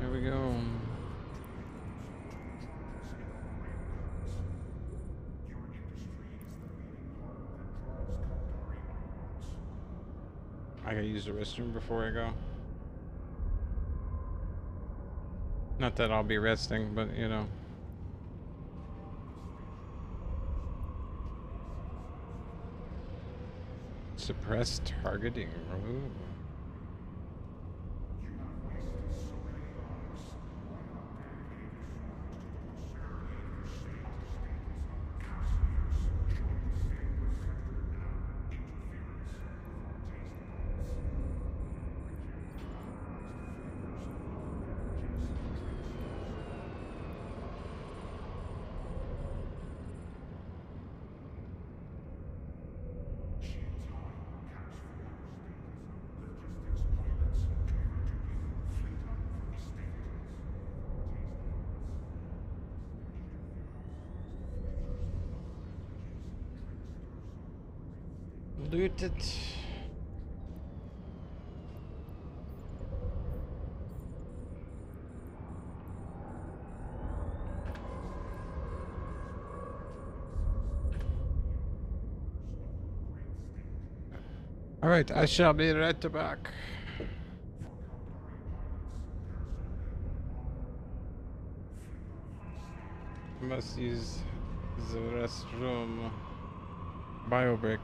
There we go. I gotta use the restroom before I go. Not that I'll be resting, but you know. Suppress targeting. Ooh. Loot it. All right, I shall be right back. Must use the restroom. Biobreak.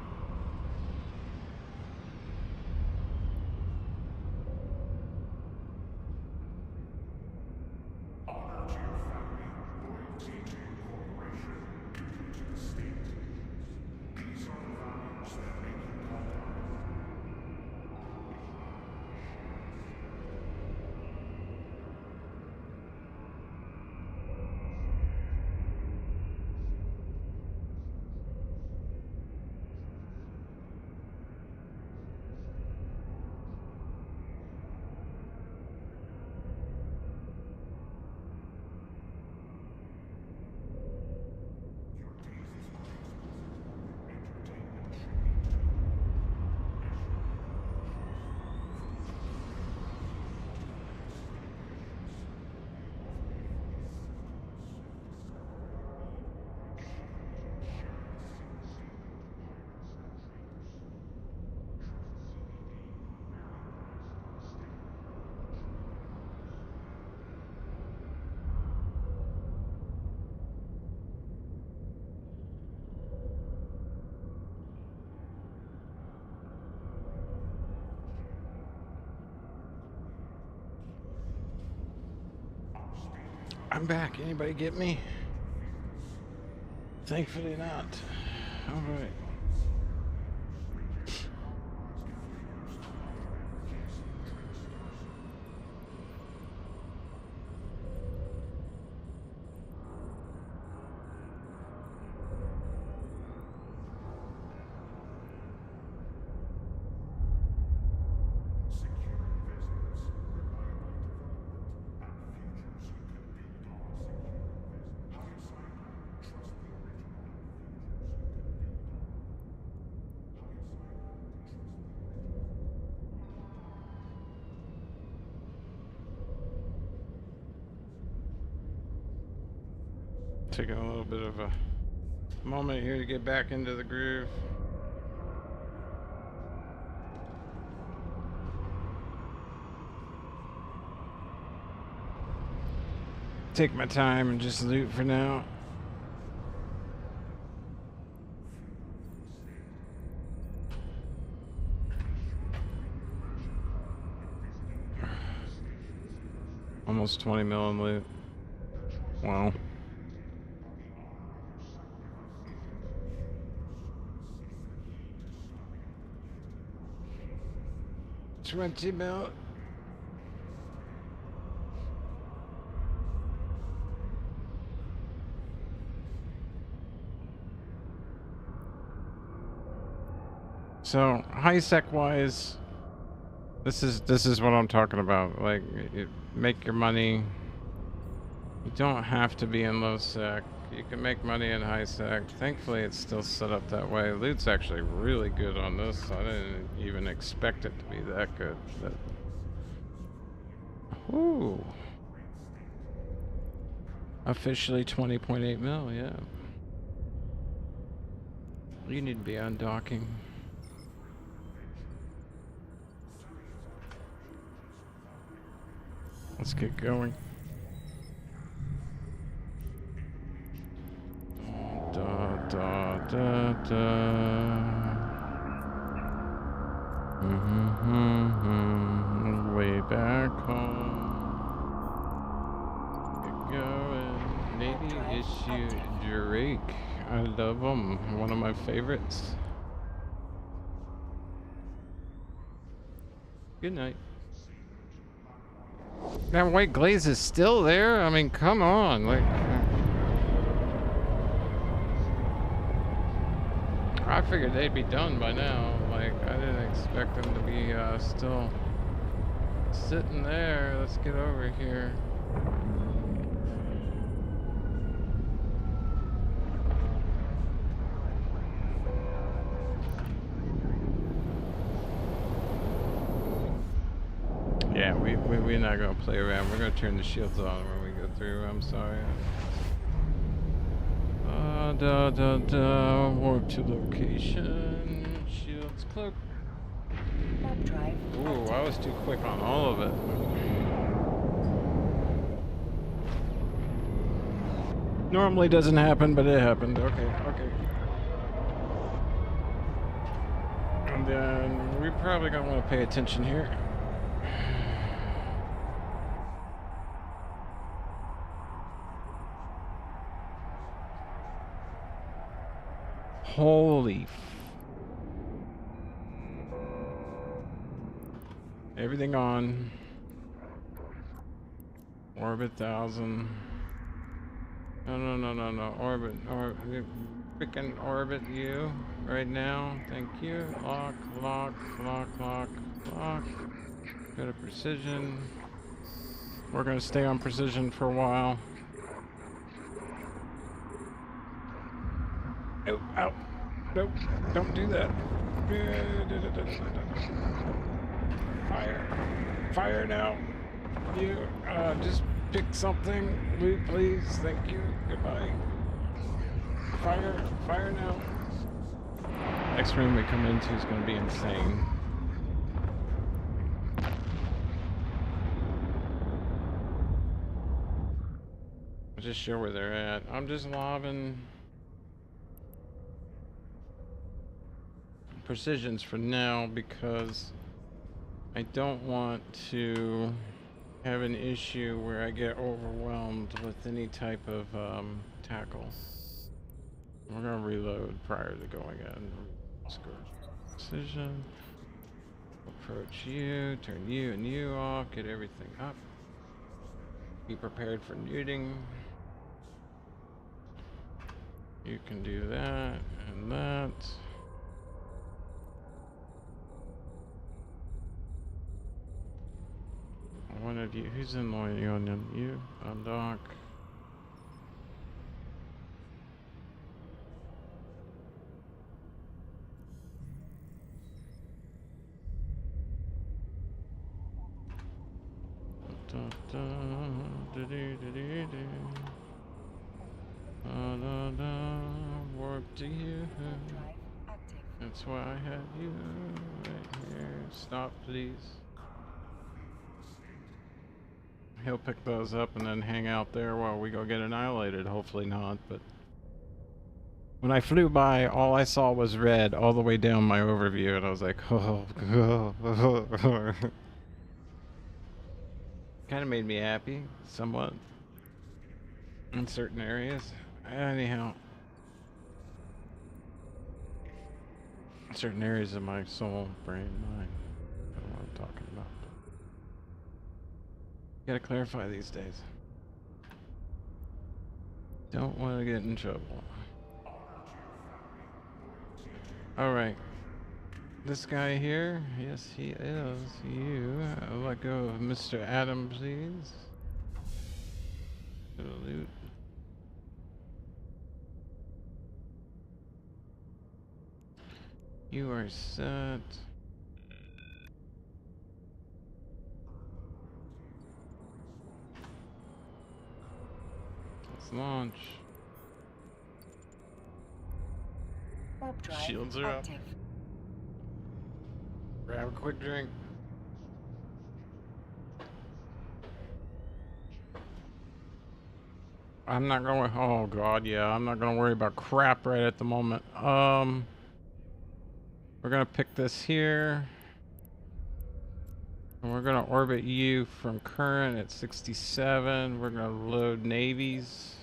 I'm back. Anybody get me? Thankfully not. All right. taking a little bit of a moment here to get back into the groove. Take my time and just loot for now. Almost 20 mil in loot. Wow. $20 mil. So high sec wise, this is what I'm talking about. Like, you make your money. You don't have to be in low sec. You can make money in high sec. Thankfully, it's still set up that way. Loot's actually really good on this. I didn't even expect it to be that good. But, ooh. Officially 20.8 mil, yeah. You need to be on docking. Let's get going. Da da da da. Way back home. Get going. Navy issue Drake. I love him. One of my favorites. Good night. That white glaze is still there? I mean, come on. Like, I figured they'd be done by now. Like, I didn't expect them to be still sitting there. Let's get over here. Yeah, we're not gonna play around. We're gonna turn the shields on when we go through. I'm sorry. Warp to location. Shields cloak. Warp drive. Ooh, I was too quick on all of it. Normally doesn't happen, but it happened. Okay. And then we're probably gonna want to pay attention here. Holy everything on. Orbit 1000. No. Orbit. Freaking orbit you right now. Thank you. Lock. Go to precision. We're gonna stay on precision for a while. Oh, ow. Nope, don't do that. Fire now. You, just pick something. Loot, please. Thank you. Goodbye. Fire now. Next room we come into is going to be insane. I'm just sure where they're at. I'm just lobbing precisions for now because I don't want to have an issue where I get overwhelmed with any type of tackle. We're gonna reload prior to going in. Score precision. Approach you, turn you and you off, get everything up. Be prepared for neuting. You can do that and that. One of you, who's in line? You, undock. Da, da, da, warp to you. Warp drive active. That's why I have you right here. Stop, please. He'll pick those up and then hang out there while we go get annihilated. Hopefully not, but when I flew by, all I saw was red all the way down my overview, and I was like, oh, kind of made me happy, somewhat, in certain areas. Anyhow, certain areas of my soul, brain, mind. I don't know what I'm talking about. Gotta clarify these days. Don't want to get in trouble. Alright. This guy here, yes he is. You, let go of Mr. Adam, please. Bit of loot. You are set. Let's launch. Warp drive Shields are up. active. Grab a quick drink. I'm not going. Oh god, yeah. I'm not gonna worry about crap right at the moment. We're gonna pick this here, and we're gonna orbit you from current at 67. We're gonna load navies.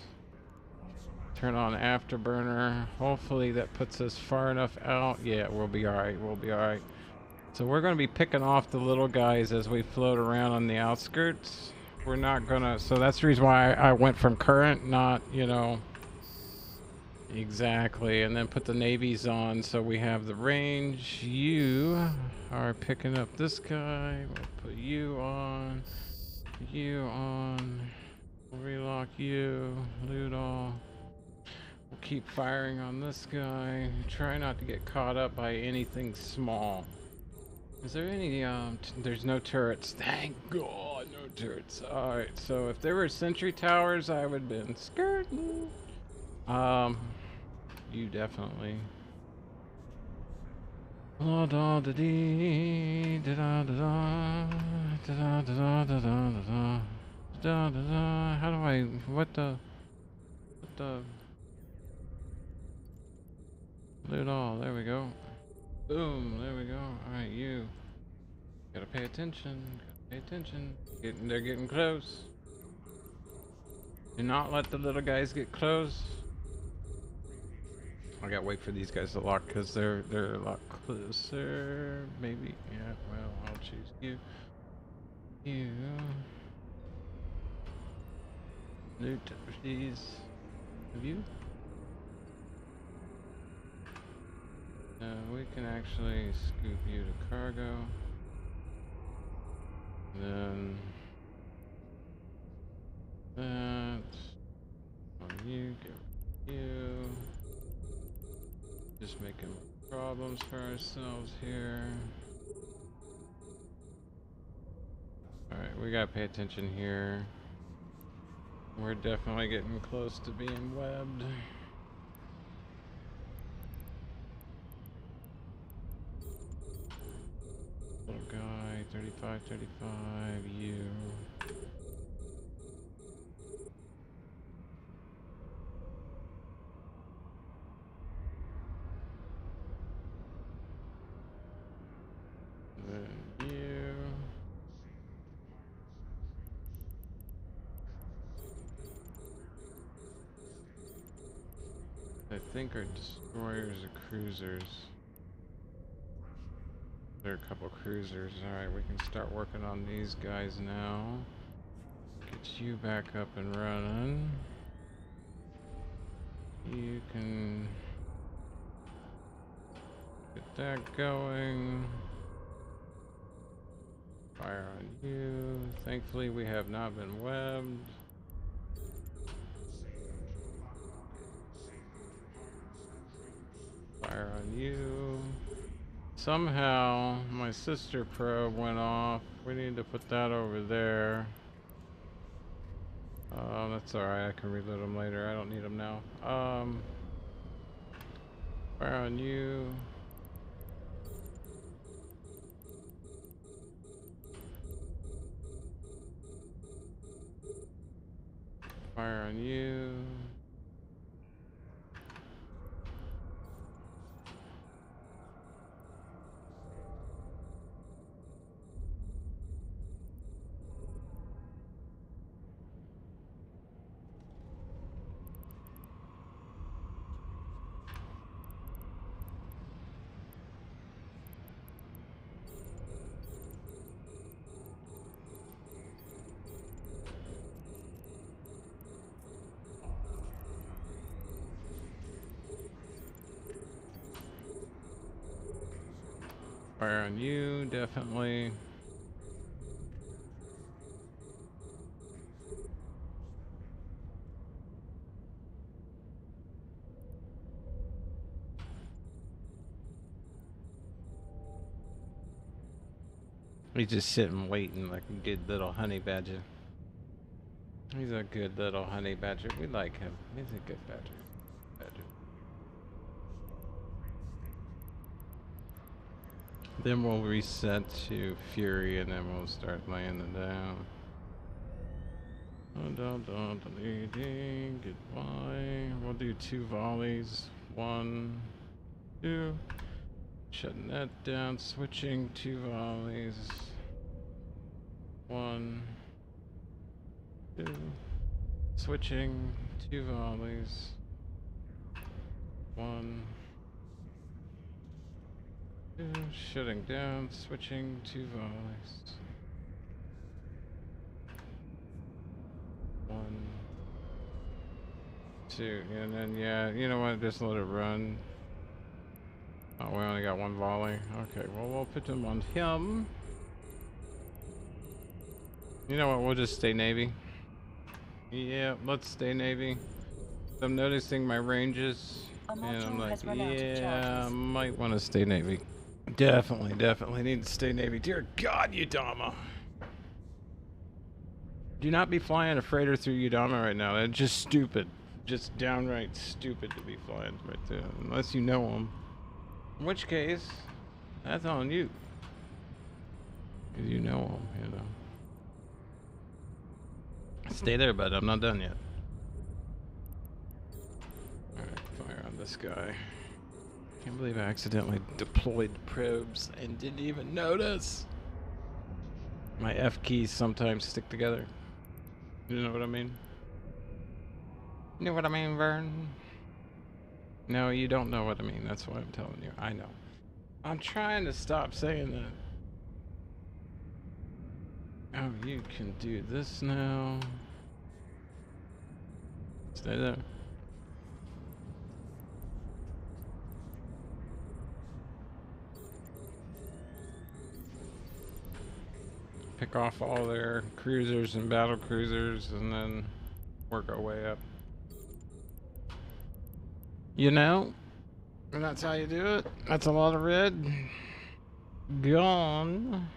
Turn on afterburner. Hopefully that puts us far enough out. Yeah, we'll be alright. We'll be alright. So we're going to be picking off the little guys as we float around on the outskirts. We're not going to... So that's the reason why I went from current, not, you know... Exactly. And then put the navies on so we have the range. You are picking up this guy. We'll put you on. You on. We'll relock you. Loot all. We'll keep firing on this guy. Try not to get caught up by anything small. Is there any, there's no turrets. Thank God, no turrets. Alright, so if there were sentry towers, I would have been skirting. You definitely. La da da dee, da da da da, da da da da da da da da da. How do I, what the, loot all, there we go. Boom, there we go. Alright, you. Gotta pay attention. Gotta pay attention. They're getting close. Do not let the little guys get close. I gotta wait for these guys to lock because they're a lot closer. Maybe. Yeah, well, I'll choose you. You. Loot, please. Have you? We can actually scoop you to cargo. Then that on you, get you. Just making problems for ourselves here. Alright, we gotta pay attention here. We're definitely getting close to being webbed. Little guy, 35, 35, you. Then you. I think our destroyers are cruisers. There are a couple cruisers. Alright, we can start working on these guys now. Get you back up and running. You can get that going. Fire on you. Thankfully we have not been webbed. Fire on you. Somehow my sister probe went off. We need to put that over there. That's alright, I can reload them later. I don't need them now. Fire on you. Fire on you. Fire on you, definitely. He's just sitting waiting like a good little honey badger. He's a good little honey badger. We like him. He's a good badger. Then we'll reset to Fury and then we'll start laying it down. Goodbye. We'll do 2 volleys. 1, 2. Shutting that down. Switching 2 volleys. 1, 2. Switching 2 volleys. 1, 2. Shutting down. Switching 2 volleys. 1, 2, and then yeah, you know what? Just let it run. Oh, we only got 1 volley. Okay, well we'll put them on him. You know what? We'll just stay Navy. Yeah, let's stay Navy. I'm noticing my ranges, and I'm like, yeah, I might want to stay Navy. Definitely need to stay Navy. Dear God, Udama. Do not be flying a freighter through Udama right now. That's just stupid. Just downright stupid to be flying right there. Unless you know them. In which case, that's on you. Because you know them, you know. Stay there, bud. I'm not done yet. Alright, fire on this guy. Can't believe I accidentally deployed probes and didn't even notice. My F keys sometimes stick together. You know what I mean? You know what I mean, Vern? No, you don't know what I mean. That's why I'm telling you. I know. I'm trying to stop saying that. Oh, you can do this now. Stay there. Pick off all their cruisers and battle cruisers and then work our way up. You know? And that's how you do it. That's a lot of red. Gone.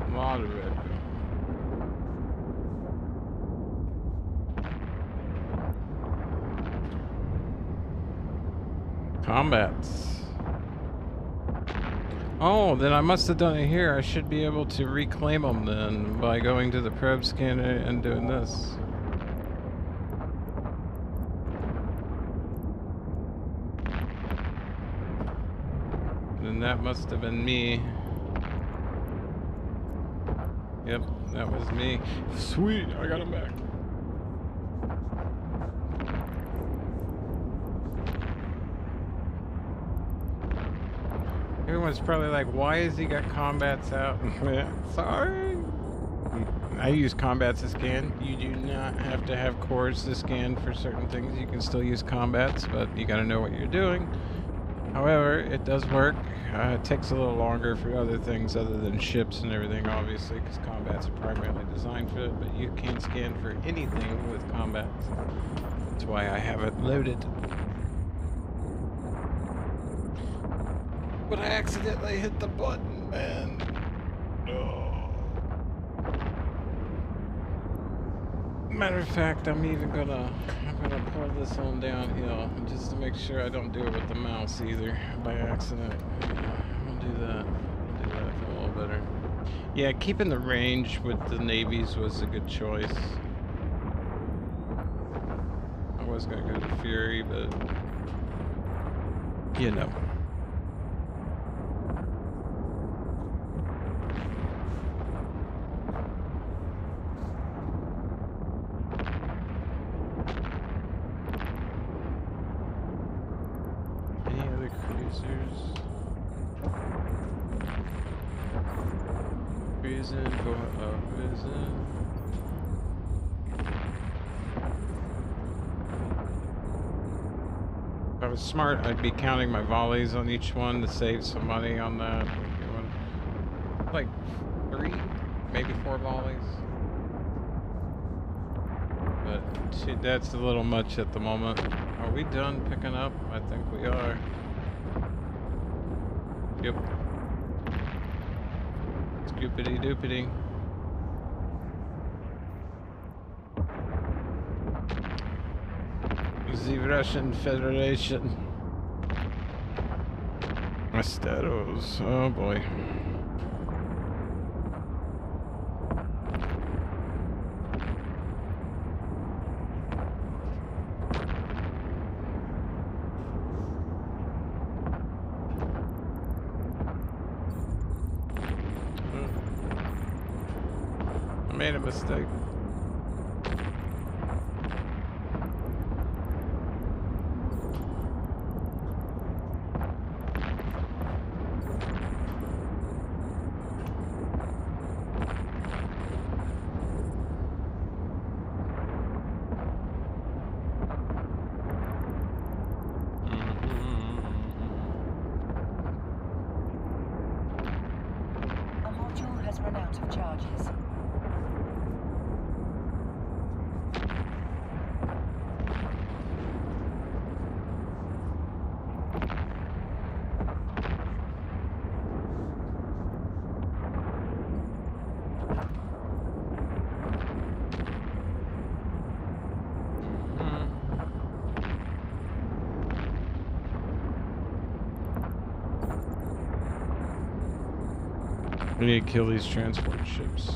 A lot of red. Combats. Oh, then I must have done it here. I should be able to reclaim them then by going to the probe scanner and doing this. Then that must have been me. Yep, that was me. Sweet, I got him back. Everyone's probably like, why has he got combats out? Sorry. I use combats to scan. You do not have to have cores to scan for certain things. You can still use combats, but you gotta know what you're doing. However, it does work. It takes a little longer for other things other than ships and everything, obviously, because combat's primarily designed for it, but you can scan for anything with combat. That's why I have it loaded. But I accidentally hit the button, man. Oh. Matter of fact, I'm gonna pull this on downhill just to make sure I don't do it with the mouse either by accident. Yeah, I'll do that. I'll do that. I feel a little better. Yeah, keeping the range with the navies was a good choice. I was gonna go to Fury, but you know. If I was smart, I'd be counting my volleys on each one to save some money on that. Like 3, maybe 4 volleys. But that's a little much at the moment. Are we done picking up? I think we are. Yep. Scoopity doopity. The Russian Federation. Masteros. Oh boy. I made a mistake. We need to kill these transport ships.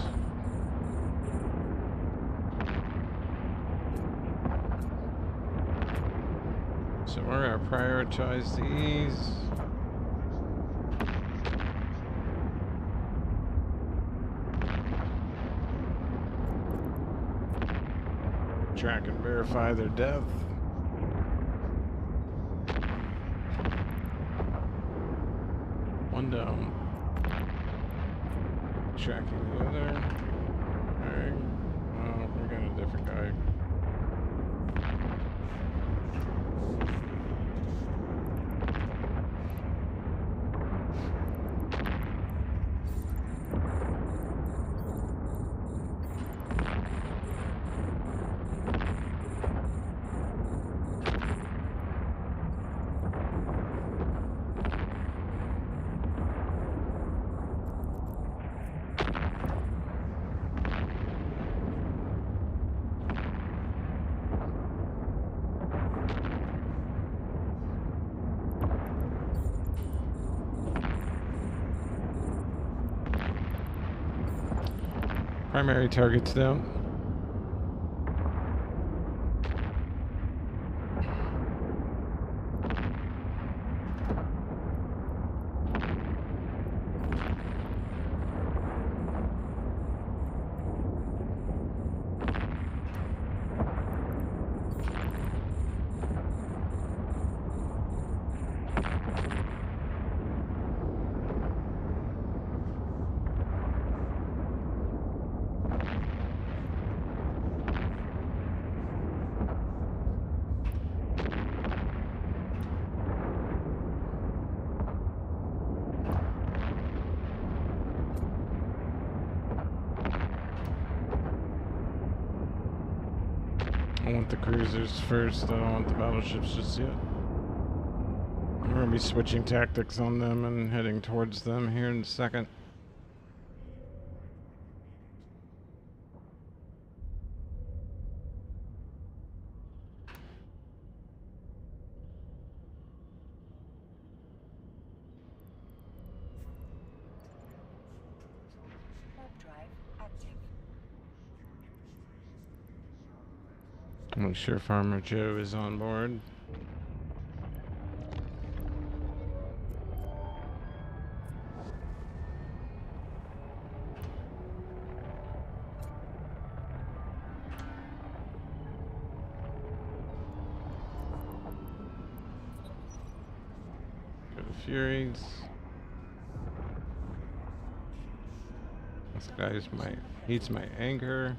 So we're gonna prioritize these. Track and verify their death. One down. Tracking the other. Alright. Oh, we got a different guy. Primary targets down. want the cruisers first. I don't want the battleships just yet. We're gonna be switching tactics on them and heading towards them here in a second. Warp drive active. I'm not sure Farmer Joe is on board. Go to Furies. This guy's he's my anchor.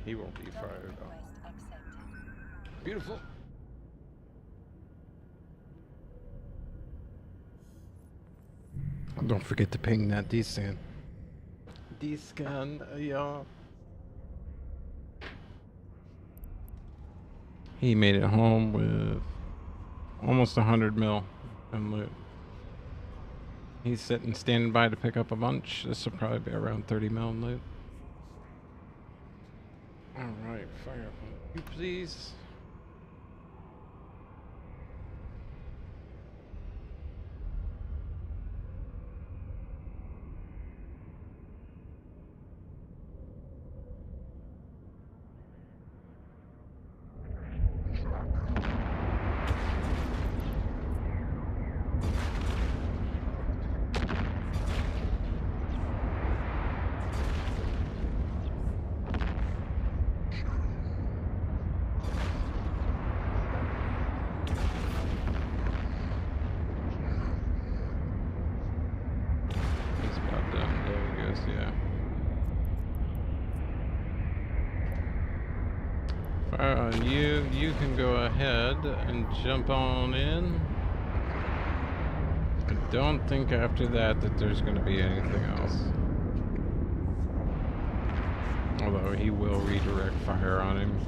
He won't be fired off. Request accepted. Beautiful. And don't forget to ping that D-scan. D-scan, yeah. He made it home with almost 100 mil in loot. He's standing by to pick up a bunch. This will probably be around 30 mil in loot. Alright, fire up, you please. He's about done. There he goes, yeah. Fire on you. You can go ahead and jump on in. I don't think after that there's going to be anything else. Although he will redirect fire on him.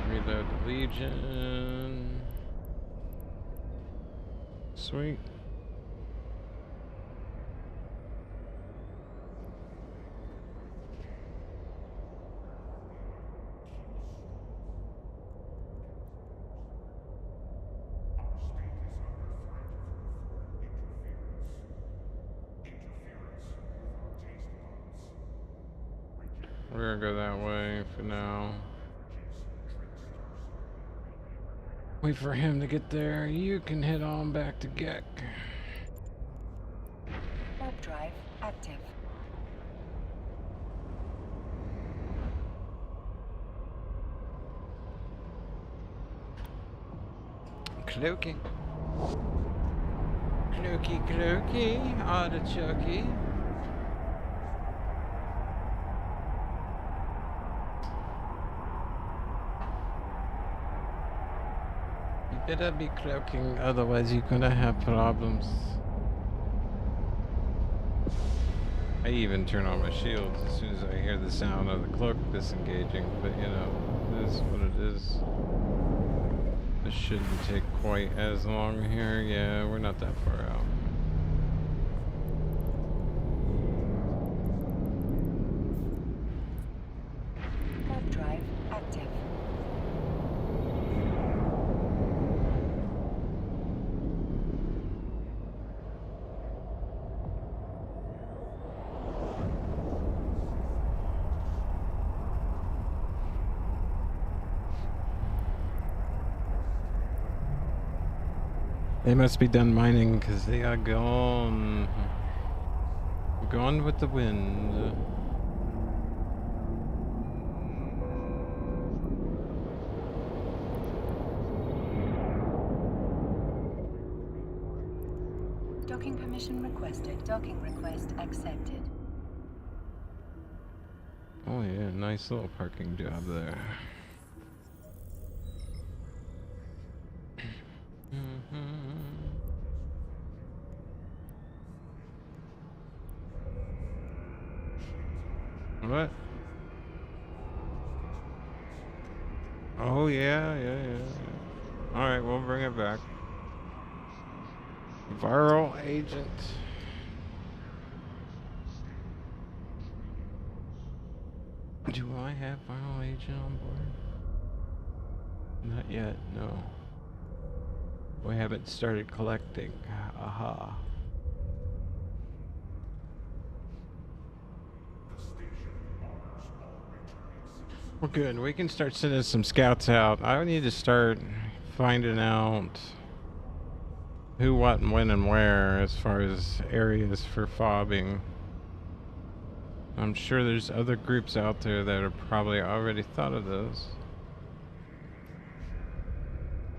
Reload the Legion. Sweet. We're gonna go that way for now. Wait for him to get there. You can head on back to Gek. Warp drive active. Cloaky. Cloaky, artichoke. You better be cloaking, otherwise you're gonna have problems. I even turn on my shields as soon as I hear the sound of the cloak disengaging, but you know, it is what it is. This shouldn't take quite as long here. Yeah, we're not that far out. Warp drive active. They must be done mining because they are gone. Gone with the wind. Docking permission requested. Docking request accepted. Oh yeah, nice little parking job there. What? Oh yeah. All right, we'll bring it back. Viral agent. Do I have viral agent on board? Not yet, no. We haven't started collecting. Aha. We're good. We can start sending some scouts out. I need to start finding out who, what, and when, and where as far as areas for fobbing. I'm sure there's other groups out there that are probably already thought of this.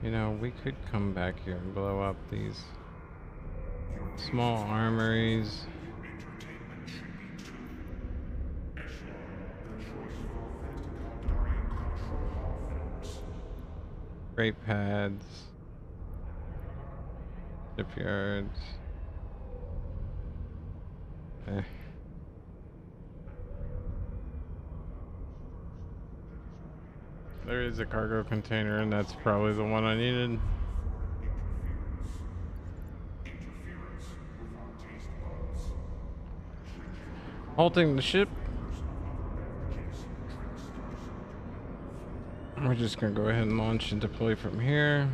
You know, we could come back here and blow up these small armories. Freight pads. Shipyards. There is a cargo container, and that's probably the one I needed. Halting the ship. We're just gonna go ahead and launch and deploy from here.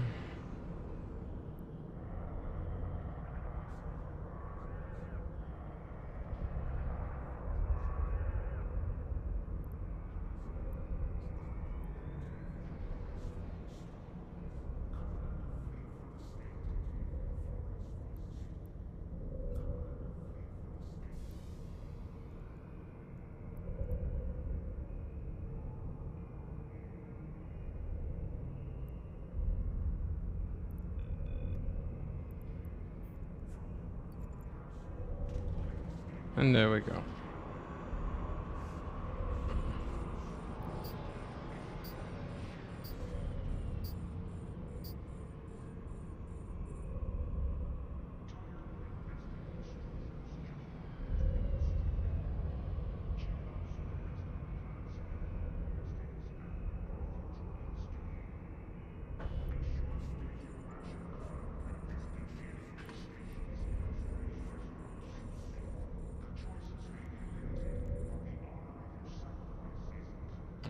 And there we go.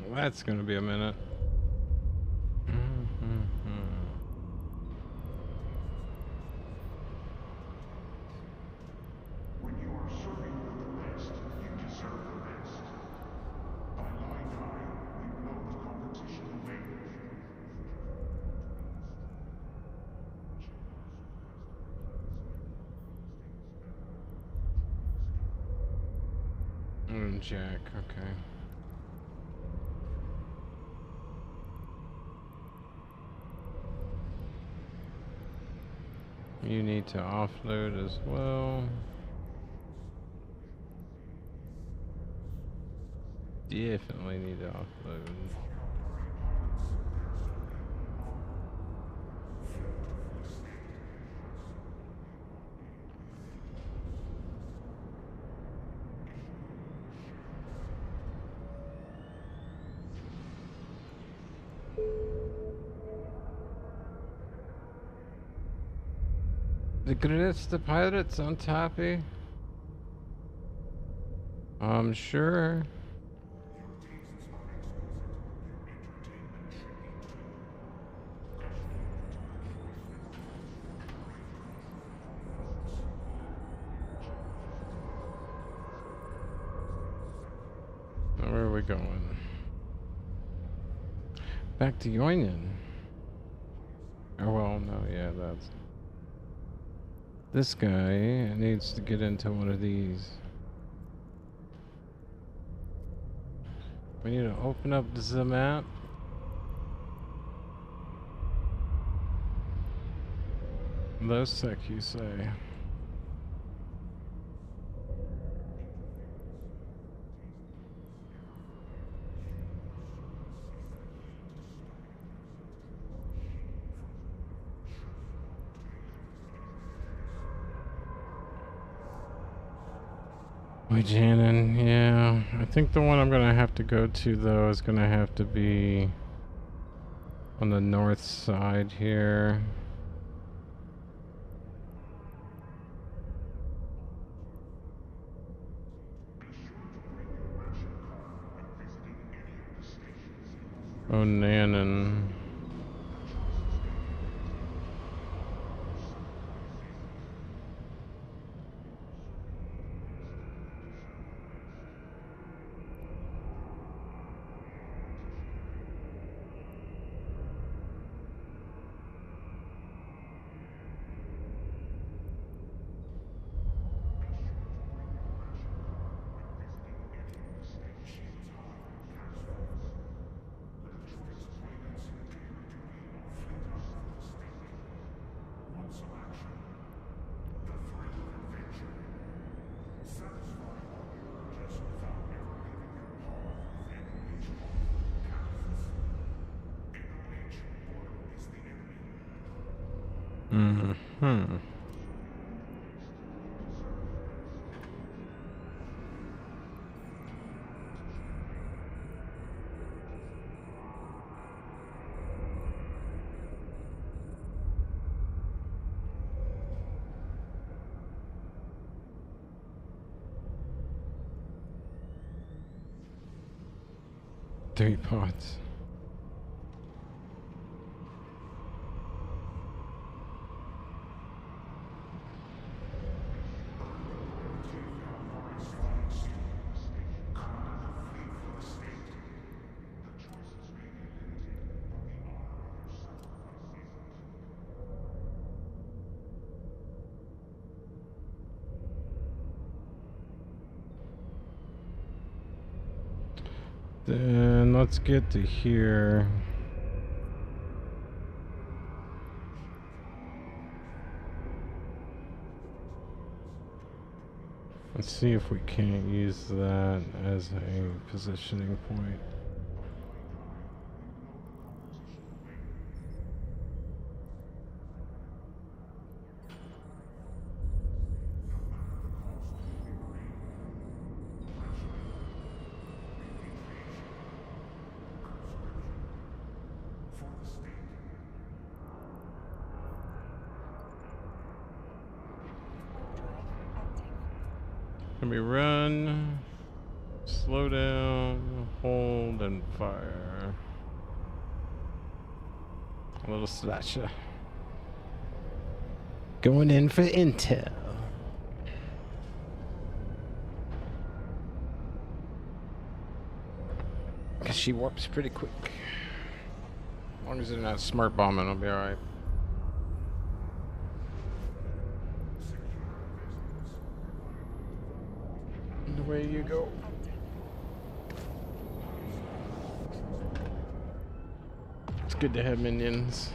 Well, that's gonna be a minute. When you are serving with the best, you deserve the best. By lying high, we know the competition awaits. Jack, okay. You need to offload as well. Definitely need to offload. The greatest the pirates on Tappy? I'm sure. Where are we going? Back to Yoinen. Oh well, no, yeah, that's... This guy needs to get into one of these. We need to open up the map. Low sec, you say? Boyjanin, yeah. I think the one I'm gonna have to go to though is gonna have to be on the north side here. Onanan. Hmm. Three pots. Then let's get to here. Let's see if we can't use that as a positioning point. Let me run, slow down, hold, and fire. A little slasher. Going in for intel. Cause she warps pretty quick. As long as they're not smart bombing, I'll be alright. Away you go. It's good to have minions.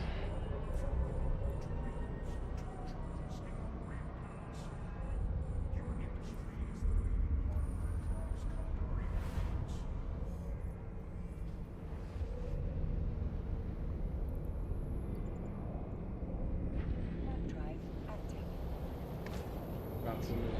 Lots of minions.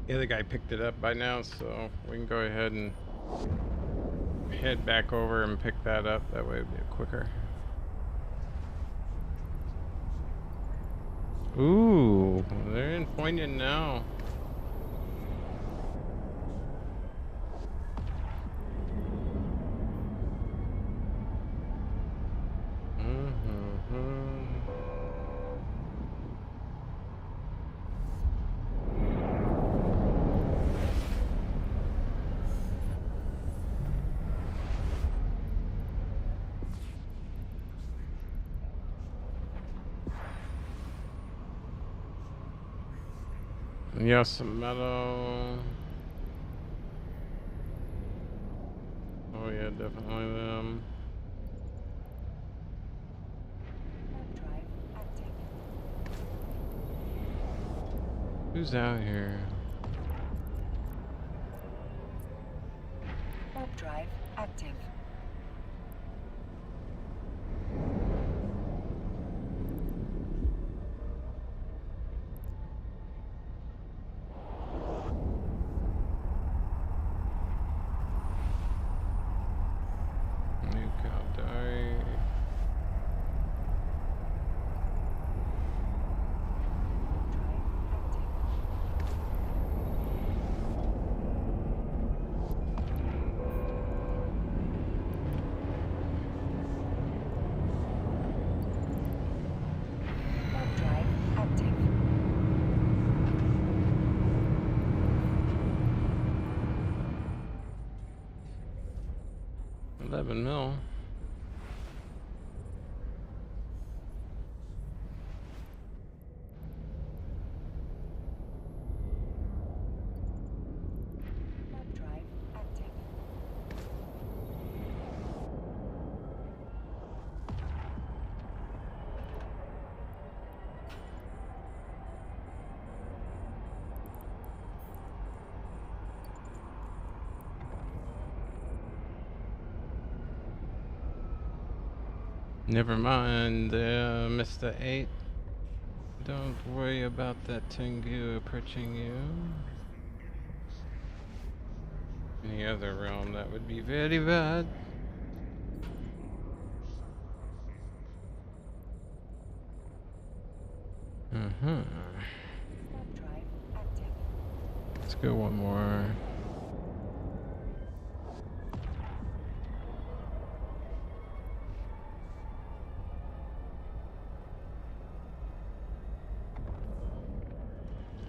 The other guy picked it up by now, so we can go ahead and head back over and pick that up. That way it'll be quicker. Ooh, they're in poignant now. Yes, meadow. Oh yeah, definitely them. Warp drive active. Who's out here? Warp drive active. New cow die. Warp drive active. Warp drive active. 11 mil. Warp drive active. Never mind, Mr. 8. Don't worry about that Tengu approaching you. Any other realm, that would be very bad. Warp drive active. Let's go one more.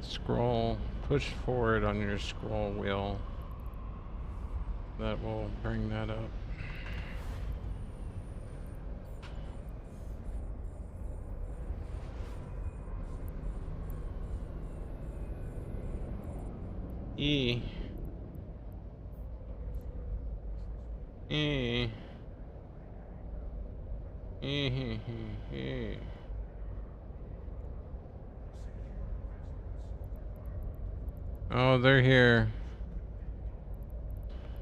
Scroll. Push forward on your scroll wheel. That will bring that up. E. E. E. Oh, they're here.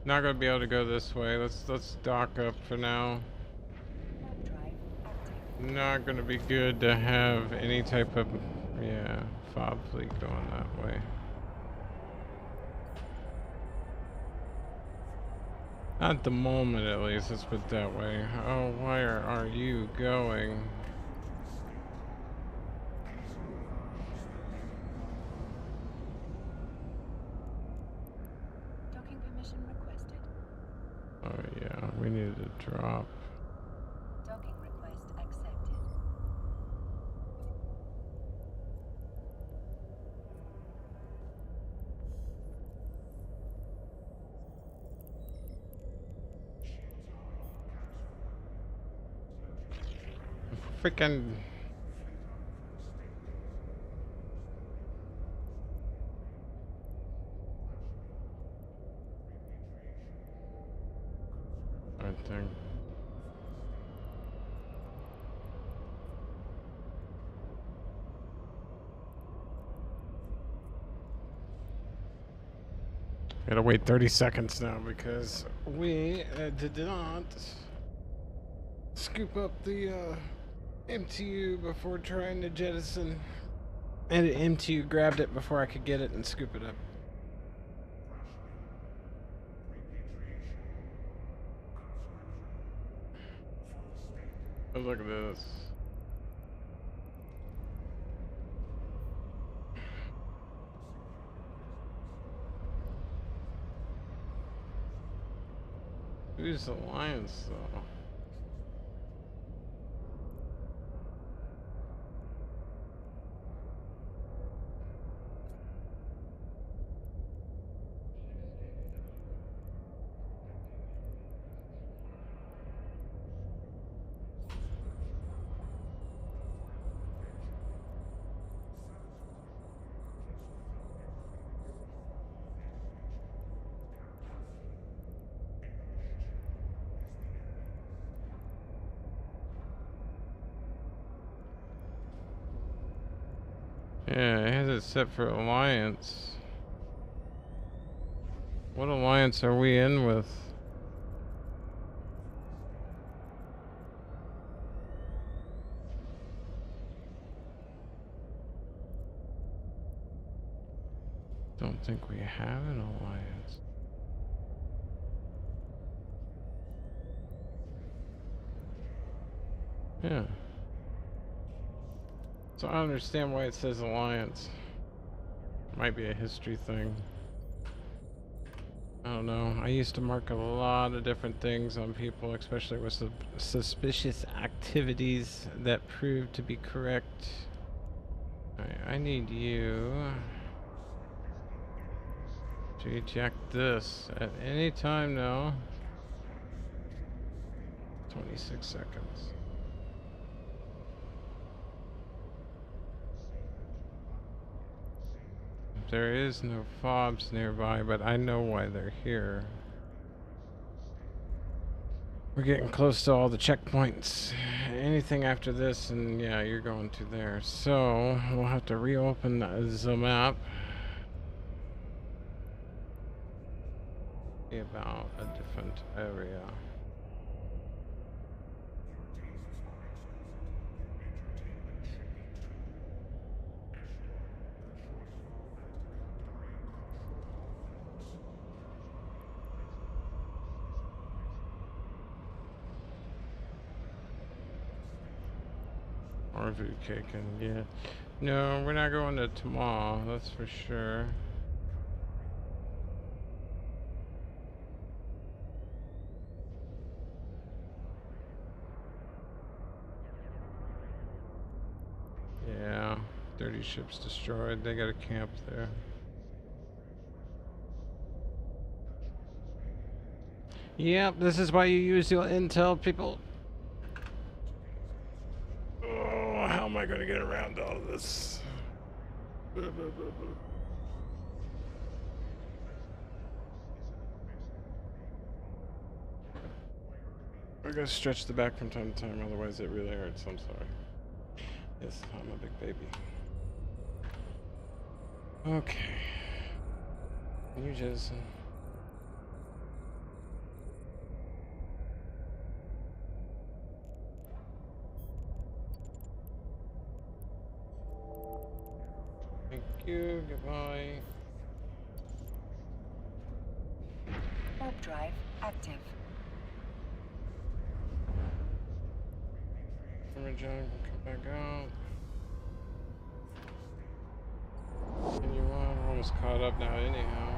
Not gonna be able to go this way. Let's dock up for now. Warp drive active. Not gonna be good to have any type of fob fleet going that way. Not at the moment, at least. Let's put it that way. Oh, where are you going? Docking permission requested. Oh yeah, we need to drop. Docking request accepted. Freaking. Right there. Gotta wait 30 seconds now because we did not scoop up the MTU before trying to jettison. And the MTU grabbed it before I could get it and scoop it up. Oh, look at this. Who's Alliance though? Yeah, it has it set for alliance. What alliance are we in with? Don't think we have an alliance. Yeah. So I understand why it says alliance. Might be a history thing. I don't know. I used to mark a lot of different things on people, especially with suspicious activities that proved to be correct. Alright, I need you to eject this at any time now. 26 seconds. There is no fobs nearby, but I know why they're here. We're getting close to all the checkpoints. Anything after this, and yeah, you're going to there. So, we'll have to reopen the map. Be about a different area. Orvu Kaken, yeah. No, we're not going to Tamal, that's for sure. Yeah, 30 ships destroyed. They got a camp there. Yep, this is why you use your intel, people. Oh, how am I going to get around all of this? I gotta stretch the back from time to time, otherwise it really hurts. I'm sorry. Yes, I'm a big baby. Okay. You just... Thank you, goodbye. Warp drive active. John, come back out. Continue on. We're almost caught up now, anyhow.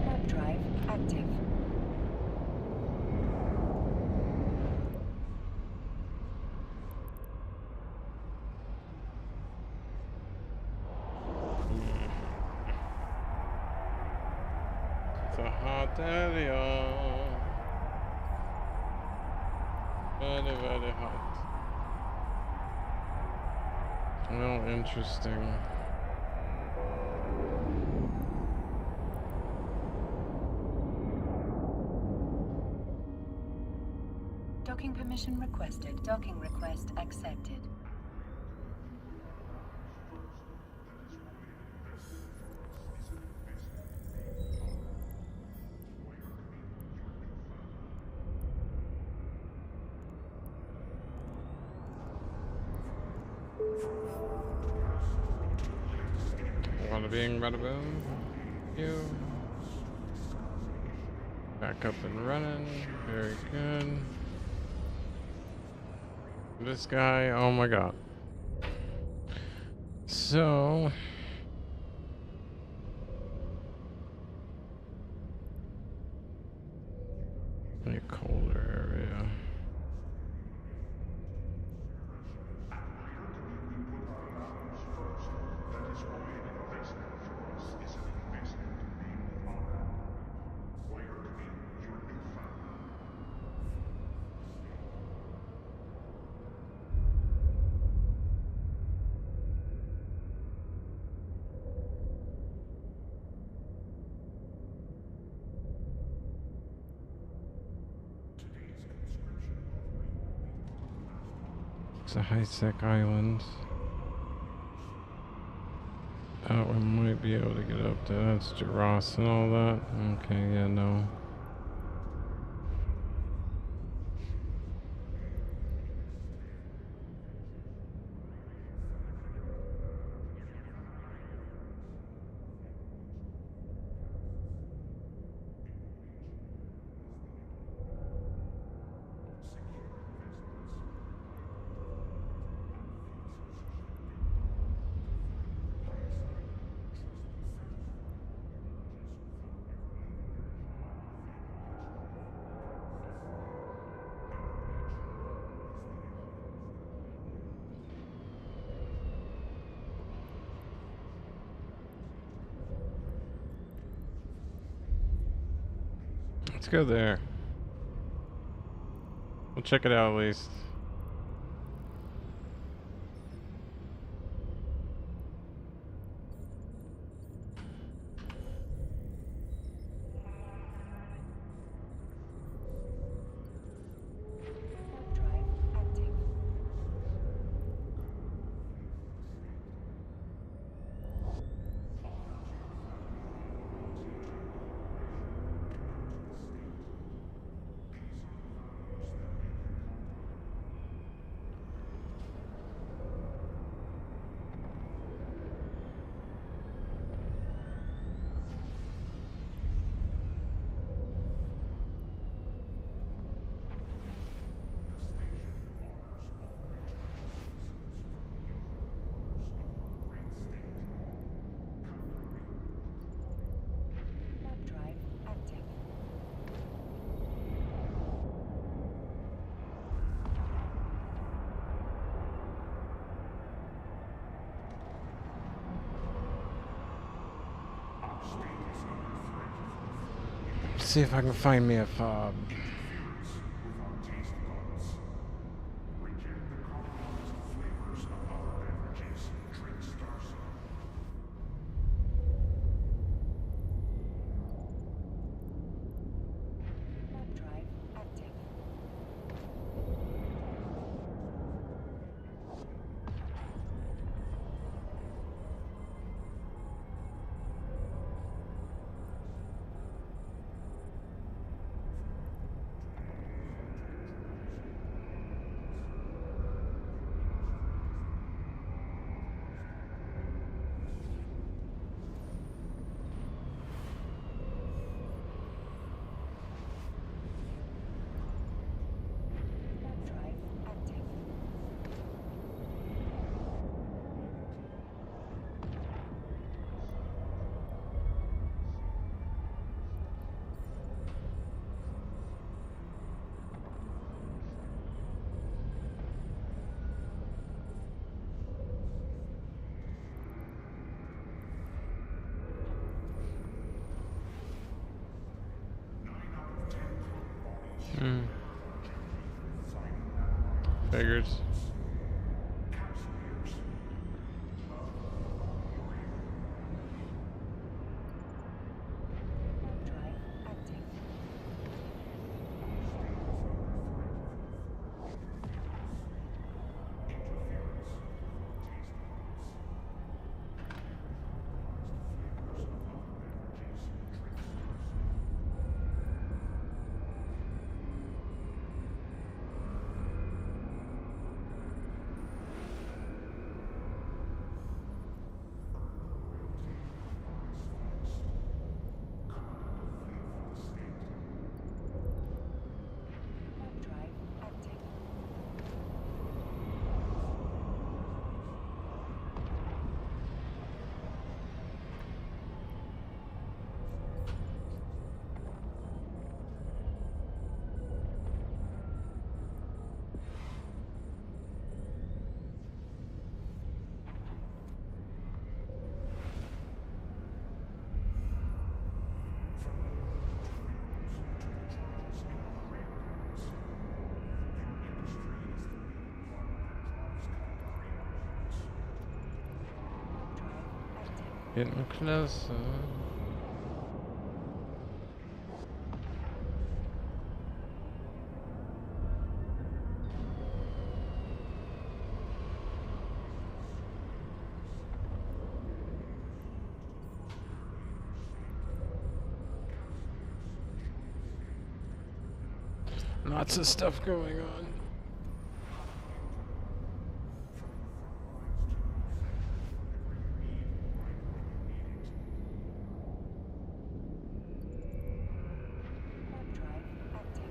Warp drive active. It's a hot area. Very, very hot. Well, interesting. Docking permission requested. Docking request accepted. Bada bing, bada boom. You. Back up and running. Very good. This guy, oh my god. So... a colder area. It's a high-sec island. Oh, we might be able to get up there. That's Duras and all that. Okay, yeah, no. Let's go there. We'll check it out at least. Warp drive active. Warp drive active. See if I can find me a fob. Without taste buds. Reject the compromised flavors of other beverages. Drink Starson. Warp drive active. Warp drive active. Hmm. Figures. Warp drive active. Warp drive active. Warp drive active. Getting closer. Lots of stuff going on. Warp drive active.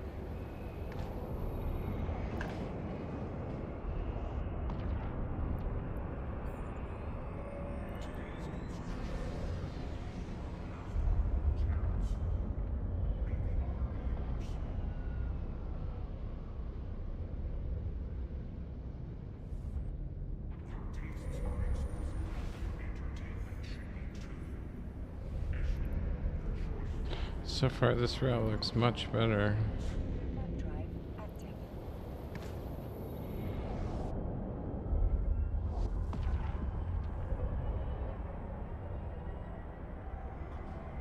So far, this route looks much better. Warp drive active.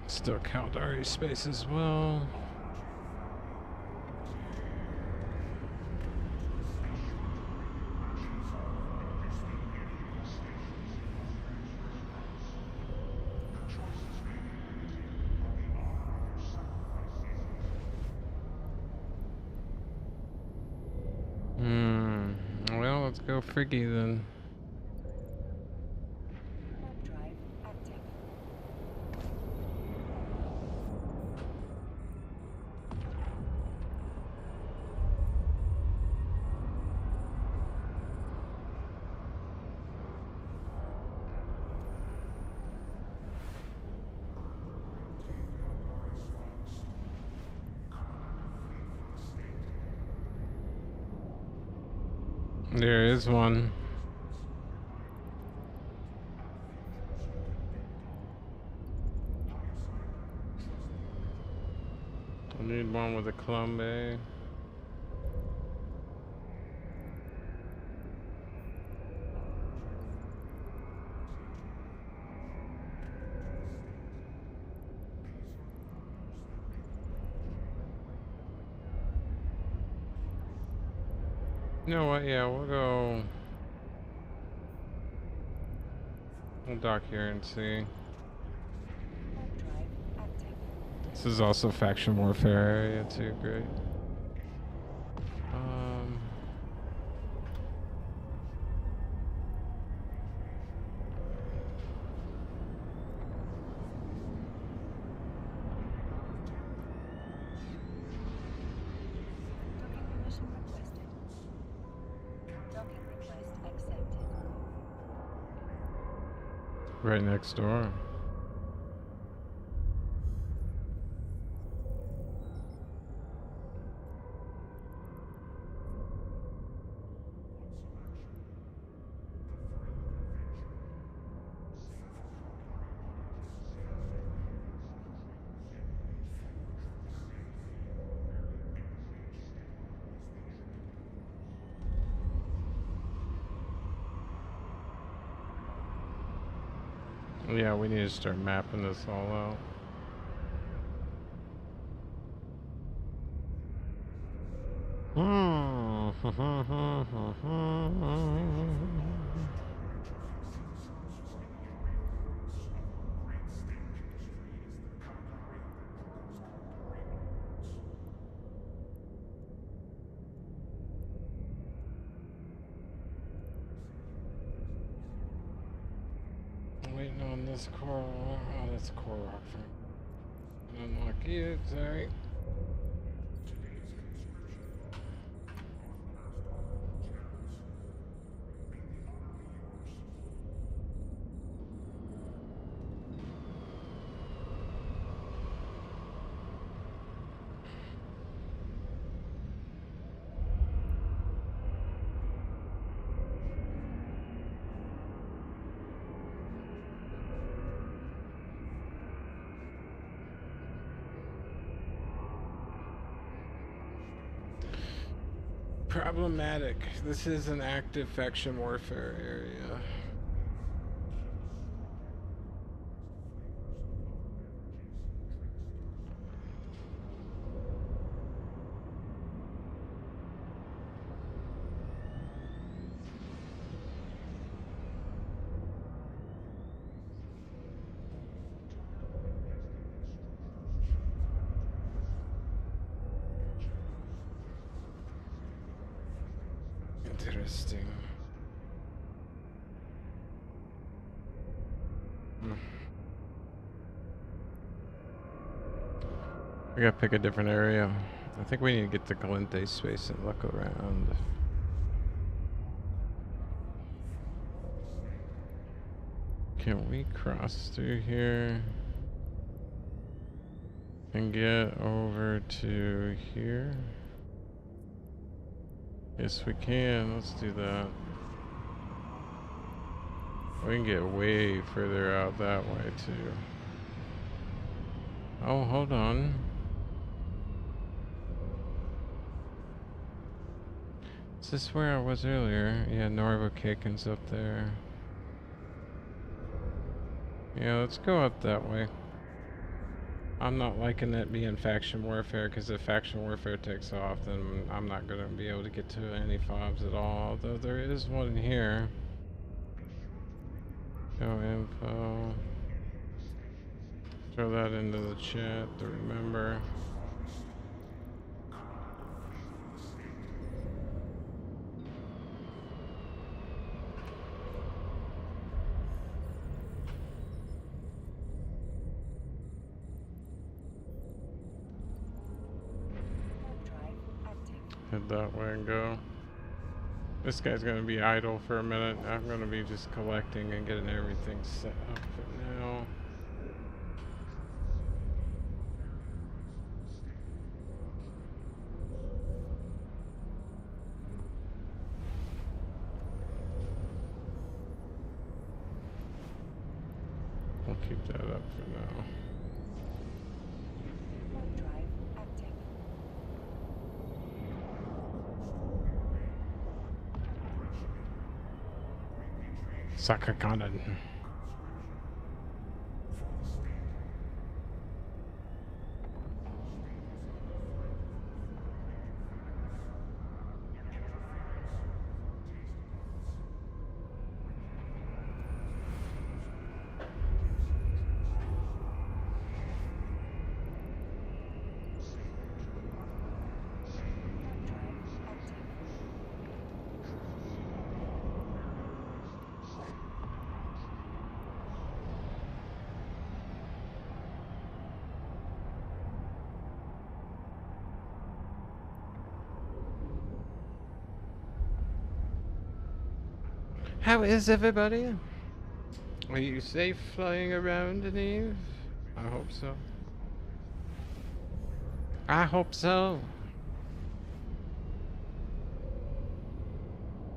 Still Caldari space as well. Well, let's go Friggy then. Warp drive active. There is one. I need one with a Colombe. You know what? Yeah, we'll go. We'll dock here and see. Warp drive active. This is also faction warfare area too. Great. Docking permission requested. Docking request accepted. Right next door. Yeah, we need to start mapping this all out. Waiting on this core. Oh, that's a core rock from. Unlock it. Sorry. Problematic. This is an active faction warfare area. Interesting. We gotta pick a different area. I think we need to get to Galente space and look around. Can we cross through here and get over to here? Yes, we can. Let's do that. We can get way further out that way too. Oh, hold on. Is this where I was earlier? Yeah, Norvocaken's up there. Yeah, let's go out that way. I'm not liking it being faction warfare, because if faction warfare takes off, then I'm not going to be able to get to any fobs at all. Although there is one here. Show info. Throw that into the chat to remember. Head that way and go. This guy's gonna be idle for a minute. I'm gonna be just collecting and getting everything set up for now. We'll keep that up for now. Sakakanan. How is everybody? Are you safe flying around, Deneve? I hope so. I hope so.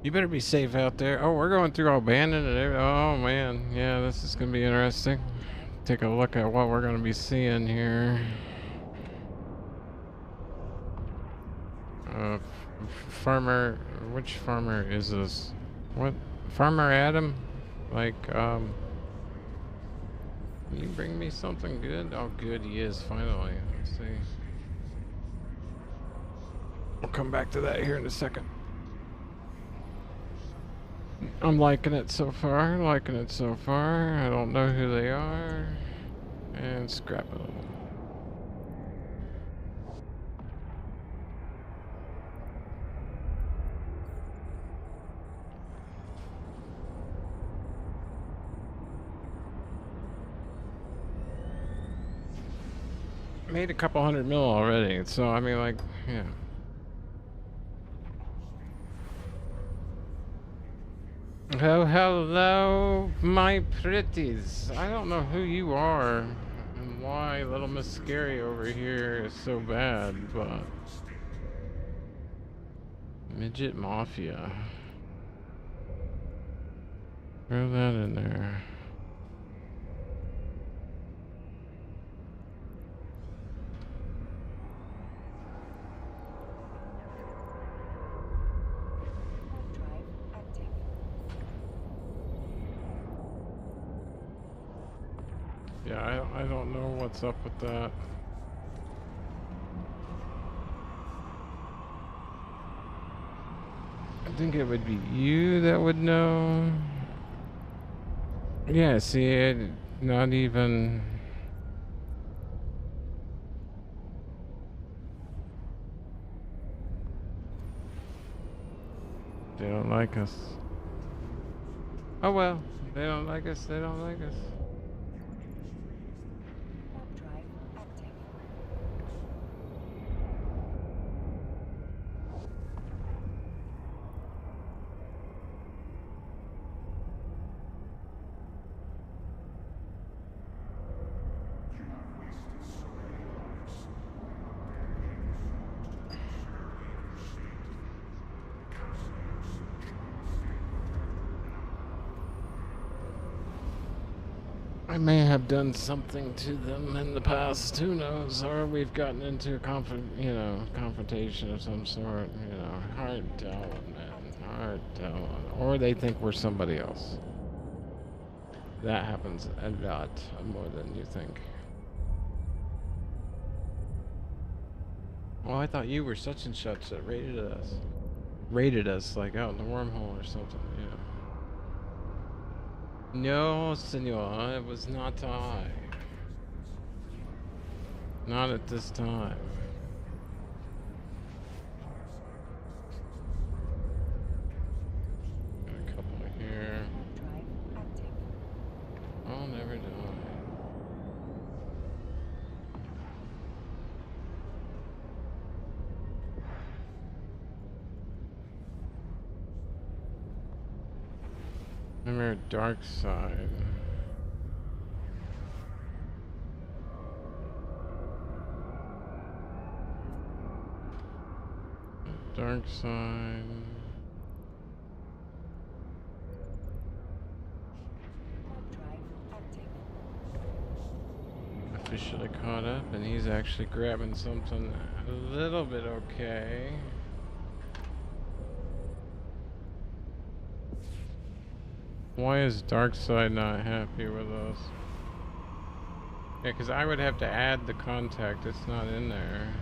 You better be safe out there. Oh, we're going through O'Bannon and everything. Oh man, yeah, this is gonna be interesting. Take a look at what we're gonna be seeing here. Farmer, which farmer is this? What? Farmer Adam? Like, can you bring me something good? Oh, good, he is, finally. Let's see. We'll come back to that here in a second. I'm liking it so far, liking it so far. I don't know who they are. And scrap them. Made a couple $100 million already, so I mean, like, yeah. Oh, hello, my pretties. I don't know who you are and why Little Miss Scary over here is so bad, but Midget Mafia. Throw that in there. Yeah, I don't know what's up with that. I think it would be you that would know. Yeah, see, it not even. They don't like us. Oh well, they don't like us, they don't like us. Warp drive active. I may have done something to them in the past, who knows? Or we've gotten into a confrontation of some sort, hard telling, man, hard telling. Or they think we're somebody else. That happens a lot more than you think. Oh, I thought you were such and such that rated us. Rated us, like out in the wormhole or something, No, senor, it was not I. Not at this time. Got a couple here. Warp drive active. I'll never die. Remember dark side. Dark side. Warp drive active. Officially caught up, and he's actually grabbing something a little bit okay. Why is Darkseid not happy with us? Yeah, because I would have to add the contact. It's not in there.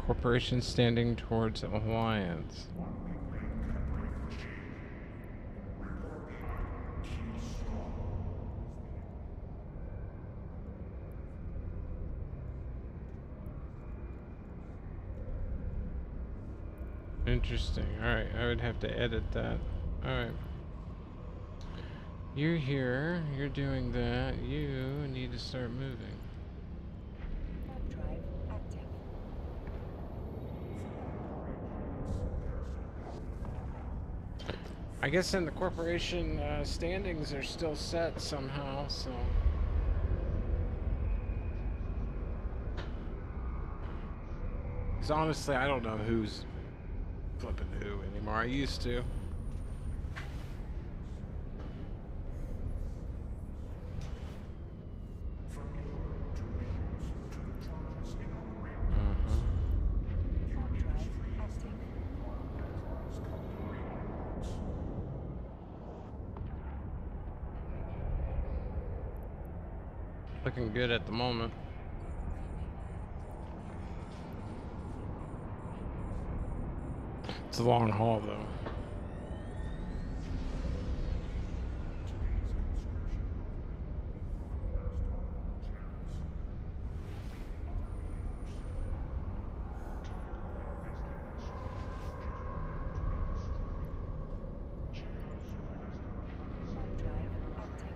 Corporation standing towards alliance. Interesting. Alright, I would have to edit that. Alright. You're here. You're doing that. You need to start moving. Warp drive active. I guess in the corporation standings are still set somehow, so... Because honestly, I don't know who's flipping who anymore. I used to. Warp drive active. Looking good at the moment. It's a long haul, though. Warp drive active.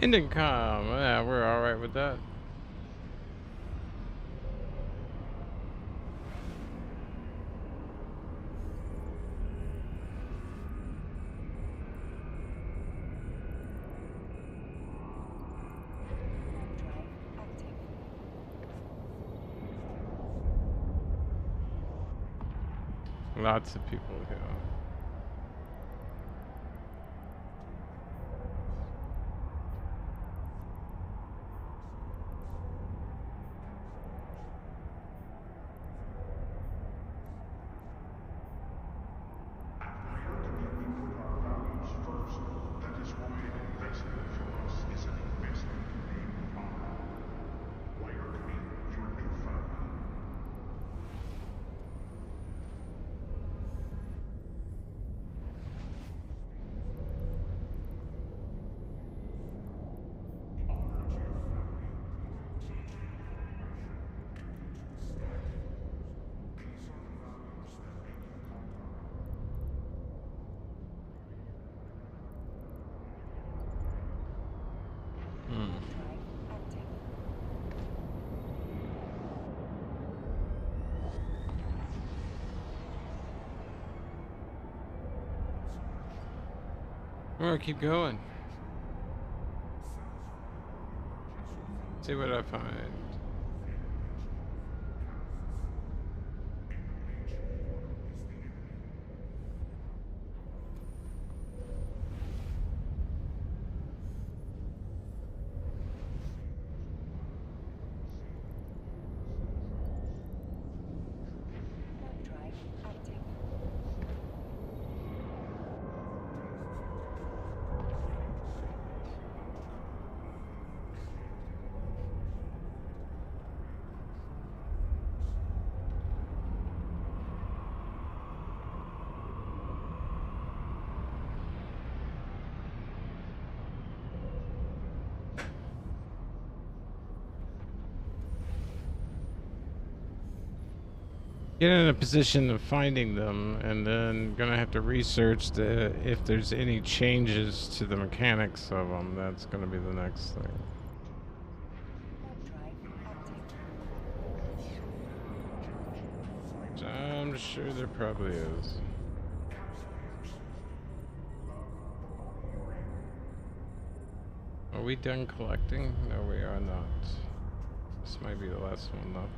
Indincom, yeah, we're alright with that. Warp drive active. Lots of people here. Or keep going. See what I find. Warp drive active. Get in a position of finding them, and then gonna have to research if there's any changes to the mechanics of them. That's gonna be the next thing. Warp drive active. I'm sure there probably is. Are we done collecting? No, we are not. This might be the last one, though.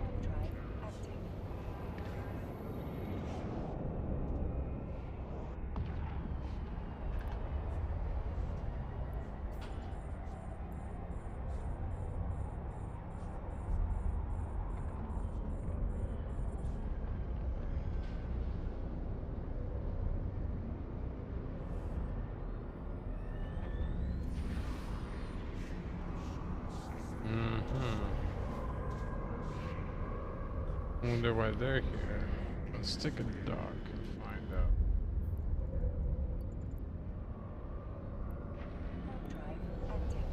Warp drive active. Wonder why they're here. Let's take a dog and find out. Warp drive active.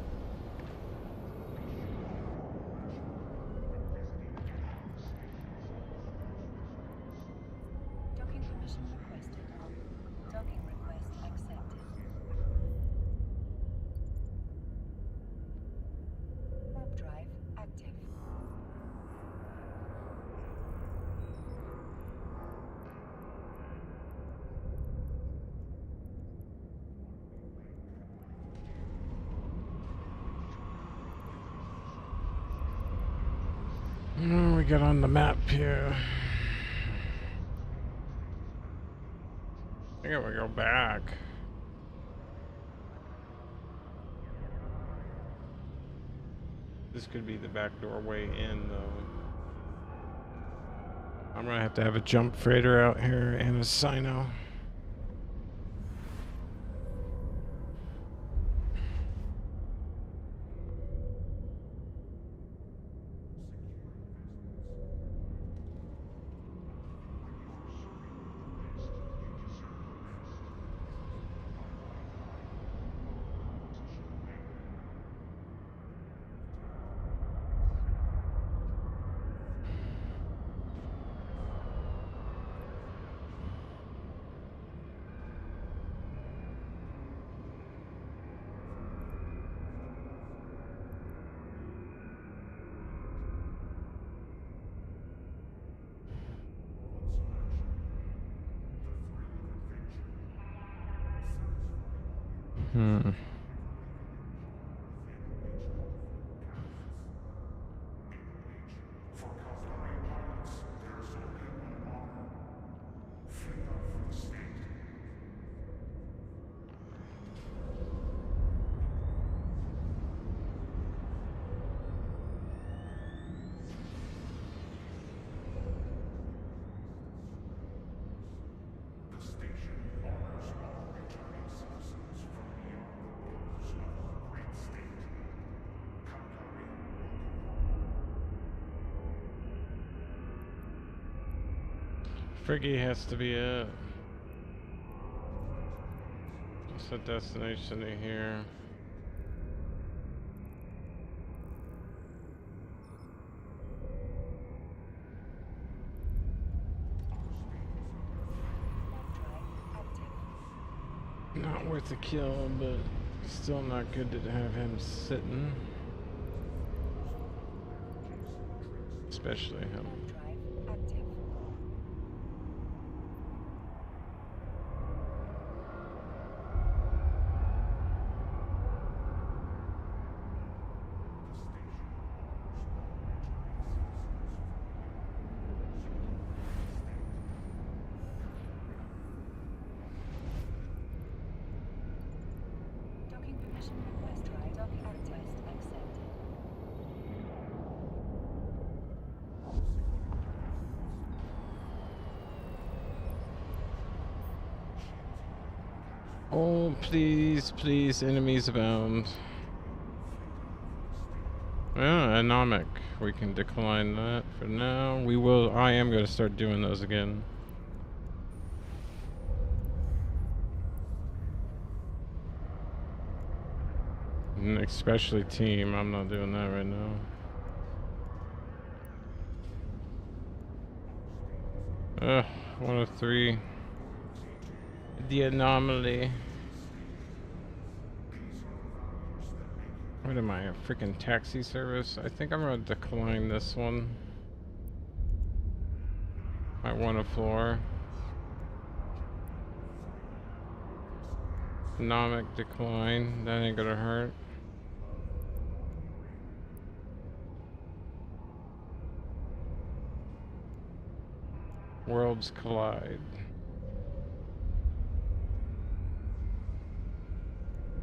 Docking permission requested. Docking request accepted. Warp drive active. Oh, we got on the map here. I think we go back. This could be the back doorway in, though. I'm gonna have to have a jump freighter out here and a Sino. For Calvary pilots, there is only one honor: freedom from the state. The station honors all returning citizens from beyond the borders of our great state. Calgary Friggy has to be it. What's the destination in here? not worth a kill, but still not good to have him sitting. Especially him. Drive active. Docking permission request. Drive docking request accepted. Oh, please, please, enemies abound. Anomic. We can decline that for now. I am going to start doing those again. And especially team. I'm not doing that right now. One of three. The anomaly. What am I, a freaking taxi service? I think I'm gonna decline this one. Might want a floor. Economic decline. That ain't gonna hurt. Worlds collide.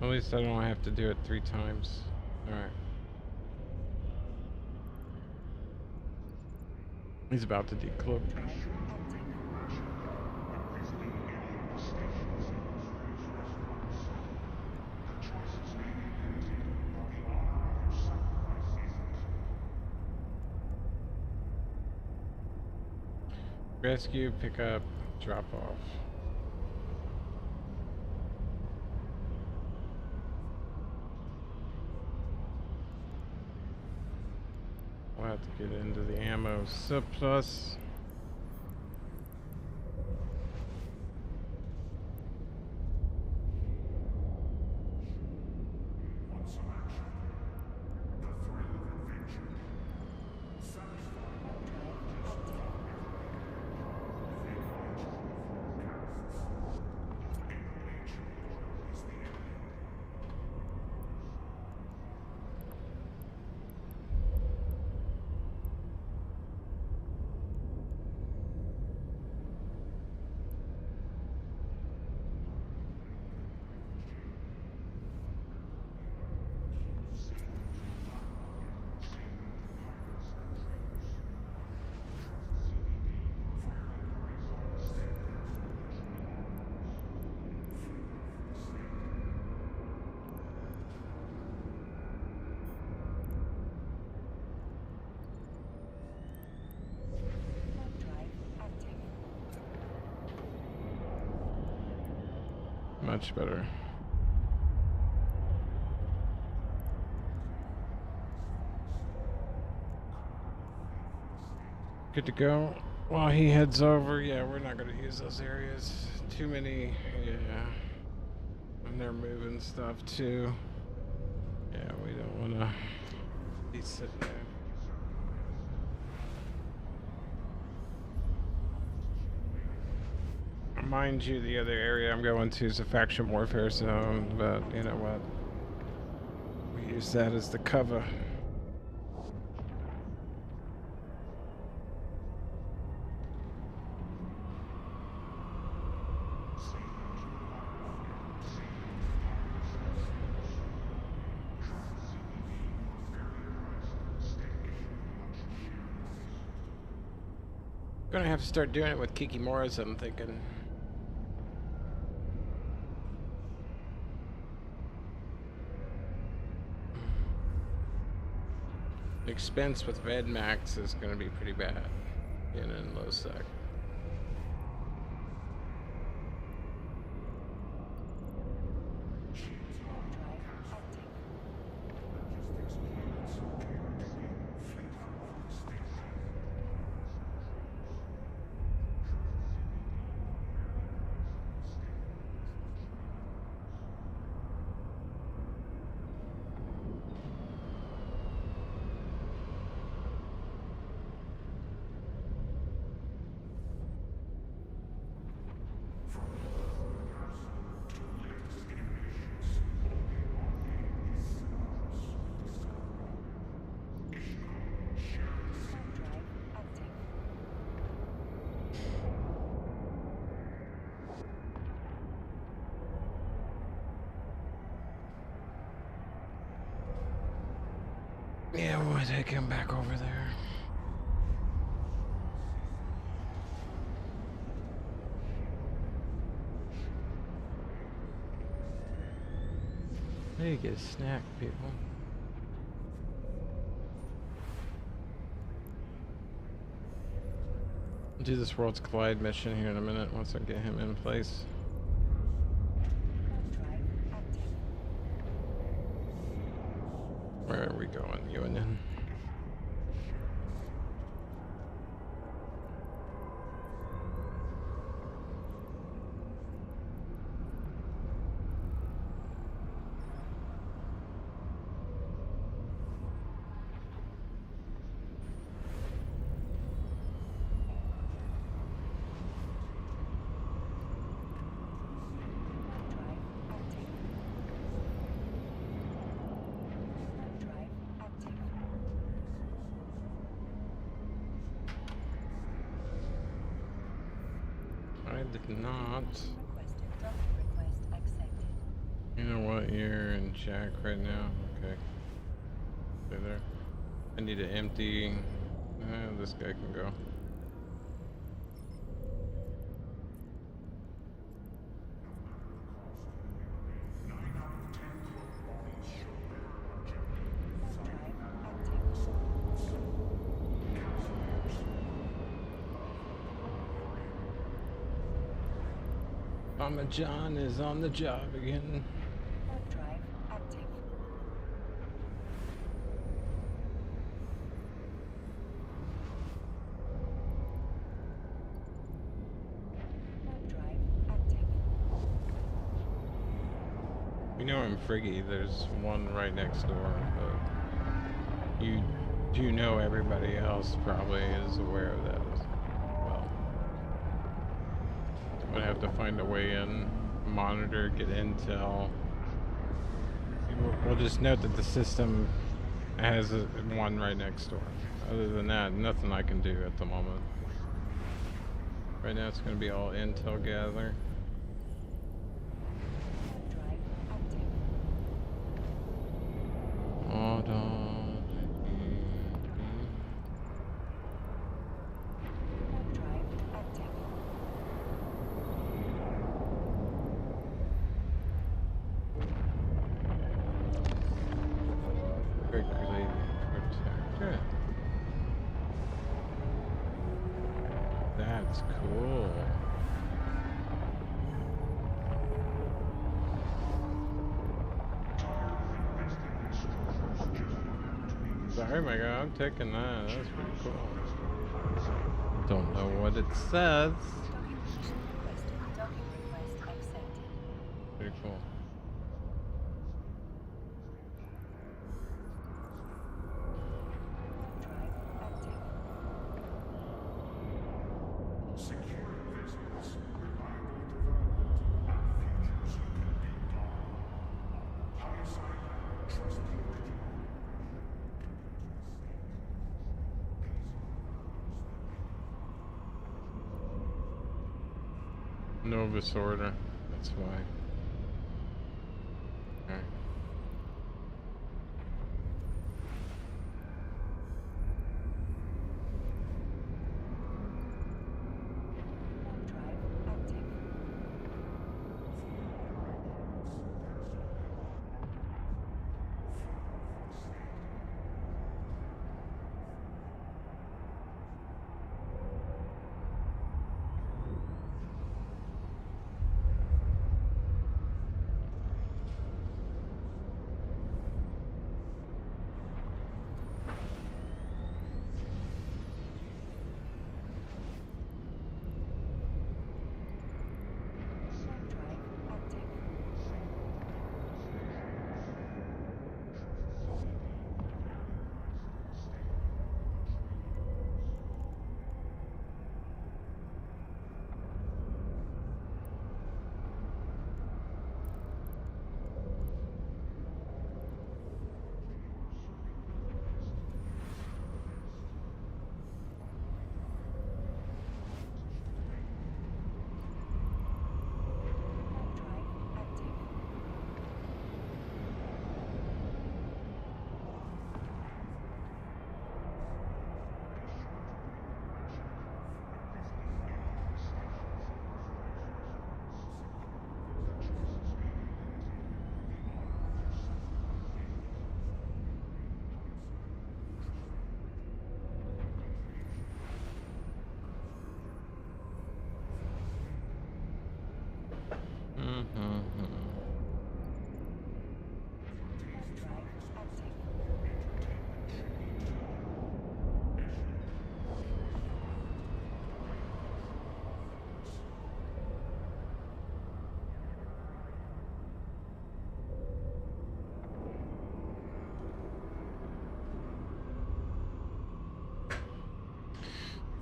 At least I don't have to do it 3 times. Alright. He's about to decloak. Rescue, pick up, drop off. We'll have to get into the ammo surplus. Much better. Good to go. While he heads over, yeah, we're not going to use those areas. Too many, yeah. And they're moving stuff too. Yeah, we don't want to be sitting there. Mind you, the other area I'm going to is a faction warfare zone, but you know what? We use that as the cover. Gonna have to start doing it with Kikimoras, I'm thinking. Expense with Red Max is going to be pretty bad in low sec. Yeah, we'll take him back over there. Hey, get a snack, people. I'll do this Worlds Collide mission here in a minute once I get him in place. Drive active. Where are we going, Ewan? Drive active. I did not. Requested. Docking request accepted. You know what? You're in Jack right now. Okay. Stay there. I need to empty. This guy can go. Drive active. Mama John is on the job again. Drive active. Drive active. You know in Friggy there's one right next door, but you do know everybody else probably is aware of that as well. Would have to find a way in, monitor, get intel. We'll just note that the system has one right next door. Other than that, nothing I can do at the moment. Right now it's going to be all intel gather. Drive active. Hold on. Drive active. Quickly protector. That's cool. Sorry, my God, I'm taking that. That's pretty cool. Don't know what it says. Docking permission requested. Docking request accepted. Pretty cool. Drive active. Secure vessels, reliable development, and futures can be done. Highside, trusted digital. Novus Order. That's why. Okay. Drive active.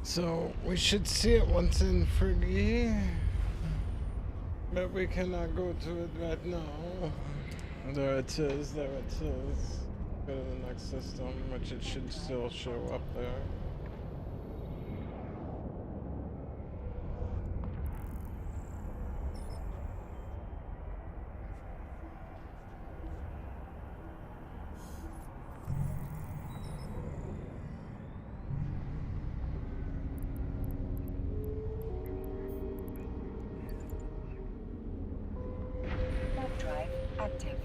So we should see it once in Friggy, but we cannot go to it right now. There it is, there it is. Go to the next system, which it should still show up there. Warp drive active.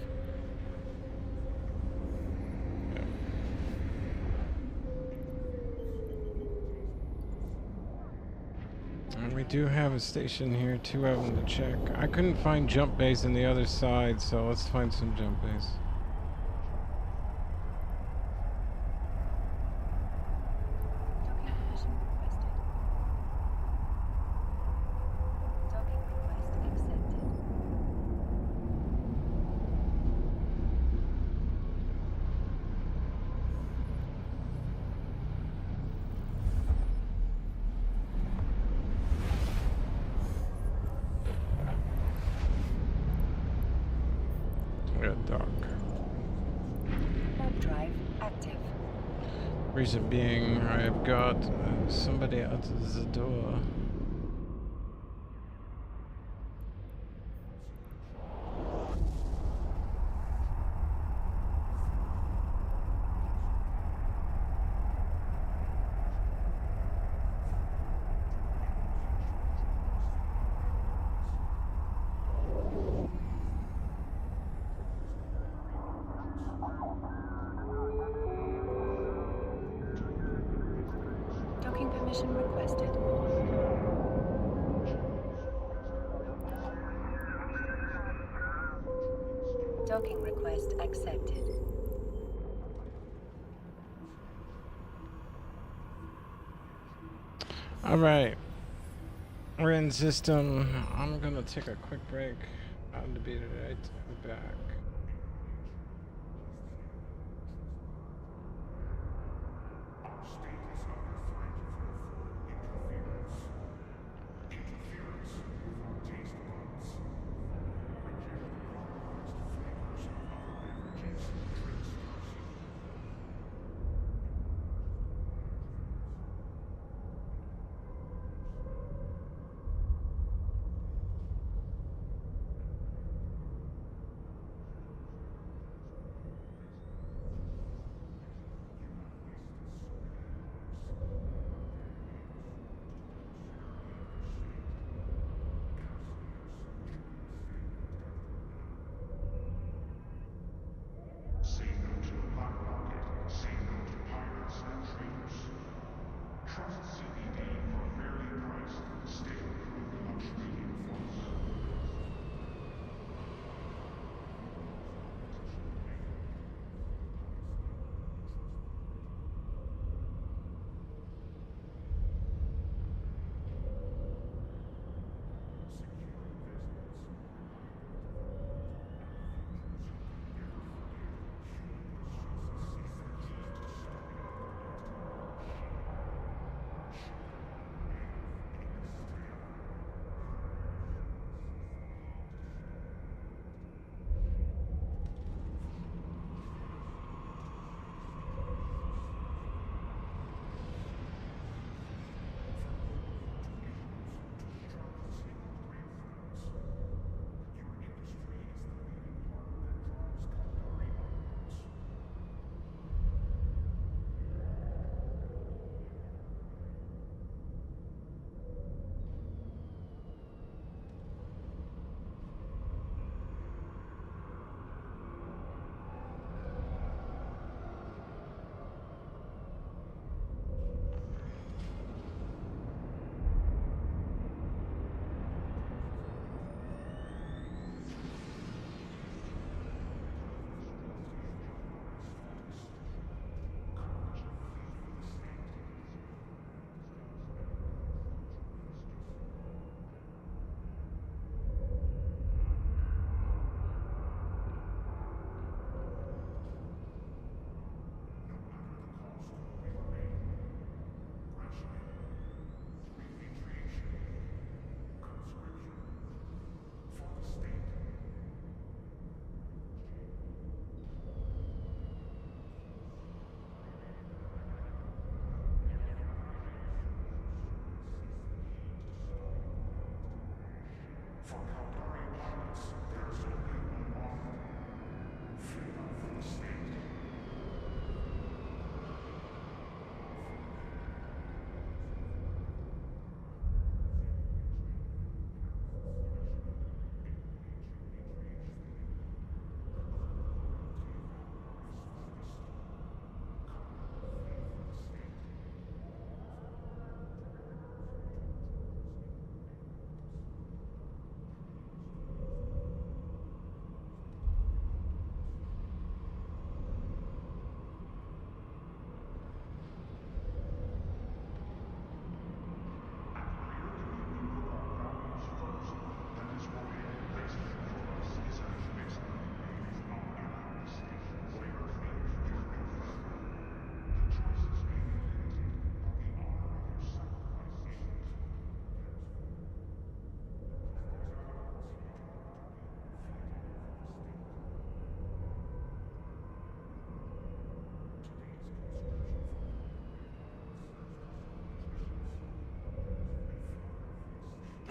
And we do have a station here, 2 of them to check. I couldn't find jump bays on the other side, so let's find some jump bays. Docking permission requested. Docking request accepted. Red dock. Warp drive active. Reason being, I have got somebody at the door. Docking permission requested. Docking request accepted. Alright. We're in system. I'm gonna take a quick break. I'll be right back. Our state is under threat from foreign interference. Interference with our taste buds. Reject compromised flavors of other beverages and drinks Starship.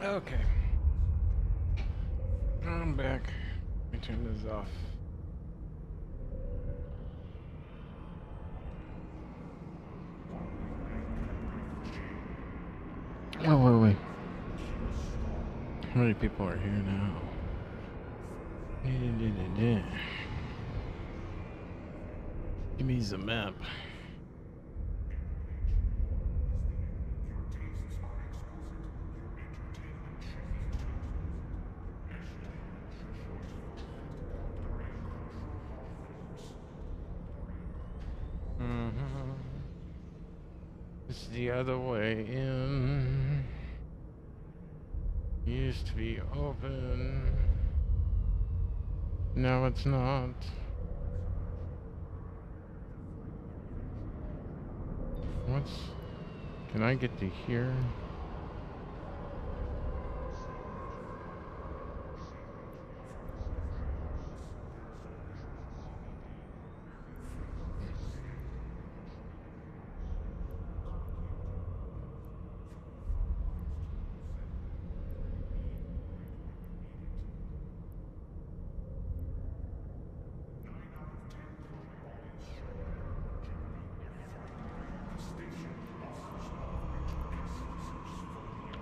Okay. I'm back. Let me turn this off. Oh, wait. How many people are here now? Give me the map. It's the other way in. Used to be open. No, it's not. What's... Can I get to here?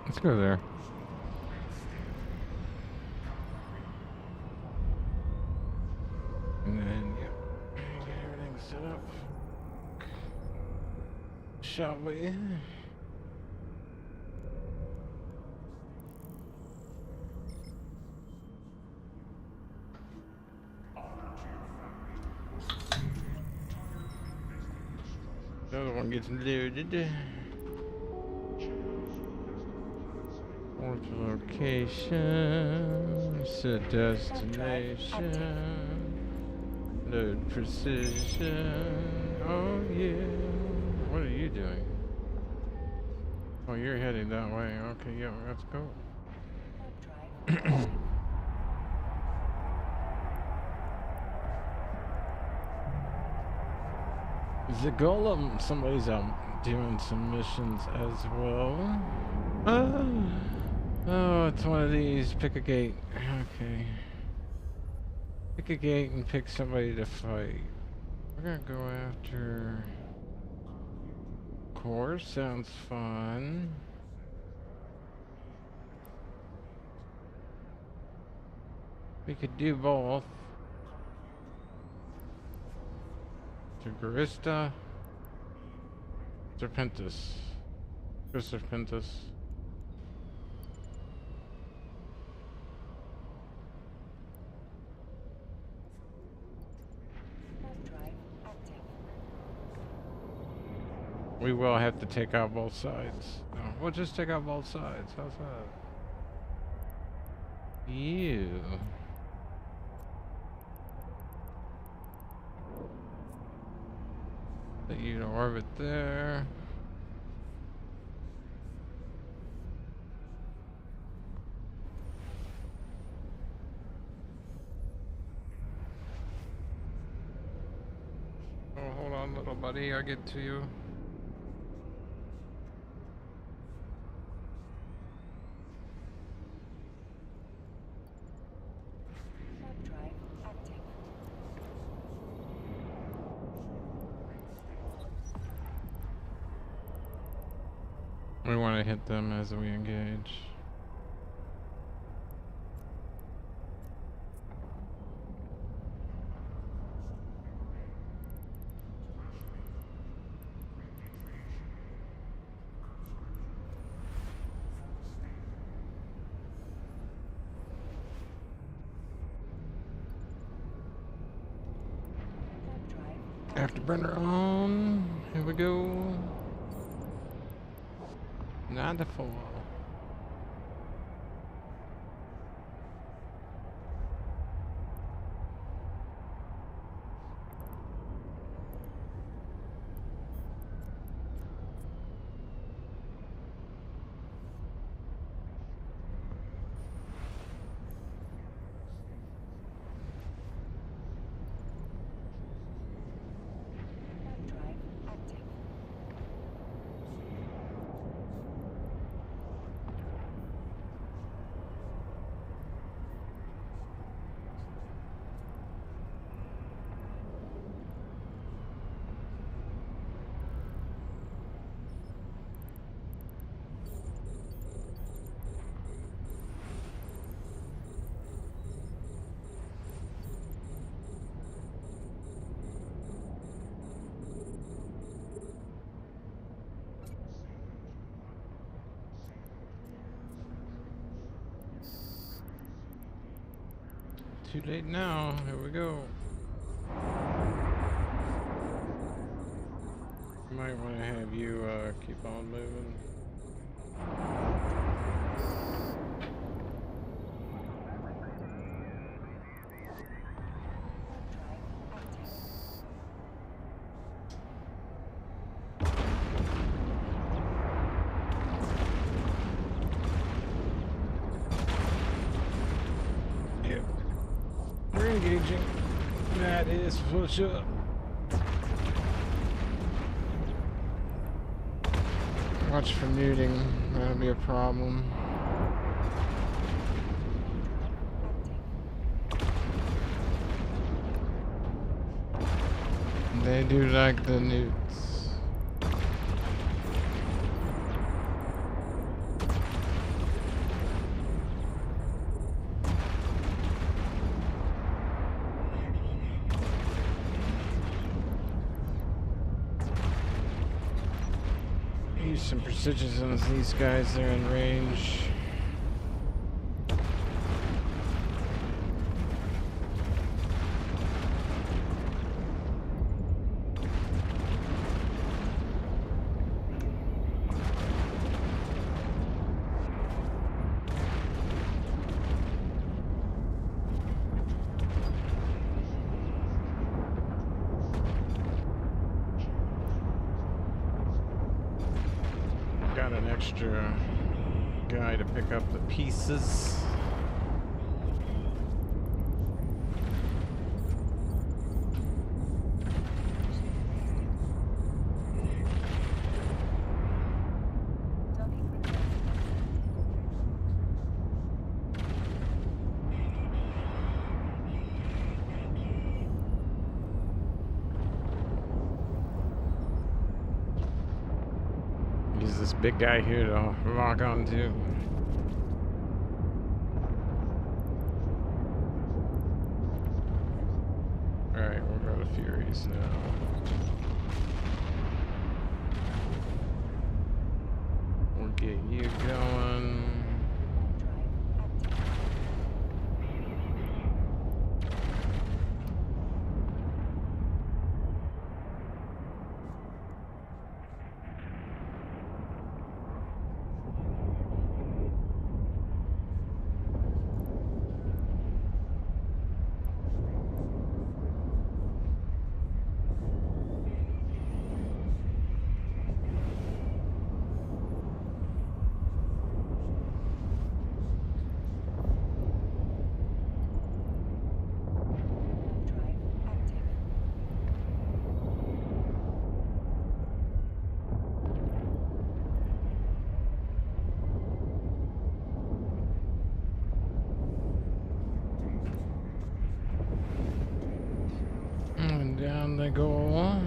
Let's go there. And then, yep, get everything set up. Shall we? The other one gets loaded. Order location, set destination, load precision. Oh yeah. What are you doing? Oh, you're heading that way. Okay, yeah, let's go. The golem, somebody's out doing some missions as well. Oh, it's one of these. Pick a gate. Okay. Pick a gate and pick somebody to fight. We're gonna go after... Core sounds fun. We could do both. Garista, Serpentis. Serpentis. We will have to take out both sides. No, we'll just take out both sides. How's that? Ew. You to orbit there. Oh, hold on, little buddy. I'll get to you. We want to hit them as we engage. Afterburner on. Here we go. 9 to 4. Too late now. Here we go. Might want to have you keep on moving. Yep. We're engaging. That is for sure. Watch for muting. That'll be a problem. They do like the newts. Use some precision since these guys are in range. Got an extra guy to pick up the pieces. Docking requested. Use this big guy here to lock on to. Alright, we'll go to Furies now. We'll get you going. Drive active. Drive active. And down they go.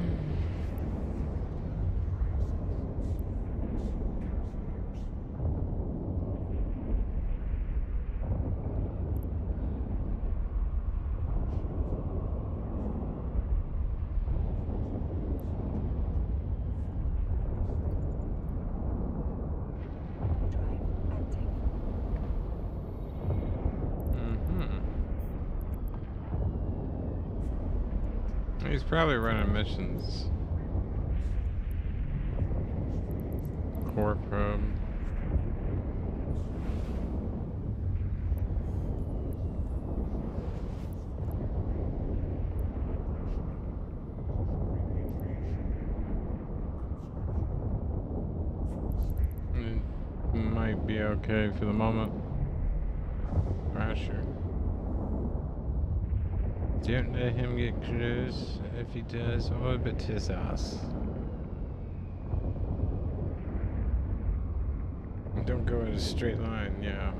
Drive active. He's probably running missions. Core probe. It might be okay for the moment. Pressure. Don't let him get close. If he does, orbit his ass. Don't go in a straight line, yeah.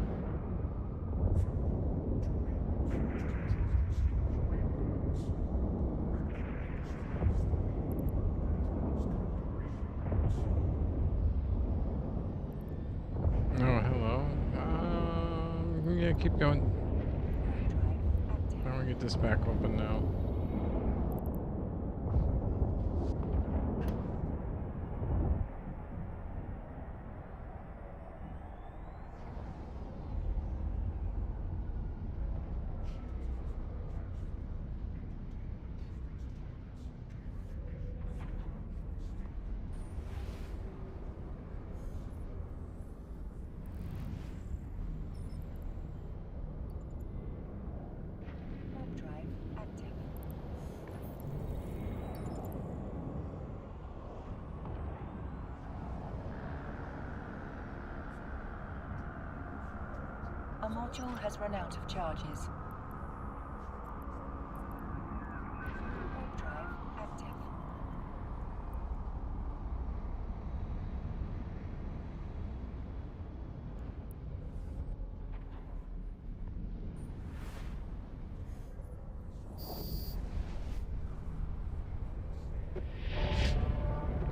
Oh, hello. Yeah, keep going. Drive active. I want to get this back open now. A module has run out of charges. Warp drive active.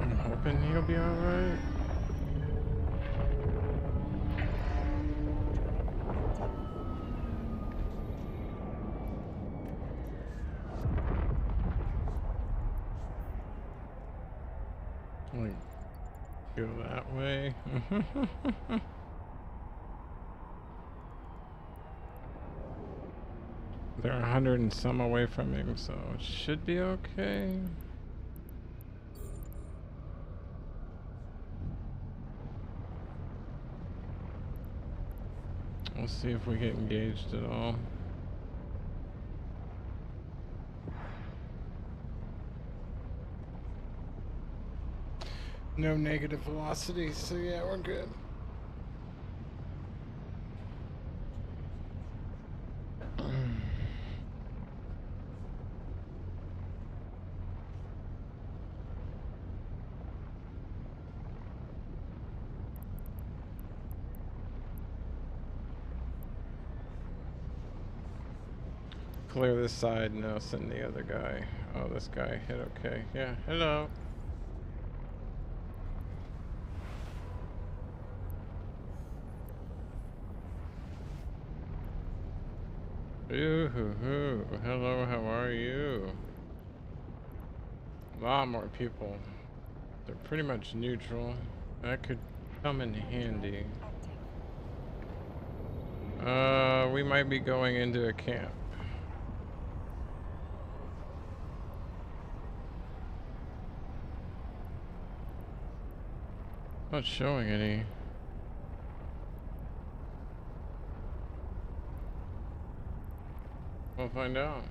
I'm hoping he'll be alright. Like, go that way. They're 100 and some away from him, so it should be okay. We'll see if we get engaged at all. No negative velocity, so yeah, we're good. Clear this side, now send the other guy. Oh, this guy hit okay. Yeah, hello. Ooh, hello, how are you? A lot more people. They're pretty much neutral. That could come in handy. We might be going into a camp. Not showing any. We'll find out.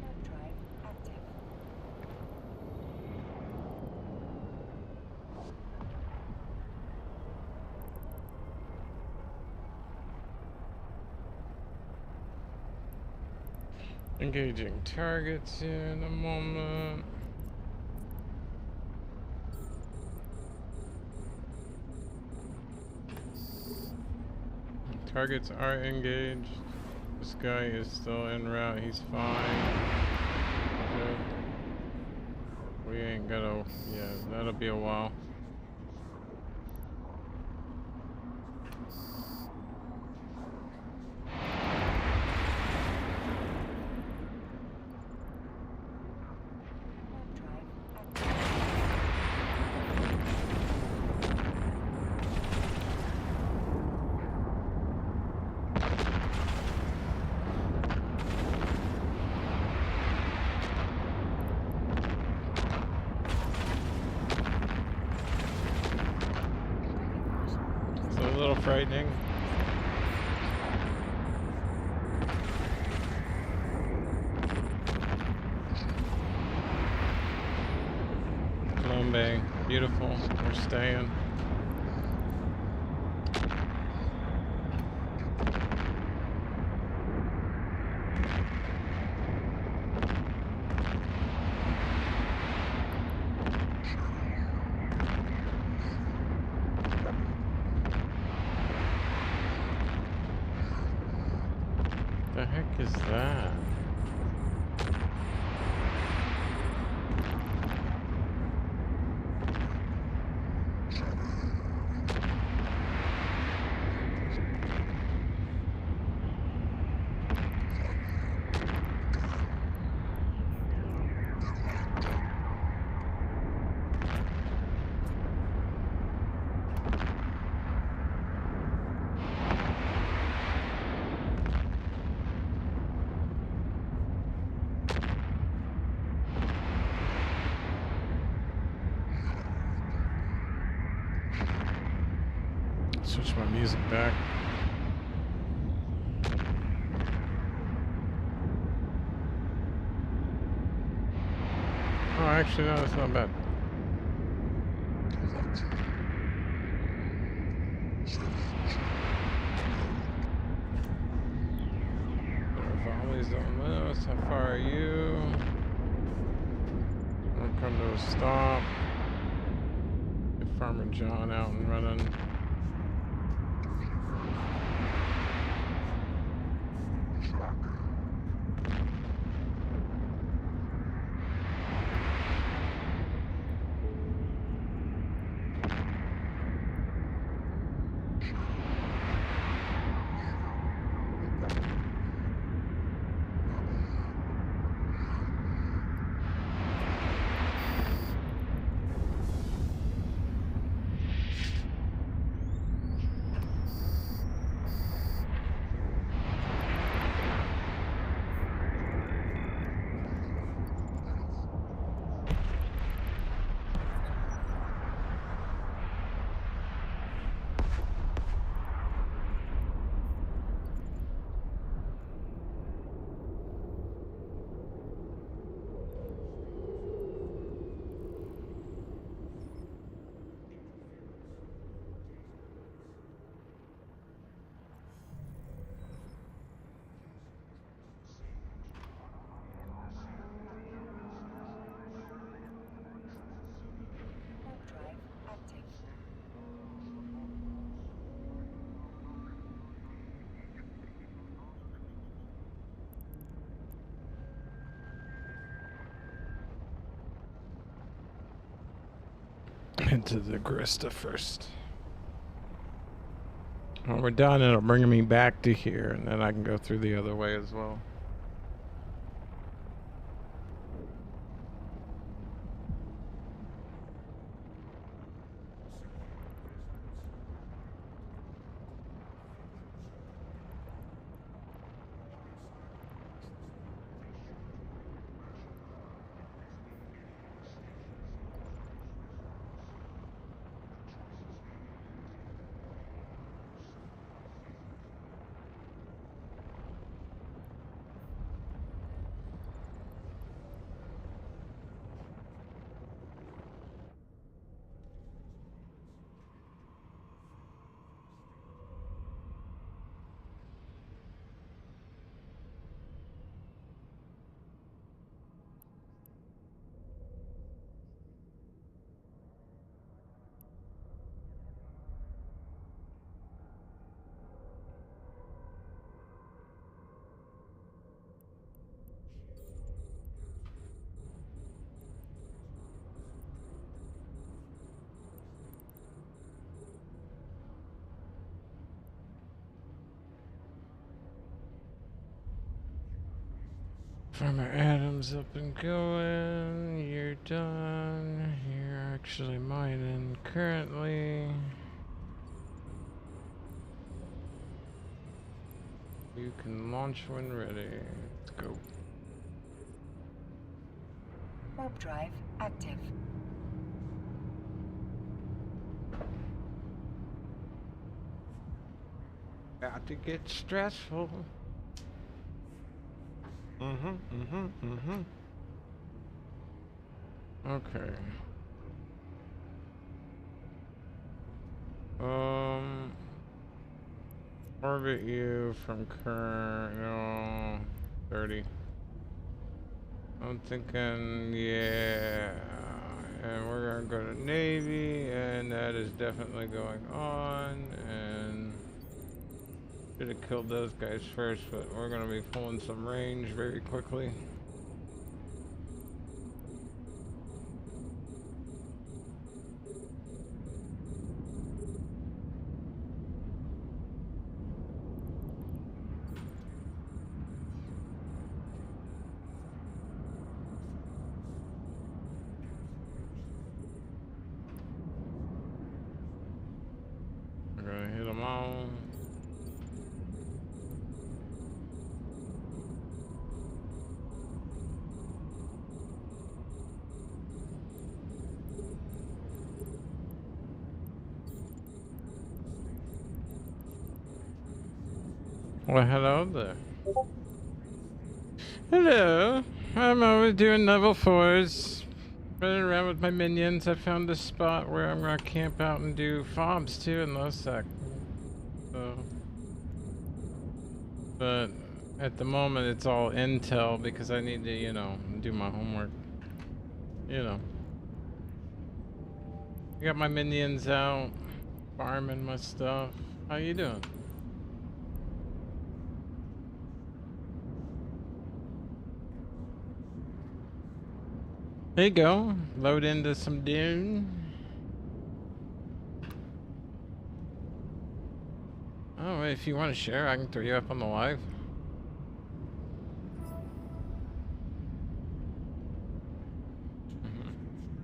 Warp drive active. Engaging targets in a moment. Targets are engaged. This guy is still en route. He's fine. Okay. We ain't gonna. Yeah, that'll be a while. Warp drive active. It's a little frightening. Bay, beautiful. We're staying. The heck is that? my music back. Oh, actually, no, that's not bad. Volleys on this. How far are you? We'll come to a stop. Get Farmer John out and running. Warp drive active. Into the Grista first. When we're done, it'll bring me back to here, and then I can go through the other way as well. Farmer Adams up and going. You're done. You're actually mining currently. You can launch when ready. Let's go. Warp drive active. About to get stressful. Okay. Orbit you from current, no, 30. I'm thinking, yeah, and we're gonna go to Navy, and that is definitely going on, and should have killed those guys first, but we're gonna be pulling some range very quickly. We're gonna hit them all. Well, hello there. Hello. I'm over doing level 4s. Running around with my minions. I found this spot where I'm gonna camp out and do fobs too in Losec. So, but at the moment it's all intel because I need to, you know, do my homework. You know. I got my minions out, farming my stuff. How you doing? There you go. Load into some Dune. Oh, if you want to share, I can throw you up on the live.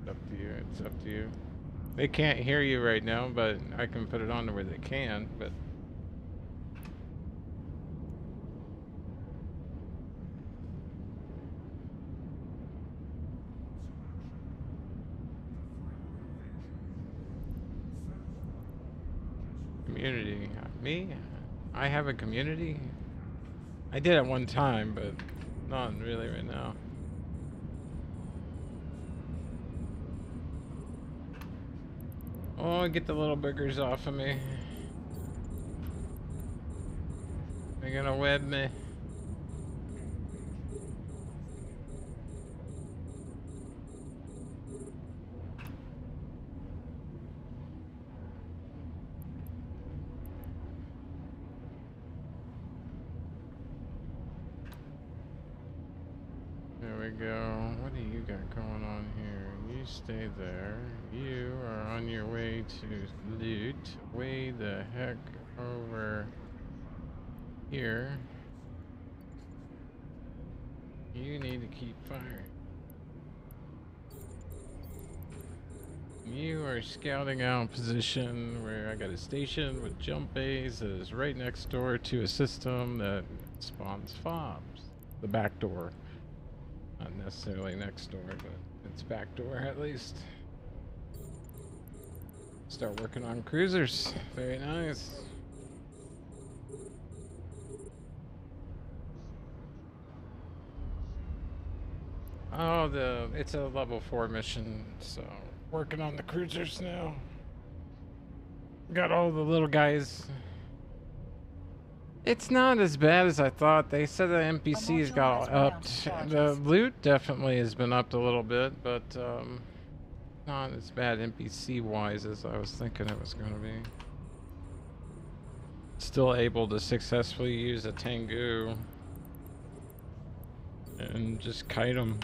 It's up to you. It's up to you. They can't hear you right now, but I can put it on to where they can, but... Community. Me? I have a community? I did at one time, but not really right now. Oh, get the little boogers off of me. They're gonna web me. There we go. What do you got going on here? You stay there. You are on your way to loot. Way the heck over here. You need to keep firing. You are scouting out a position where I got a station with jump bays that is right next door to a system that spawns fobs. The back door. Not necessarily next door, but it's back door at least. Start working on cruisers. Very nice. Oh, it's a level 4 mission, so working on the cruisers now. Got all the little guys. It's not as bad as I thought. They said the NPCs got upped. The loot definitely has been upped a little bit, but not as bad NPC-wise as I was thinking it was going to be. Still able to successfully use a Tengu and just kite them.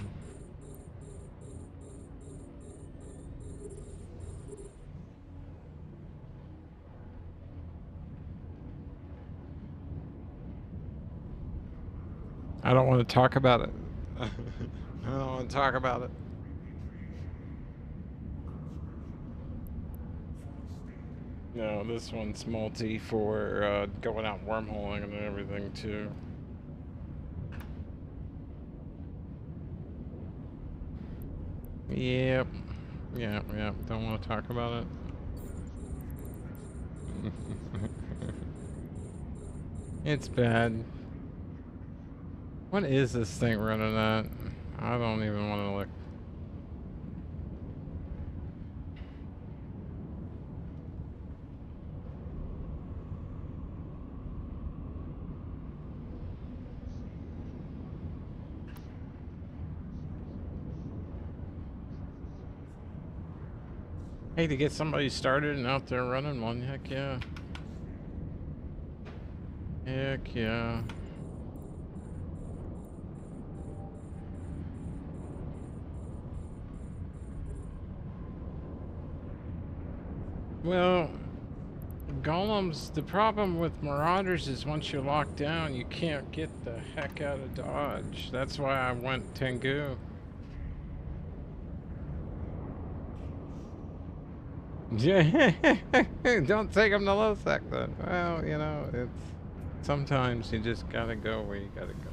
I don't want to talk about it. I don't want to talk about it. No, this one's multi for going out wormholing and everything too. Yep. Yeah, don't want to talk about it. It's bad. What is this thing running at? I don't even want to look. Hey, to get somebody started and out there running one, heck yeah. Heck yeah. Well, golems, the problem with marauders is once you're locked down, you can't get the heck out of Dodge. That's why I went Tengu. Don't take them to Losec then. Well, you know, it's sometimes you just gotta go where you gotta go.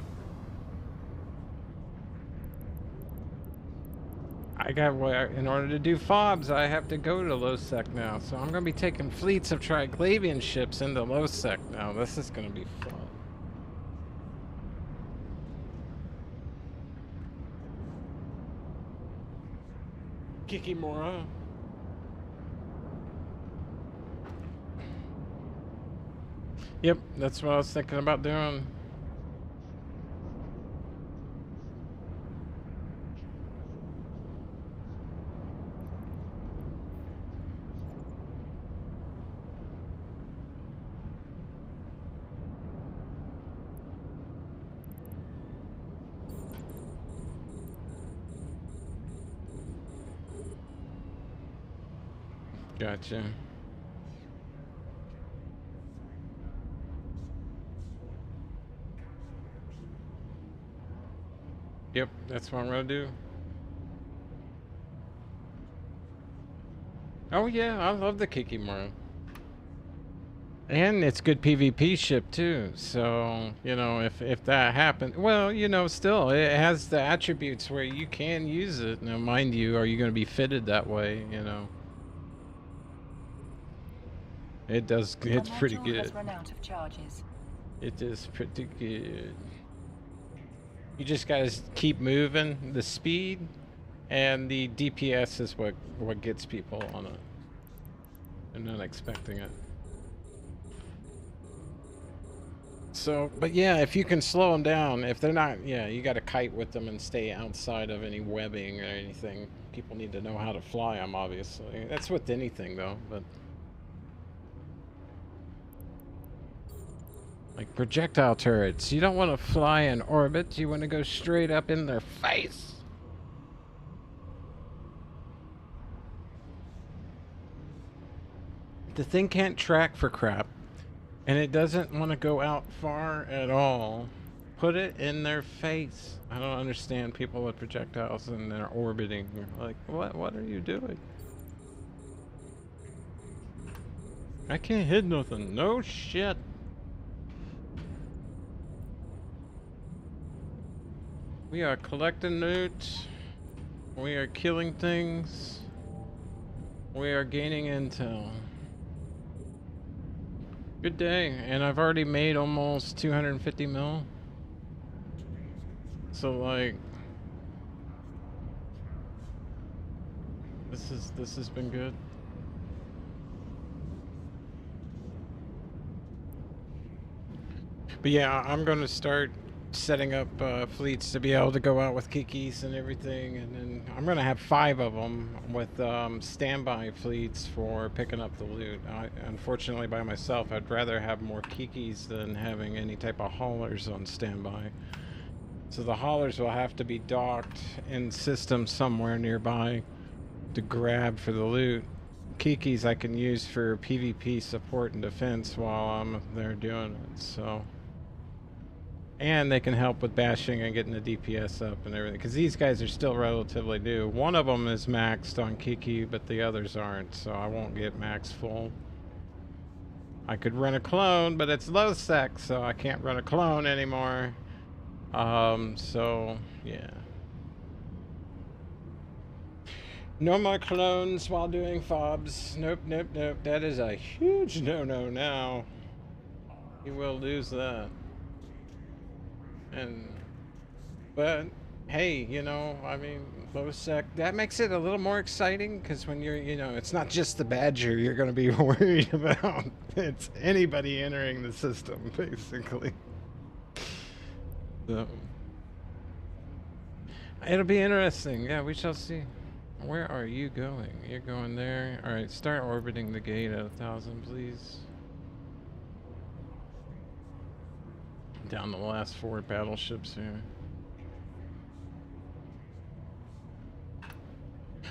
In order to do fobs, I have to go to Losec now. So I'm gonna be taking fleets of Triglavian ships into Losec now. This is gonna be fun. Kikimora. Yep, that's what I was thinking about doing. Gotcha. Yep, that's what I'm gonna do. Oh yeah, I love the Kikimora. And it's good PvP ship too. So, you know, if that happens, well, you know, still it has the attributes where you can use it. Now, mind you, are you going to be fitted that way, you know? It does, it's The pretty module good. has run out of charges. It is pretty good. You just got to keep moving. The speed and the DPS is what gets people on it. They're not expecting it. So, but yeah, if you can slow them down, if they're not, yeah, you got to kite with them and stay outside of any webbing or anything. People need to know how to fly them, obviously. That's with anything, though, but... Like projectile turrets. You don't want to fly in orbit. You want to go straight up in their face. The thing can't track for crap. And it doesn't want to go out far at all. Put it in their face. I don't understand people with projectiles and they're orbiting. Like, what are you doing? I can't hit nothing. No shit. We are collecting loot. We are killing things. We are gaining intel. Good day, and I've already made almost 250 mil. So like, this has been good. But yeah, I'm gonna start setting up fleets to be able to go out with Kikis and everything, and then I'm gonna have 5 of them with standby fleets for picking up the loot. Unfortunately, by myself, I'd rather have more Kikis than having any type of haulers on standby. So the haulers will have to be docked in system somewhere nearby to grab for the loot. Kikis I can use for PvP support and defense while I'm there doing it, so... And they can help with bashing and getting the DPS up and everything. Because these guys are still relatively new. One of them is maxed on Kiki, but the others aren't. So I won't get max full. I could run a clone, but it's low sec, so I can't run a clone anymore. So, yeah. No more clones while doing fobs. Nope, nope, nope. That is a huge no-no now. You will lose that. But hey, you know, I mean, low sec, that makes it a little more exciting because when you're, you know, it's not just the Badger you're going to be worried about. It's anybody entering the system, basically. So, it'll be interesting. Yeah, we shall see. Where are you going? You're going there. All right, start orbiting the gate at 1,000, please. Down the last 4 battleships here.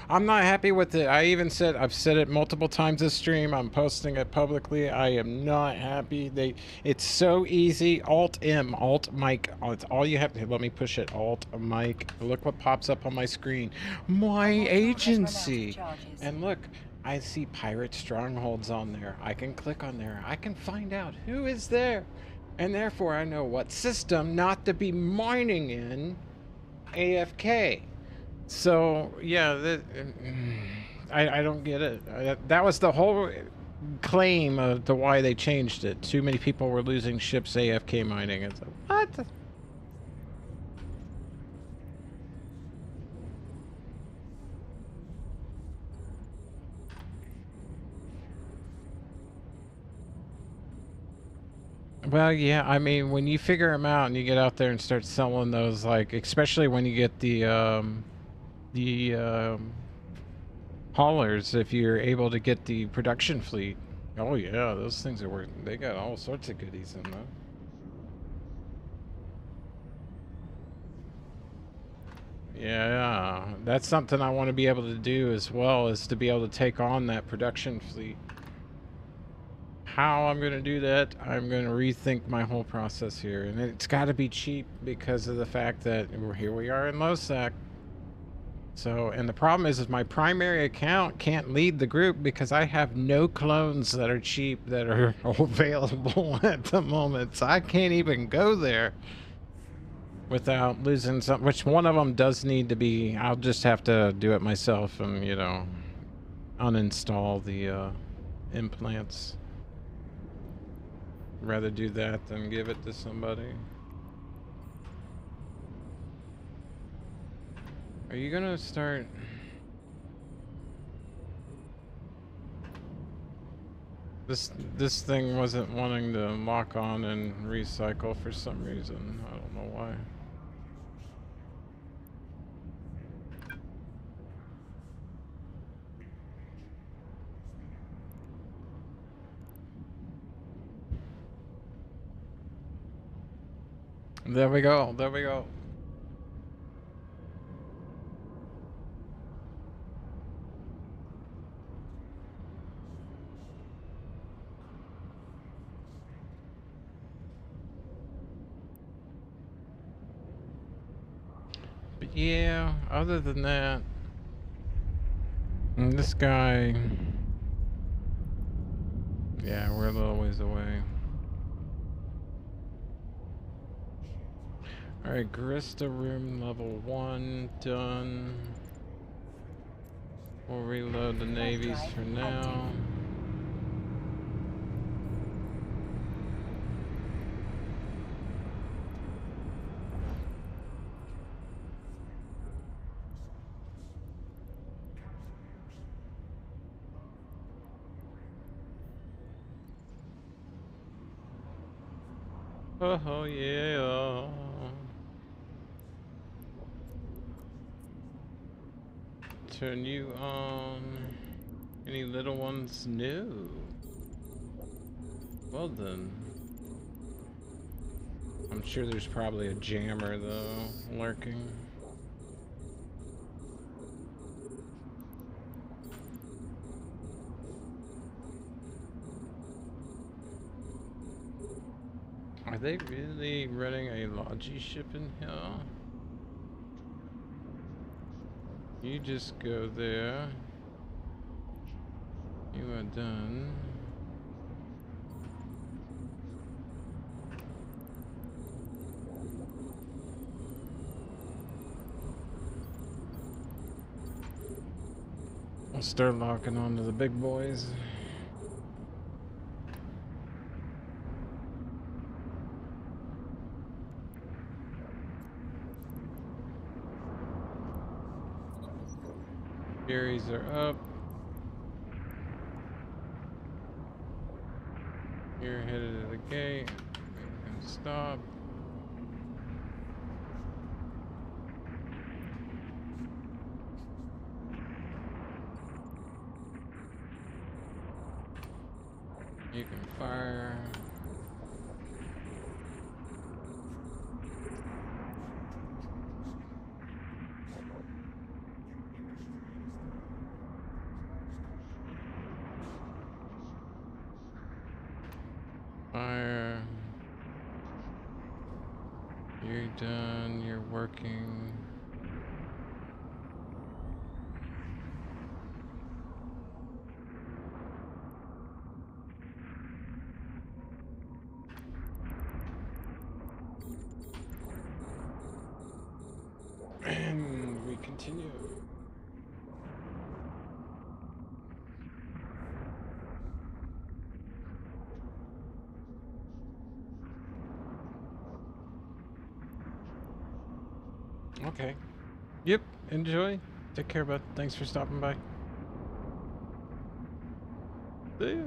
I'm not happy with it. I even said, I've said it multiple times this stream. I'm posting it publicly. I am not happy. It's so easy. Alt-M, Alt-Mic. It's all you have to, let me push it. Alt-Mic. Look what pops up on my screen. My agency. And look, I see pirate strongholds on there. I can click on there. I can find out who is there. And therefore, I know what system not to be mining in AFK. So, yeah, I don't get it. That was the whole claim of to why they changed it. Too many people were losing ships AFK mining. It's like, what? Well, yeah, I mean, when you figure them out and you get out there and start selling those, like, especially when you get the haulers, if you're able to get the production fleet. Oh yeah, those things are worth. They got all sorts of goodies in them. Yeah, that's something I want to be able to do as well, is to be able to take on that production fleet. How I'm going to do that, I'm going to rethink my whole process here. And it's got to be cheap because of the fact that here we are in Losac. So, and the problem is my primary account can't lead the group because I have no clones that are cheap that are available at the moment. So I can't even go there without losing some, which one of them does need to be, I'll just have to do it myself and, you know, uninstall the implants. Rather do that than give it to somebody. Are you gonna start? This thing wasn't wanting to lock on and recycle for some reason. I don't know why. There we go. There we go. But yeah, other than that, and this guy, yeah, we're a little ways away. Alright, Garista room level 1 done. We'll reload the navies for now. Oh yeah. Turn you on. Any little ones? No. Well then. I'm sure there's probably a jammer though lurking. Are they really running a Logi ship in here? You just go there. You are done. I'll start locking on to the big boys. Furies are up. You're headed to the gate. And stop. You can fire. Fire. You're done. You're working. And we continue. Okay. Yep. Enjoy. Take care, bud. Thanks for stopping by. See ya.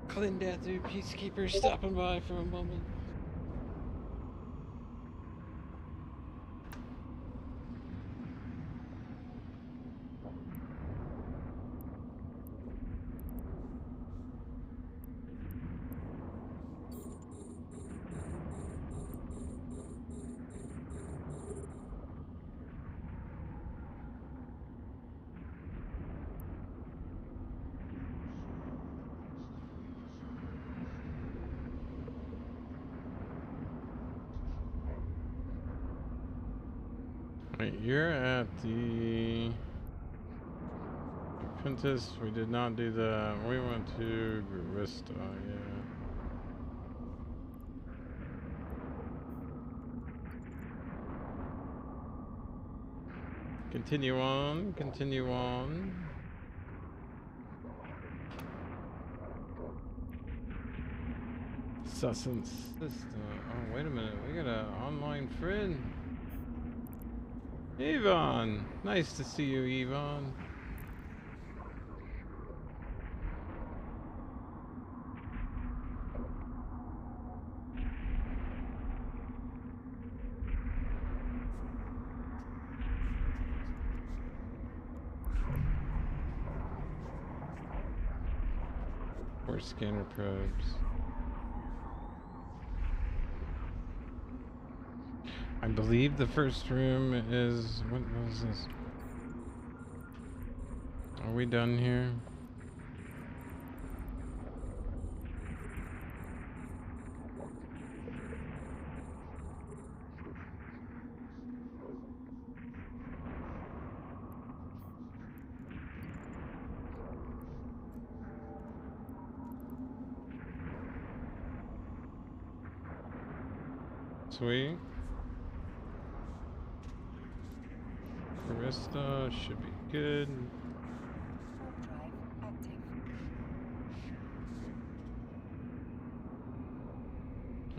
Clindathu Peacekeeper stopping by for a moment. Wait, you're at the Pintus. We did not do that. We went to Gravista, yeah. Continue on, continue on. Sussens. Oh, wait a minute. We got an online friend. Yvonne! Nice to see you, Yvonne. Or scanner probes. I believe the first room is... What was this? Are we done here? Sweet. Arista should be good. Warp drive active.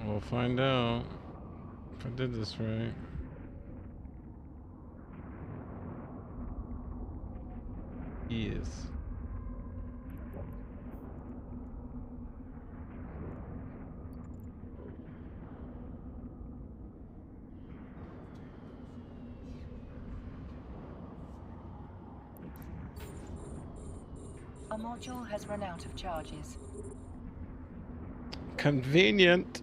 We'll find out if I did this right. Yes. Our module has run out of charges. Convenient.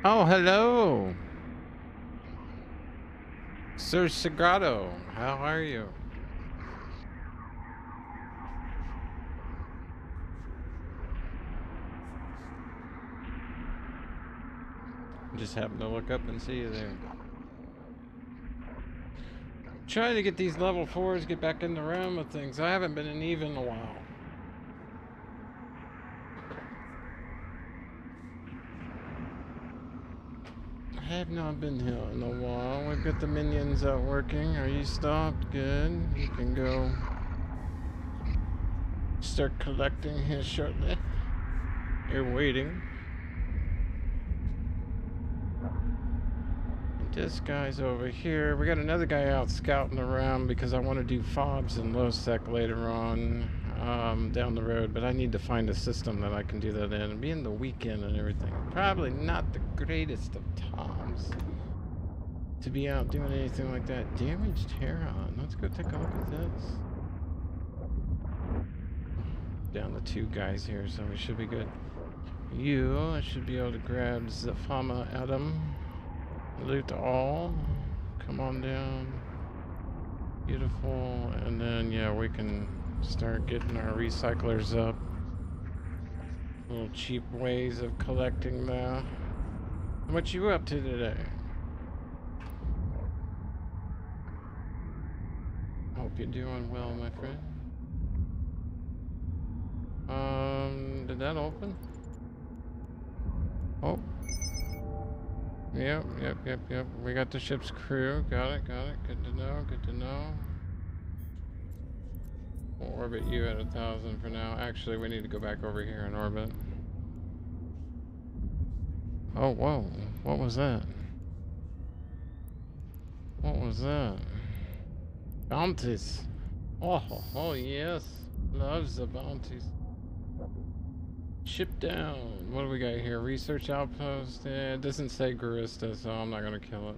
Oh, hello. Sir Sagrado, how are you? Just happened to look up and see you there. Trying to get these level 4s, get back in the realm of things. I haven't been in Eve in a while. I have not been here in a while. We've got the minions out working. Are you stopped? Good. You can go start collecting here shortly. You're waiting. This guy's over here. We got another guy out scouting around because I want to do fobs and low sec later on down the road, but I need to find a system that I can do that in. Being the weekend and everything, probably not the greatest of times to be out doing anything like that. Damaged Heron. Let's go take a look at this. Down to 2 guys here, so we should be good. I should be able to grab Zafama Adam. Loot all. Come on down. Beautiful. And then, yeah, we can start getting our recyclers up. Little cheap ways of collecting that. What you up to today? Hope you're doing well, my friend. Did that open? Oh. Yep. We got the ship's crew. Got it. Good to know. We'll orbit you at 1,000 for now. Actually, we need to go back over here in orbit. Oh, whoa. What was that? Bounties. Oh yes. Loves the bounties. Ship down. What do we got here? Research outpost. It doesn't say Garista, so I'm not going to kill it.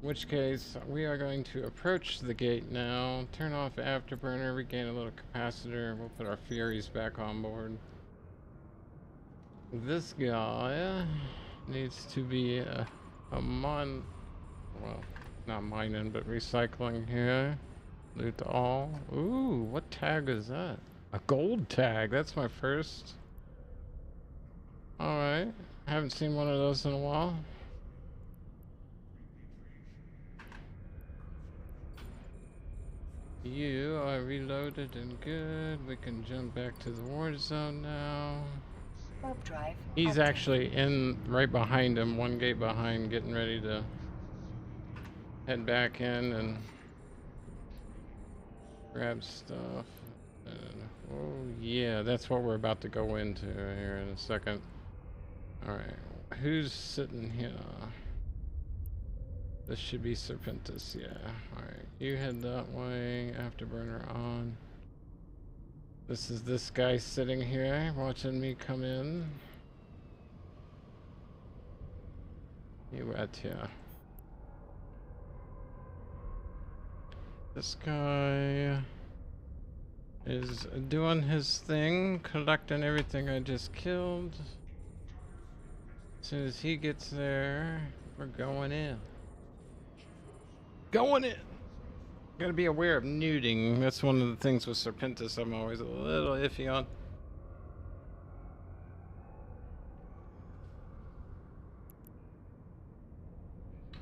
In which case, we are going to approach the gate now. Turn off afterburner. Regain a little capacitor. We'll put our Furies back on board. This guy needs to be a well, not mining, but recycling here. Loot all. Ooh, what tag is that? A gold tag. That's my first. Alright. Haven't seen one of those in a while. You are reloaded and good. We can jump back to the war zone now. Warp drive. He's active. actually in right behind him, one gate behind, getting ready to head back in and grab stuff. Oh yeah, that's what we're about to go into here in a second. Alright, who's sitting here? This should be Serpentis, yeah. Alright, you head that way, afterburner on. This is this guy sitting here, watching me come in. You at here. This guy is doing his thing, collecting everything I just killed. As soon as he gets there, we're going in. Gotta be aware of nuding. That's one of the things with Serpentis I'm always a little iffy on.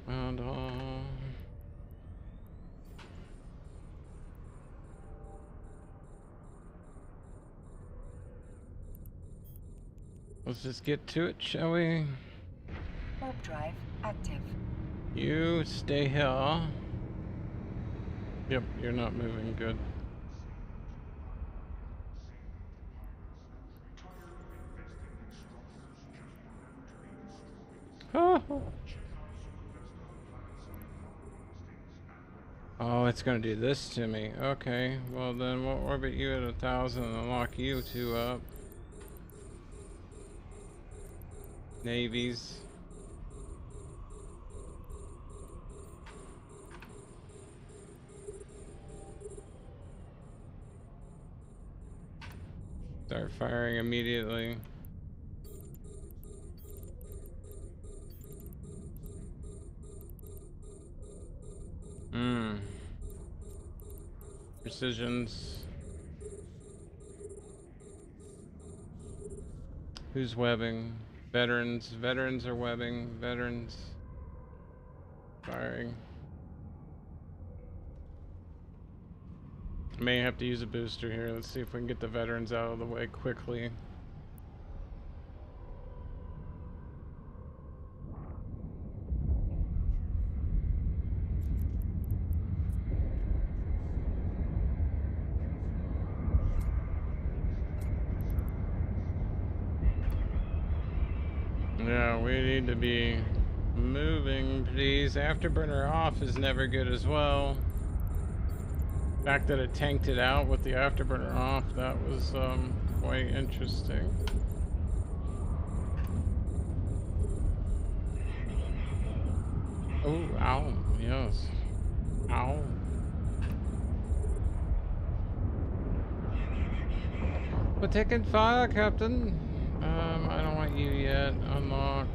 And let's just get to it, shall we? Warp drive active. You stay here. Yep, you're not moving good. Oh, it's gonna do this to me. Okay, well then we'll orbit you at 1,000 and lock you two up. Navies. Start firing immediately. Precisions. Who's webbing? Veterans. Veterans are webbing. Veterans. Firing. May have to use a booster here. Let's see if we can get the veterans out of the way quickly. Yeah, we need to be moving, please. Afterburner off is never good as well. The fact that it tanked it out with the afterburner off, that was quite interesting. Oh, ow, yes. Ow. We're taking fire, Captain. I don't want you yet. Unlock.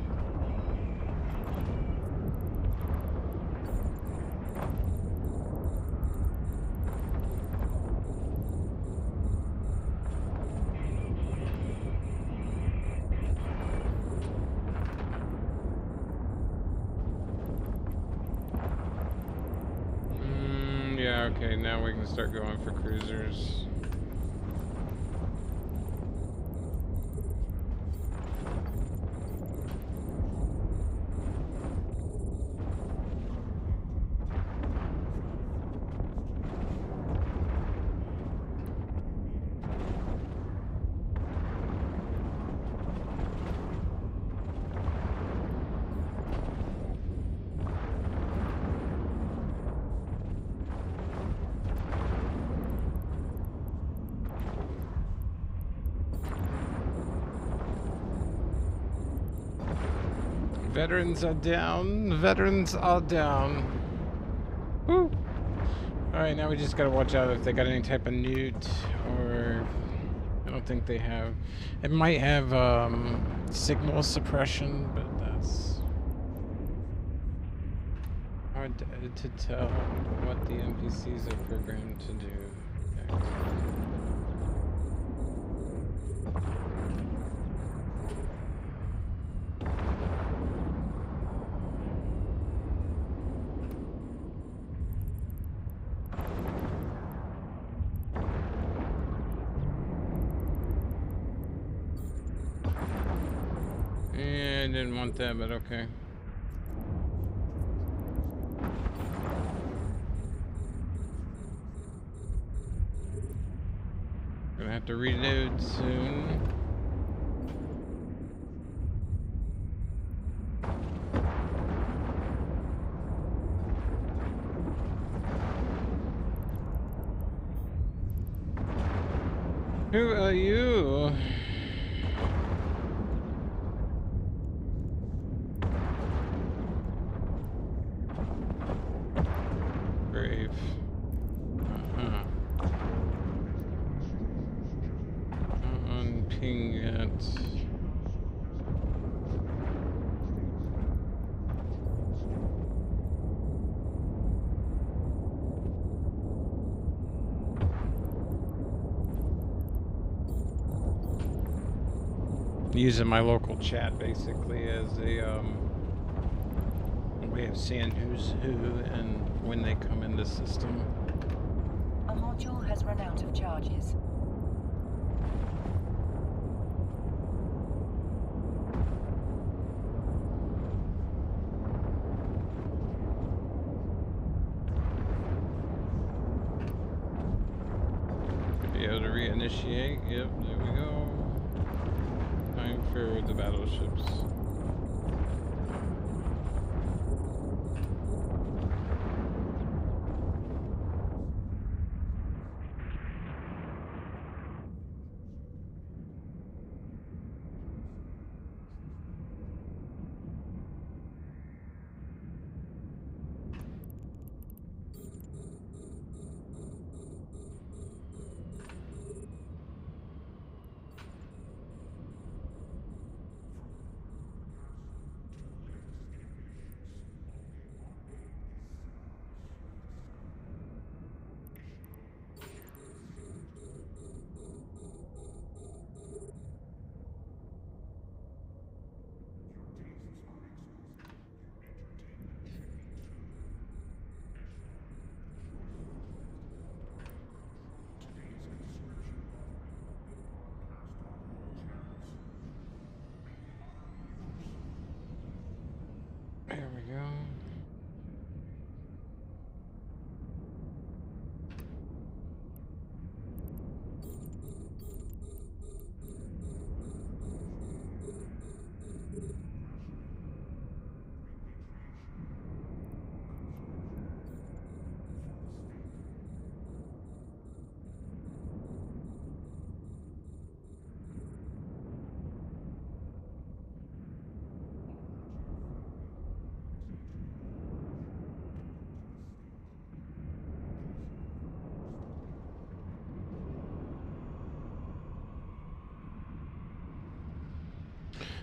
Okay, now we can start going for cruisers. Veterans are down. Veterans are down. Woo! Alright, now we just gotta watch out if they got any type of newt or... I don't think they have. It might have signal suppression, but that's hard to tell what the NPCs are programmed to do. Okay. Yeah, I didn't want that, but okay. Gonna have to reload soon. Who are you? Brave. Ping yet. Using my local chat basically as a way of seeing who's who and when they come in the system. A module has run out of charges. Be able to reinitiate. Yep, there we go. Time for the battleships. There we go.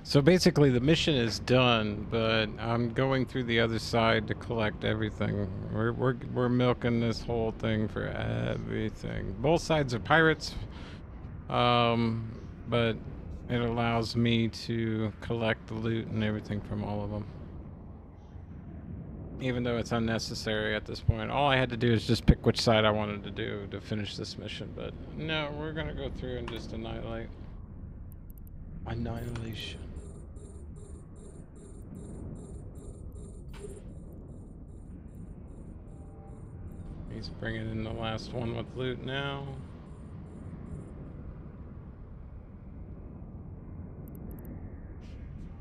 So basically the mission is done, but I'm going through the other side to collect everything. We're milking this whole thing for everything. Both sides are pirates, but it allows me to collect the loot and everything from all of them. Even though it's unnecessary at this point. All I had to do is just pick which side I wanted to do to finish this mission, but no, we're gonna go through and just annihilate. Annihilation. He's bringing in the last one with loot now.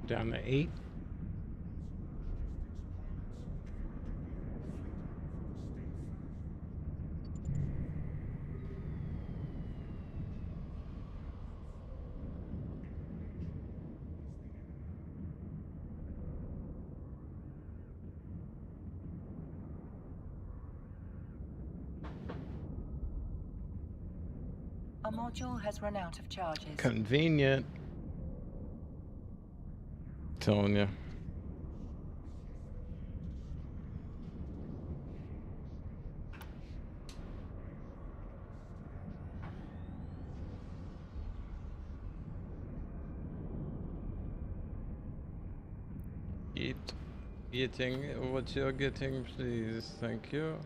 Down to 8. Our module has run out of charges. Convenient. Telling you. Eating what you're getting, please. Thank you.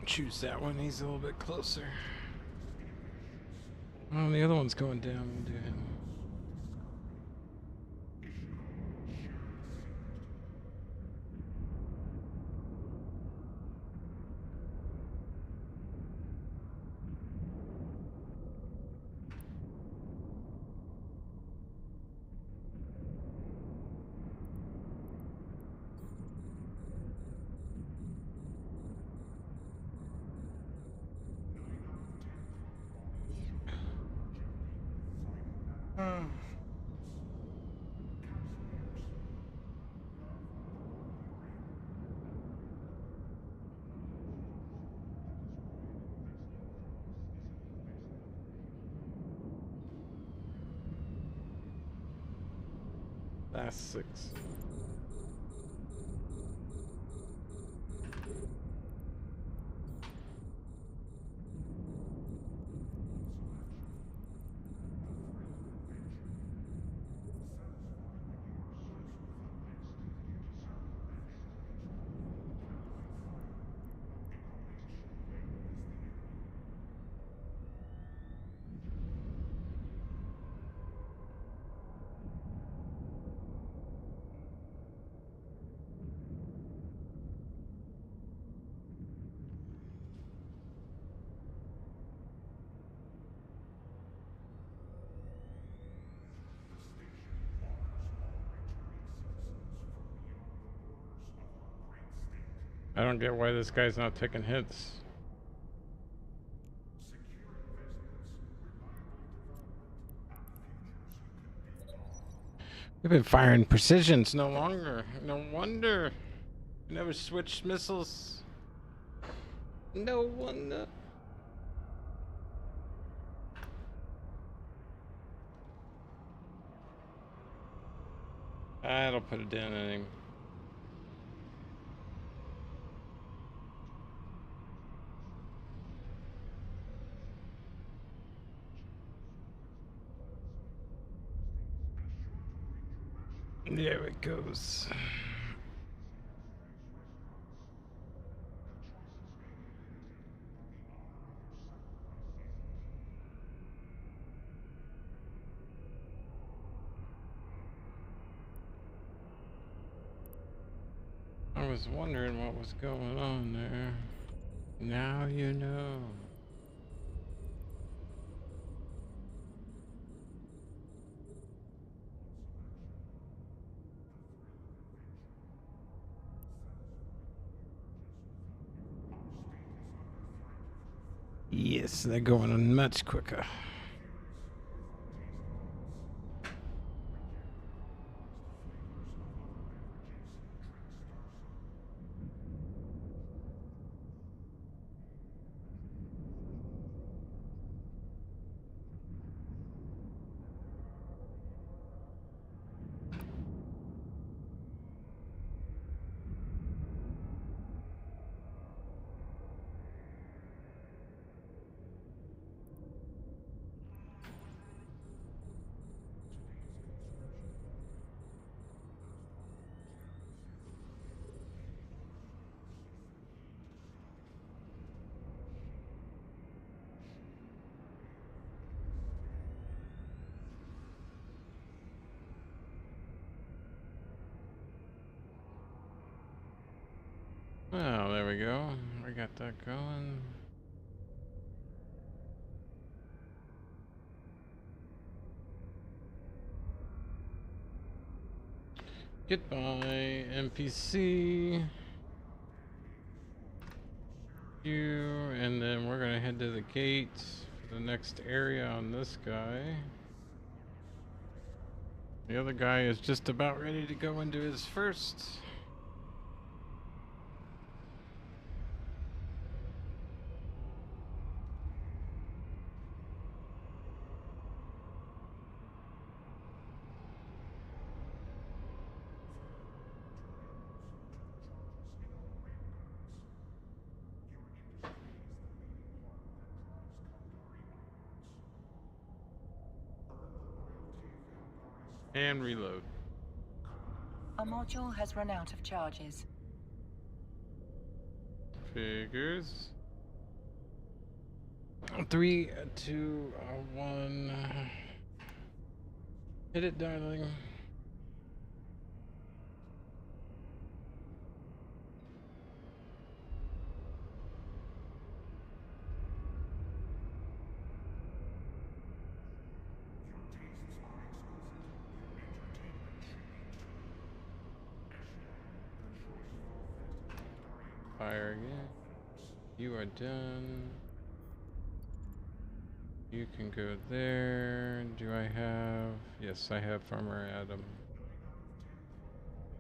Choose that one, he's a little bit closer. Oh, the other one's going down. We'll do him. Last 6. I don't get why this guy's not taking hits. We've been firing precisions no longer. No wonder. We never switched missiles. No wonder. That'll put a dent in him. There it goes. I was wondering what was going on there. Now you know. Yes, they're going on much quicker. Oh, there we go. We got that going. Goodbye, NPC. You, and then we're gonna head to the gate for the next area on this guy. The other guy is just about ready to go into his first. And reload. Our module has run out of charges. Figures. 3, 2, 1. Hit it, darling. Fire again. You are done. You can go there. Do I have... Yes, I have Farmer Adam.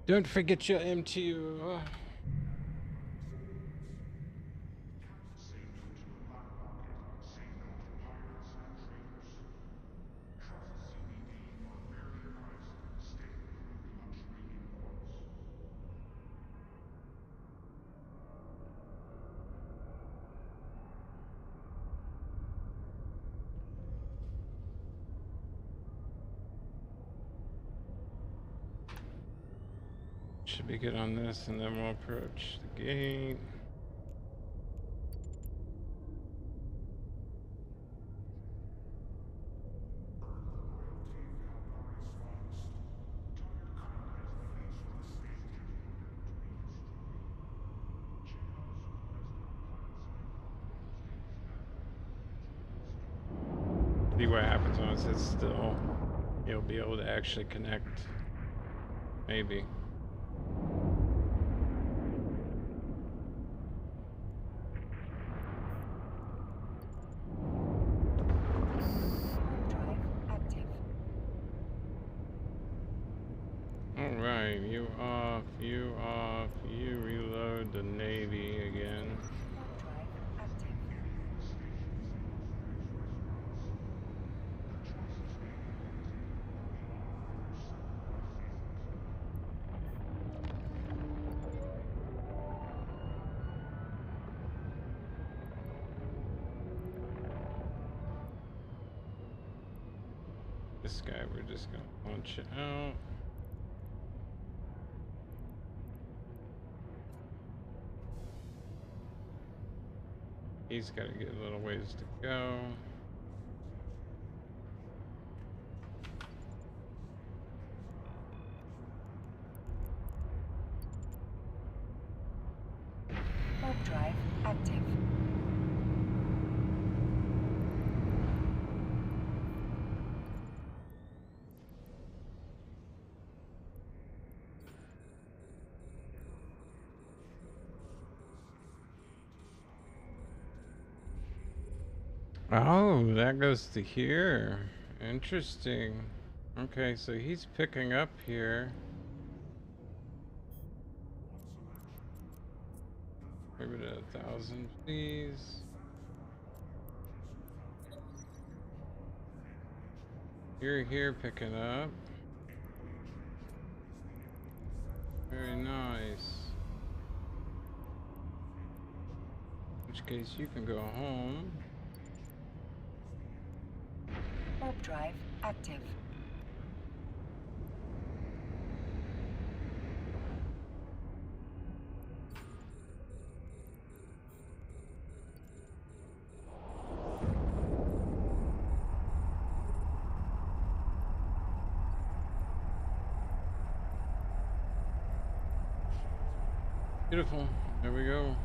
Don't forget your M2. Should be good on this, and then we'll approach the gate. See what happens when it sits still. You'll be able to actually connect. Maybe. Drive active. Alright, you off, you reload the Navy again. Drive active. This guy, we're just gonna launch it out. He's got to get a little ways to go. Warp drive active. Oh, that goes to here. Interesting. Okay, so he's picking up here. Maybe to 1,000, please. You're here picking up. Very nice. In which case you can go home. Warp drive active. Beautiful. There we go.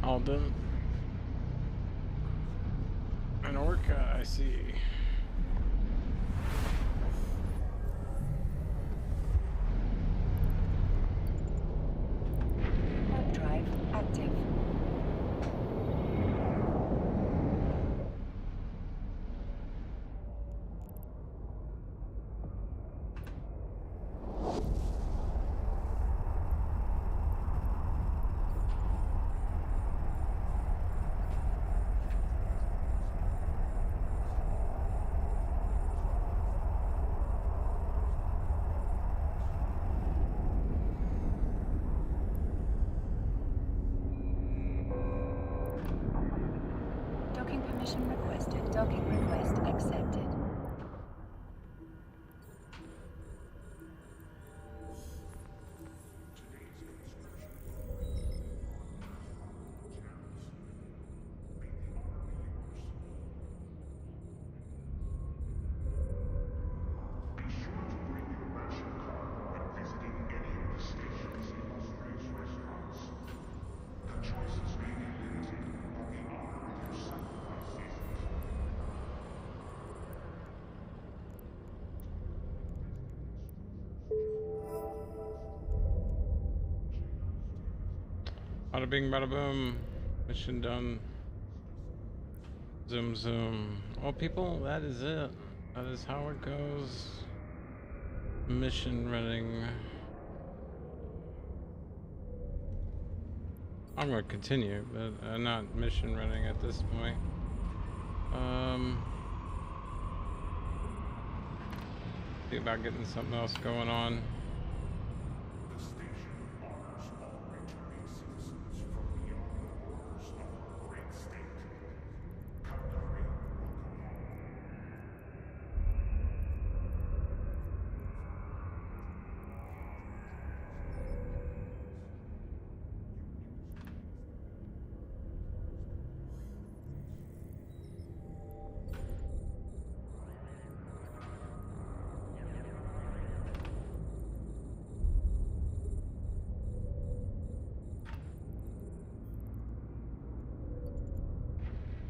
All done. An orca, I see. Warp drive active. Docking permission requested. Docking request accepted. Be sure to bring your ration card when visiting any of the stations in Osprey's restaurants. The choices may be limited, but the honor of your sacrifice isn't. Bada bing, bada boom. Mission done. Zoom, zoom. Well, people, that is it. That is how it goes. Mission running. I'm gonna continue, but not mission running at this point. See about getting something else going on. The station honors all returning citizens from beyond the borders of our great state. Calgary, welcome home.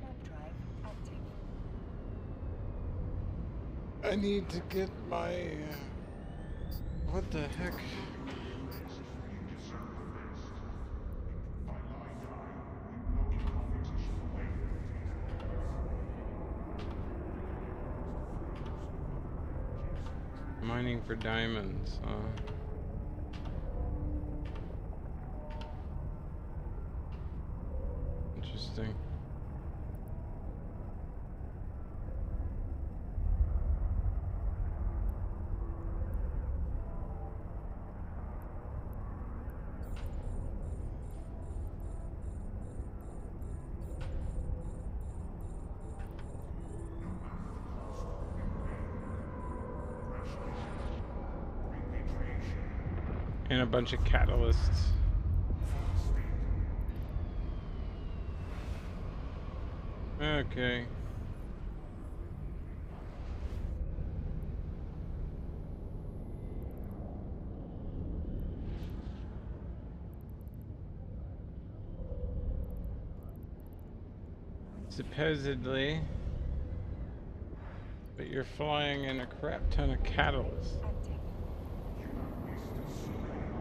Warp drive active. I need to get my. What the heck? Mining for diamonds. Interesting. And a bunch of catalysts. Okay. Supposedly. But you're flying in a crap ton of catalysts. Active. You have wasted so many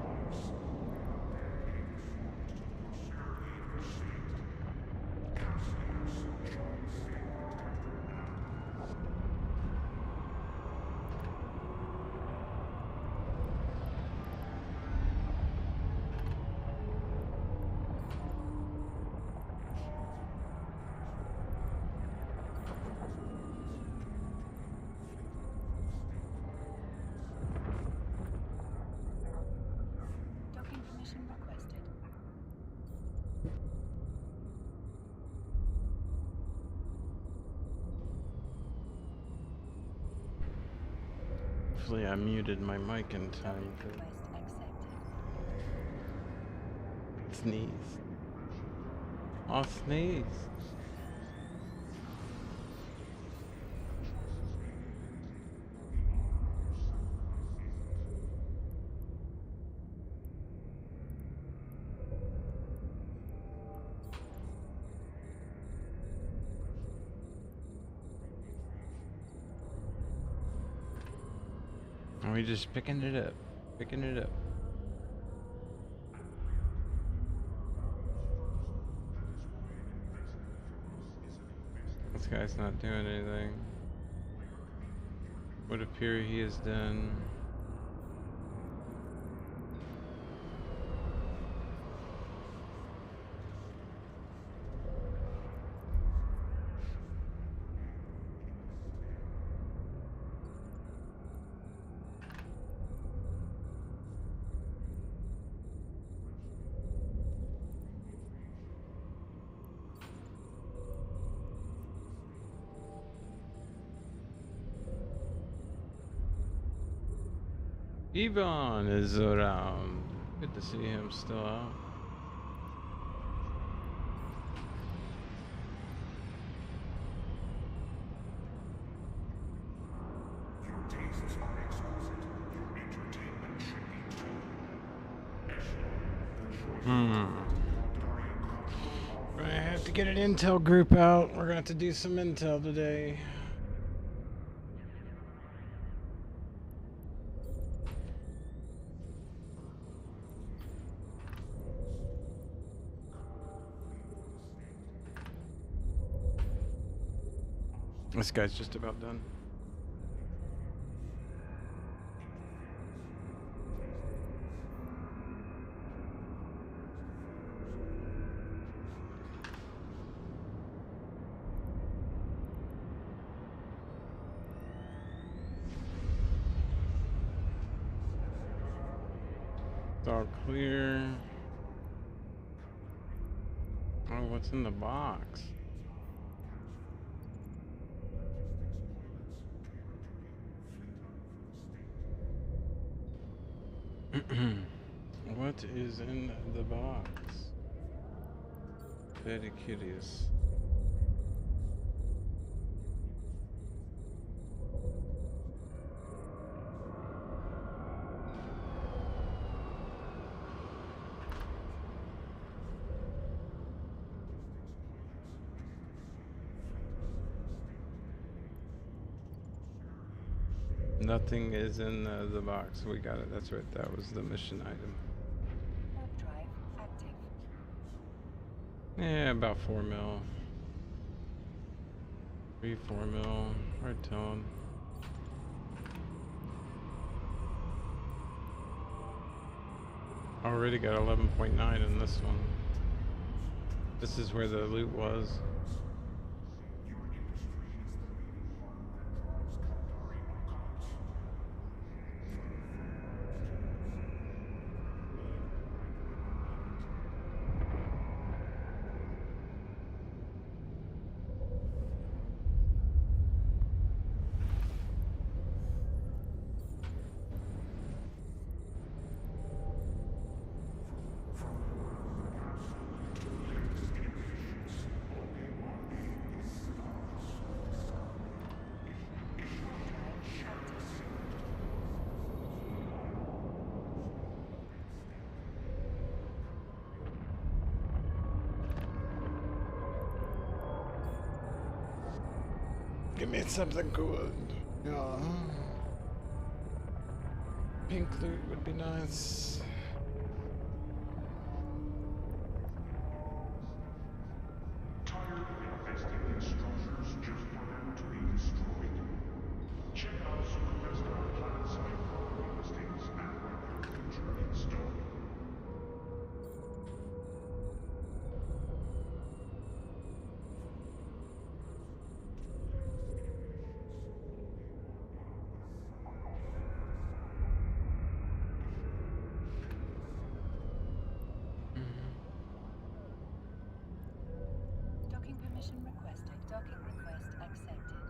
Hopefully I muted my mic in time Docking to request accepted. sneeze. I'll sneeze. Are we just picking it up? Picking it up. This guy's not doing anything. Would appear he is done. Yvonne is around. Good to see him still out. Your tastes are exquisite. Your entertainment should be too. I have to get an intel group out. We're gonna have to do some intel today. This guy's just about done. It's all clear. Oh, what's in the box? What is in the box? Very curious. Nothing is in the box. We got it. That's right. That was the mission item. Warp drive active. Yeah, about 4 mil. 3-4 mil. Hard telling. Already got 11.9 in this one. This is where the loot was. Your industry is the leading one that draws Kandari Makats. Give me something good. Yeah. Pink loot would be nice. Tired of investing in structures just for them to be destroyed? Check out Supervestar planet-side property listings and write your future in stone. Docking permission requested. Docking request accepted.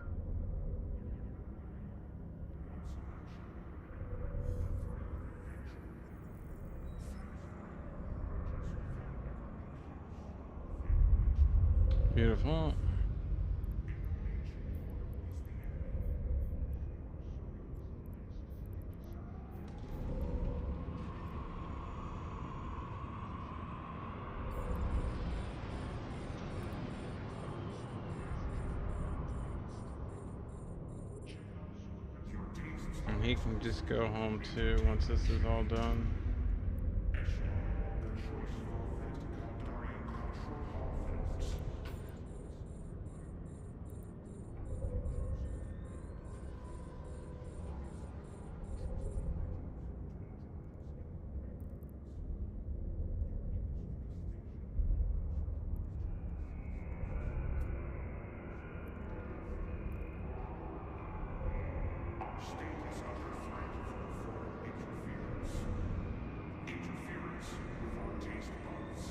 Beautiful. Your tastes And he can just go home too once this is all done. the choice of authentic Kaldarian cultural hall foods. Our state is under threat from foreign interference. Interference with our taste buds.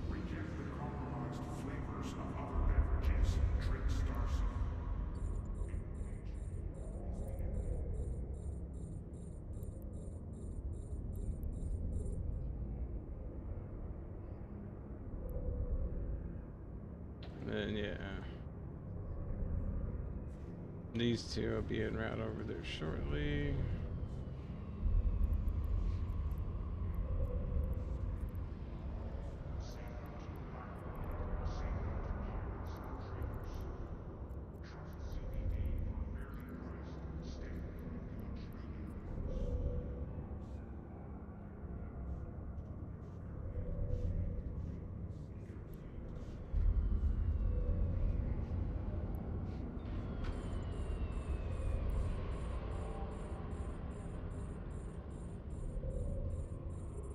Reject the compromised flavors of other beverages. Drink Starcy. And yeah. These two will be en route over there shortly.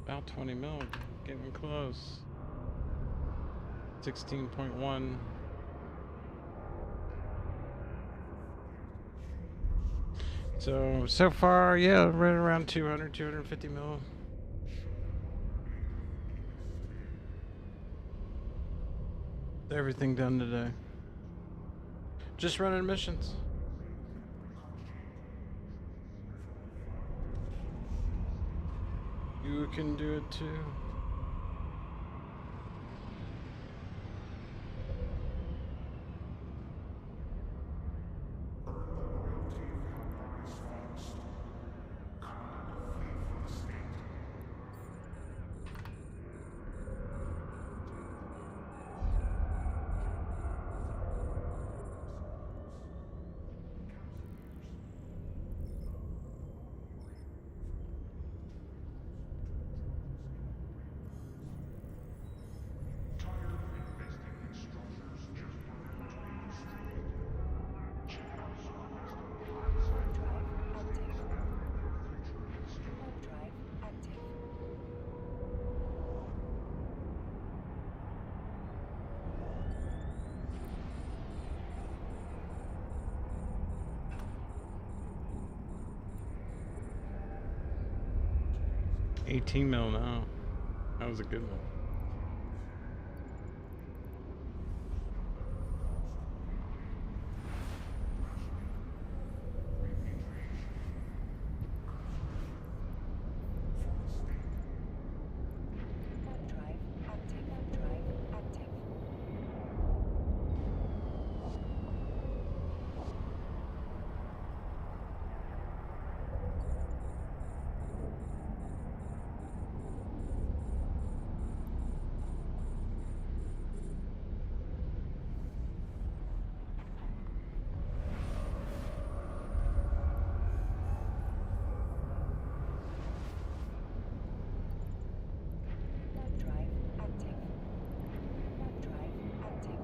About 20 mil, getting close. 16.1. So far, yeah, right around 200, 250 mil. Everything done today. Just running missions. You can do it too. Earn the loyalty of Kaldari's foes. Command a fleet for the state. Tired of investing in structures just for them to be destroyed? Check out Solarvest Warp drive active. Warp drive active. 18 mil now. That was a good one. Warp drive active. Warp drive active. Warp drive active. Warp drive active.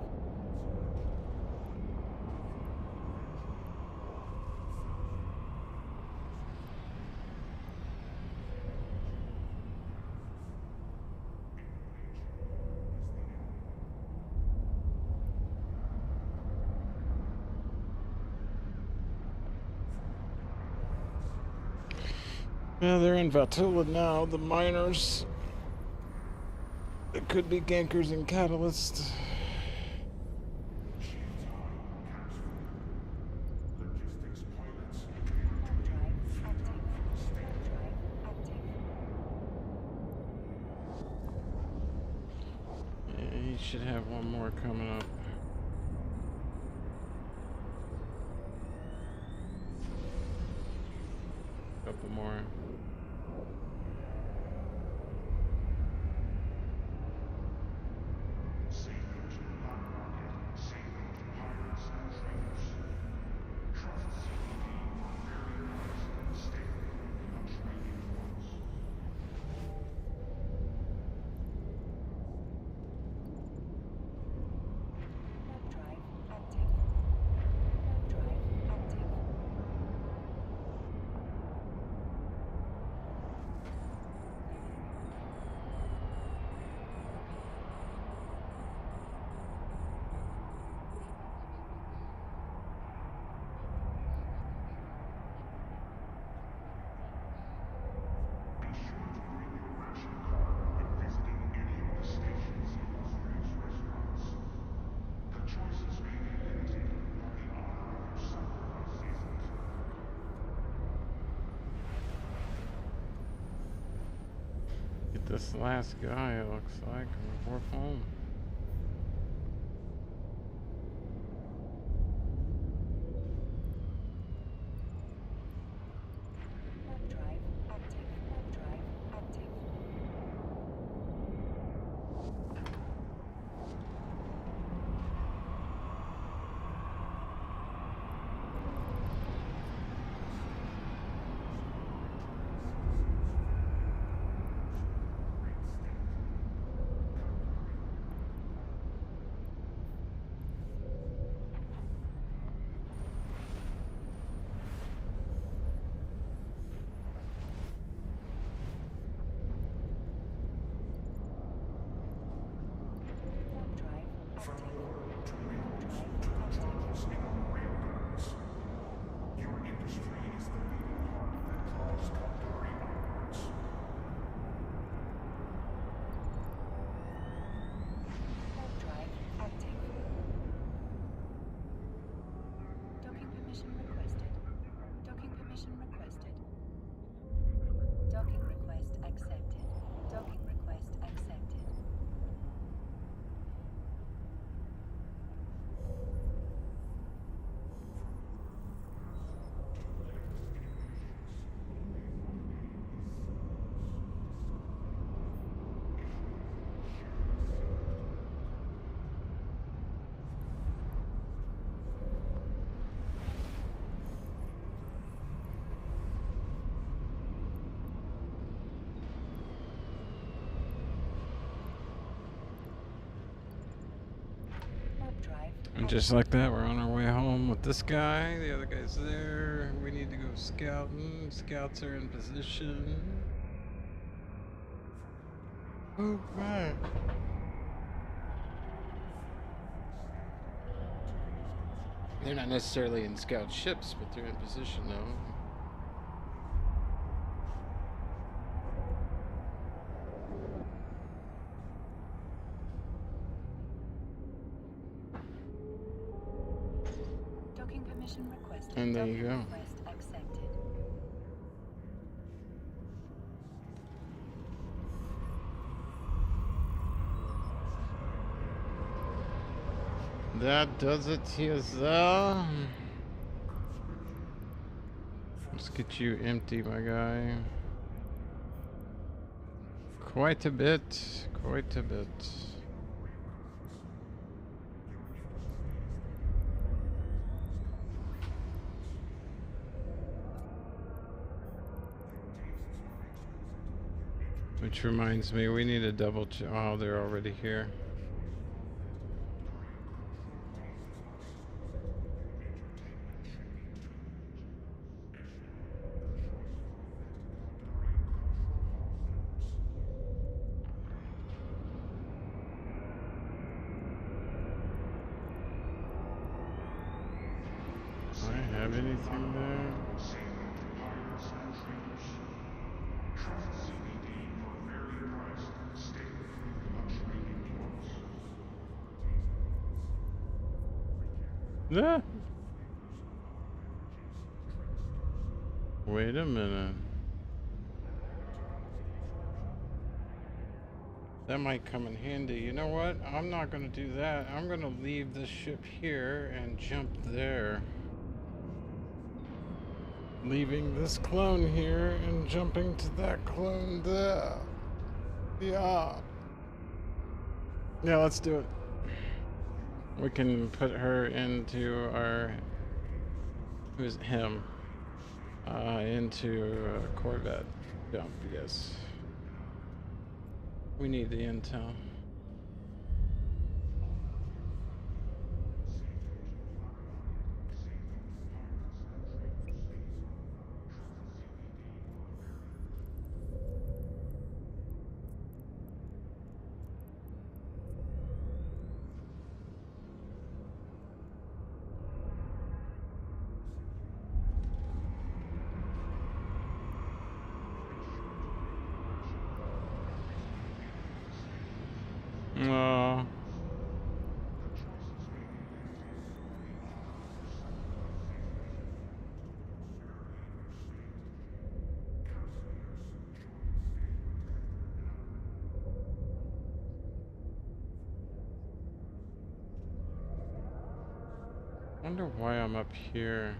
Yeah, they're in Vatula now, the miners. It could be gankers and catalysts. Logistics pilots. Warp drive active. Warp drive active. Yeah, he should have have one more coming up. Couple more. Say no to the black market. Say no to pirates and traitors. Trust CBD for very nice and stable luxury imports. Web drive active. Web drive active. Be sure to bring your ration card when visiting any of the stations in Las Vegas restaurants. The choices may be limited by the honor of your supply seasons. Get this last guy, it looks like. We're home. Web drive active. Web drive active. Web drive From active. war to Web wings drive to the active. tunnels in our railguns. Your industry is the beating heart that drives Kandari onwards. Web drive active. Docking permission requested. Docking permission requested. Docking request accepted. Docking request accepted. Web drive. And just like that, we're on our way home with this guy. The other guy's there. We need to go scouting. Scouts are in position. Oh, man. They're not necessarily in scout ships, but they're in position now. Docking permission requested. And there you Docking go. request accepted. That does it, TSL. Let's get you empty, my guy. Quite a bit. Quite a bit. Which reminds me, we need a double check. Oh, they're already here. Do I have anything there? Say no to pirates and traitors. Trust CBD for fairly priced, stable luxury imports. Ah. Wait a minute. That might come in handy. You know what? I'm not gonna do that. I'm gonna leave this ship here and jump there. Leaving this clone here and jumping to that clone there. Yeah. Yeah, let's do it. We can put her into our... Who's him? Into a Corvette jump, yes. We need the intel. Oh. Wonder why I'm up here.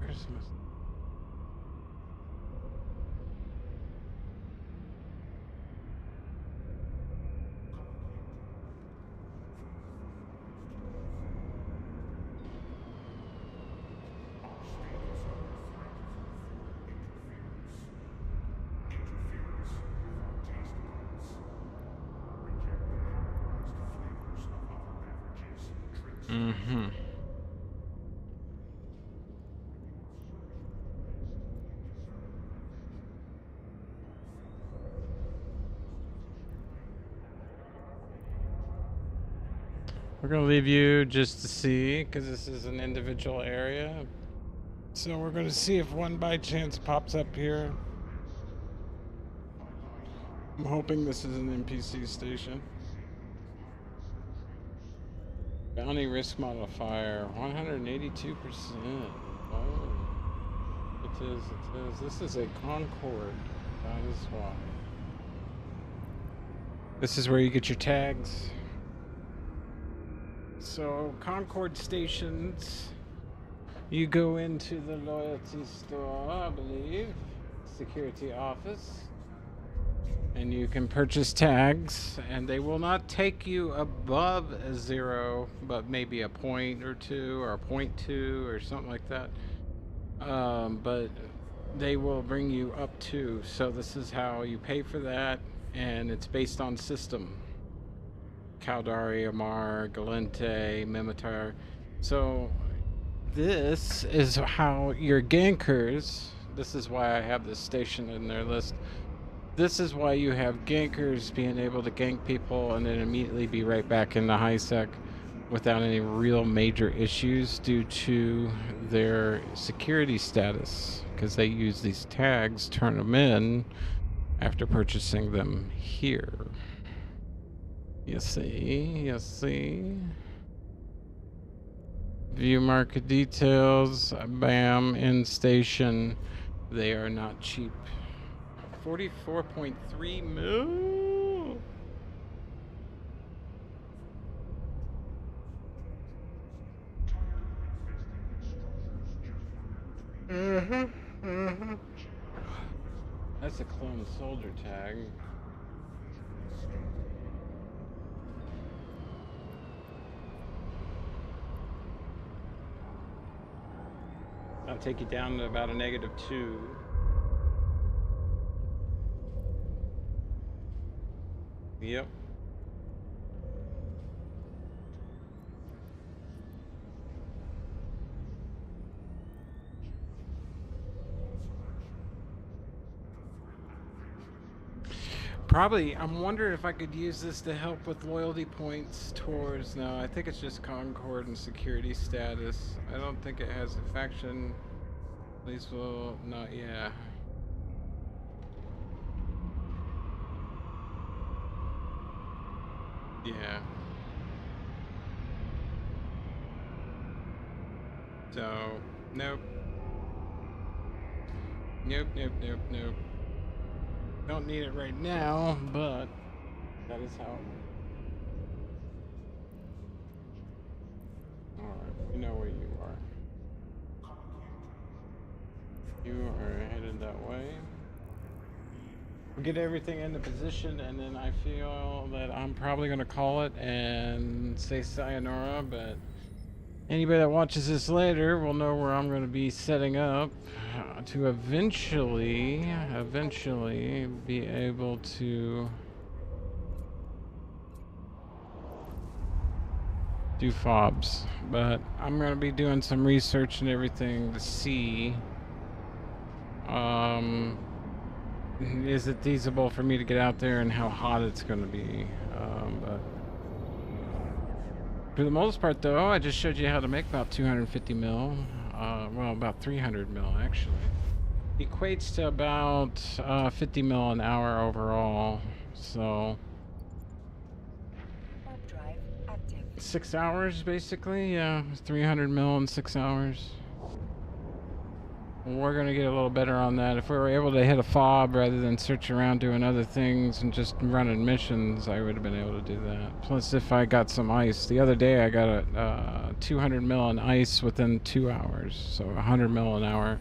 Where's my... Mm-hmm. We're gonna leave you just to see, because this is an individual area. So we're gonna see if one by chance pops up here. I'm hoping this is an NPC station. Bounty risk modifier, 182%. Oh, it is, it is. This is a Concord. That is why. This is where you get your tags. So, Concord stations, you go into the loyalty store, I believe, security office, and you can purchase tags, and they will not take you above a 0, but maybe a point or 2 or a 0.2 or something like that. But they will bring you up to. So this is how you pay for that, and it's based on system. Caldari, Amar, Galente, Mimitar. So this is how your gankers, this is why I have this station in their list. This is why you have gankers being able to gank people and then immediately be right back in the high sec without any real major issues due to their security status, because they use these tags, turn them in after purchasing them here. You see, you see. View market details, bam, in station. They are not cheap. 44.3 mil. That's a clone soldier tag. take you down to about a -2. Yep. Probably, I'm wondering if I could use this to help with loyalty points towards. No, I think it's just Concord and security status. I don't think it has a faction. At least, well, not, yeah. Yeah. So, nope. Nope, nope, nope, nope. Don't need it right now, but that is how. Alright, we know where you are. You are headed that way. We'll get everything into position, and then I feel that I'm probably going to call it and say sayonara, but anybody that watches this later will know where I'm going to be setting up to eventually be able to do fobs. But I'm going to be doing some research and everything to see is it feasible for me to get out there and how hot it's going to be. But for the most part, though, I just showed you how to make about 250 mil. Well, about 300 mil, actually. Equates to about 50 mil an hour overall. So, Warp drive active. 6 hours, basically. Yeah, 300 mil in 6 hours. We're going to get a little better on that. If we were able to hit a fob rather than search around doing other things and just running missions, I would have been able to do that. Plus, if I got some ice. The other day, I got a 200 mil in ice within 2 hours. So 100 mil an hour.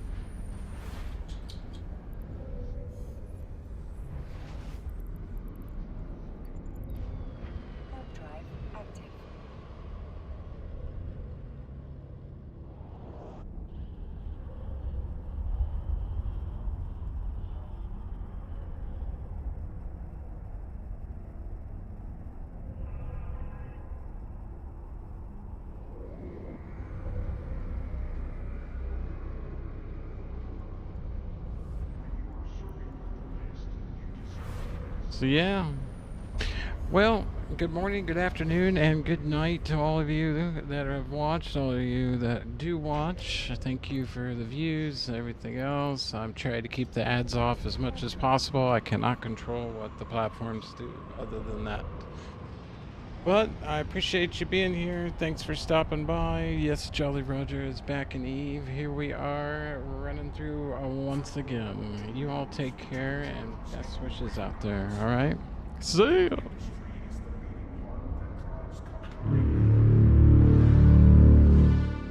Warp drive active. So yeah, well, good morning, good afternoon, and good night to all of you that have watched, all of you that do watch. Thank you for the views, everything else. I'm trying to keep the ads off as much as possible. I cannot control what the platforms do other than that. But I appreciate you being here. Thanks for stopping by. Yes, Jolly Roger is back in Eve. Here we are running through once again. You all take care and best wishes out there, alright? See ya!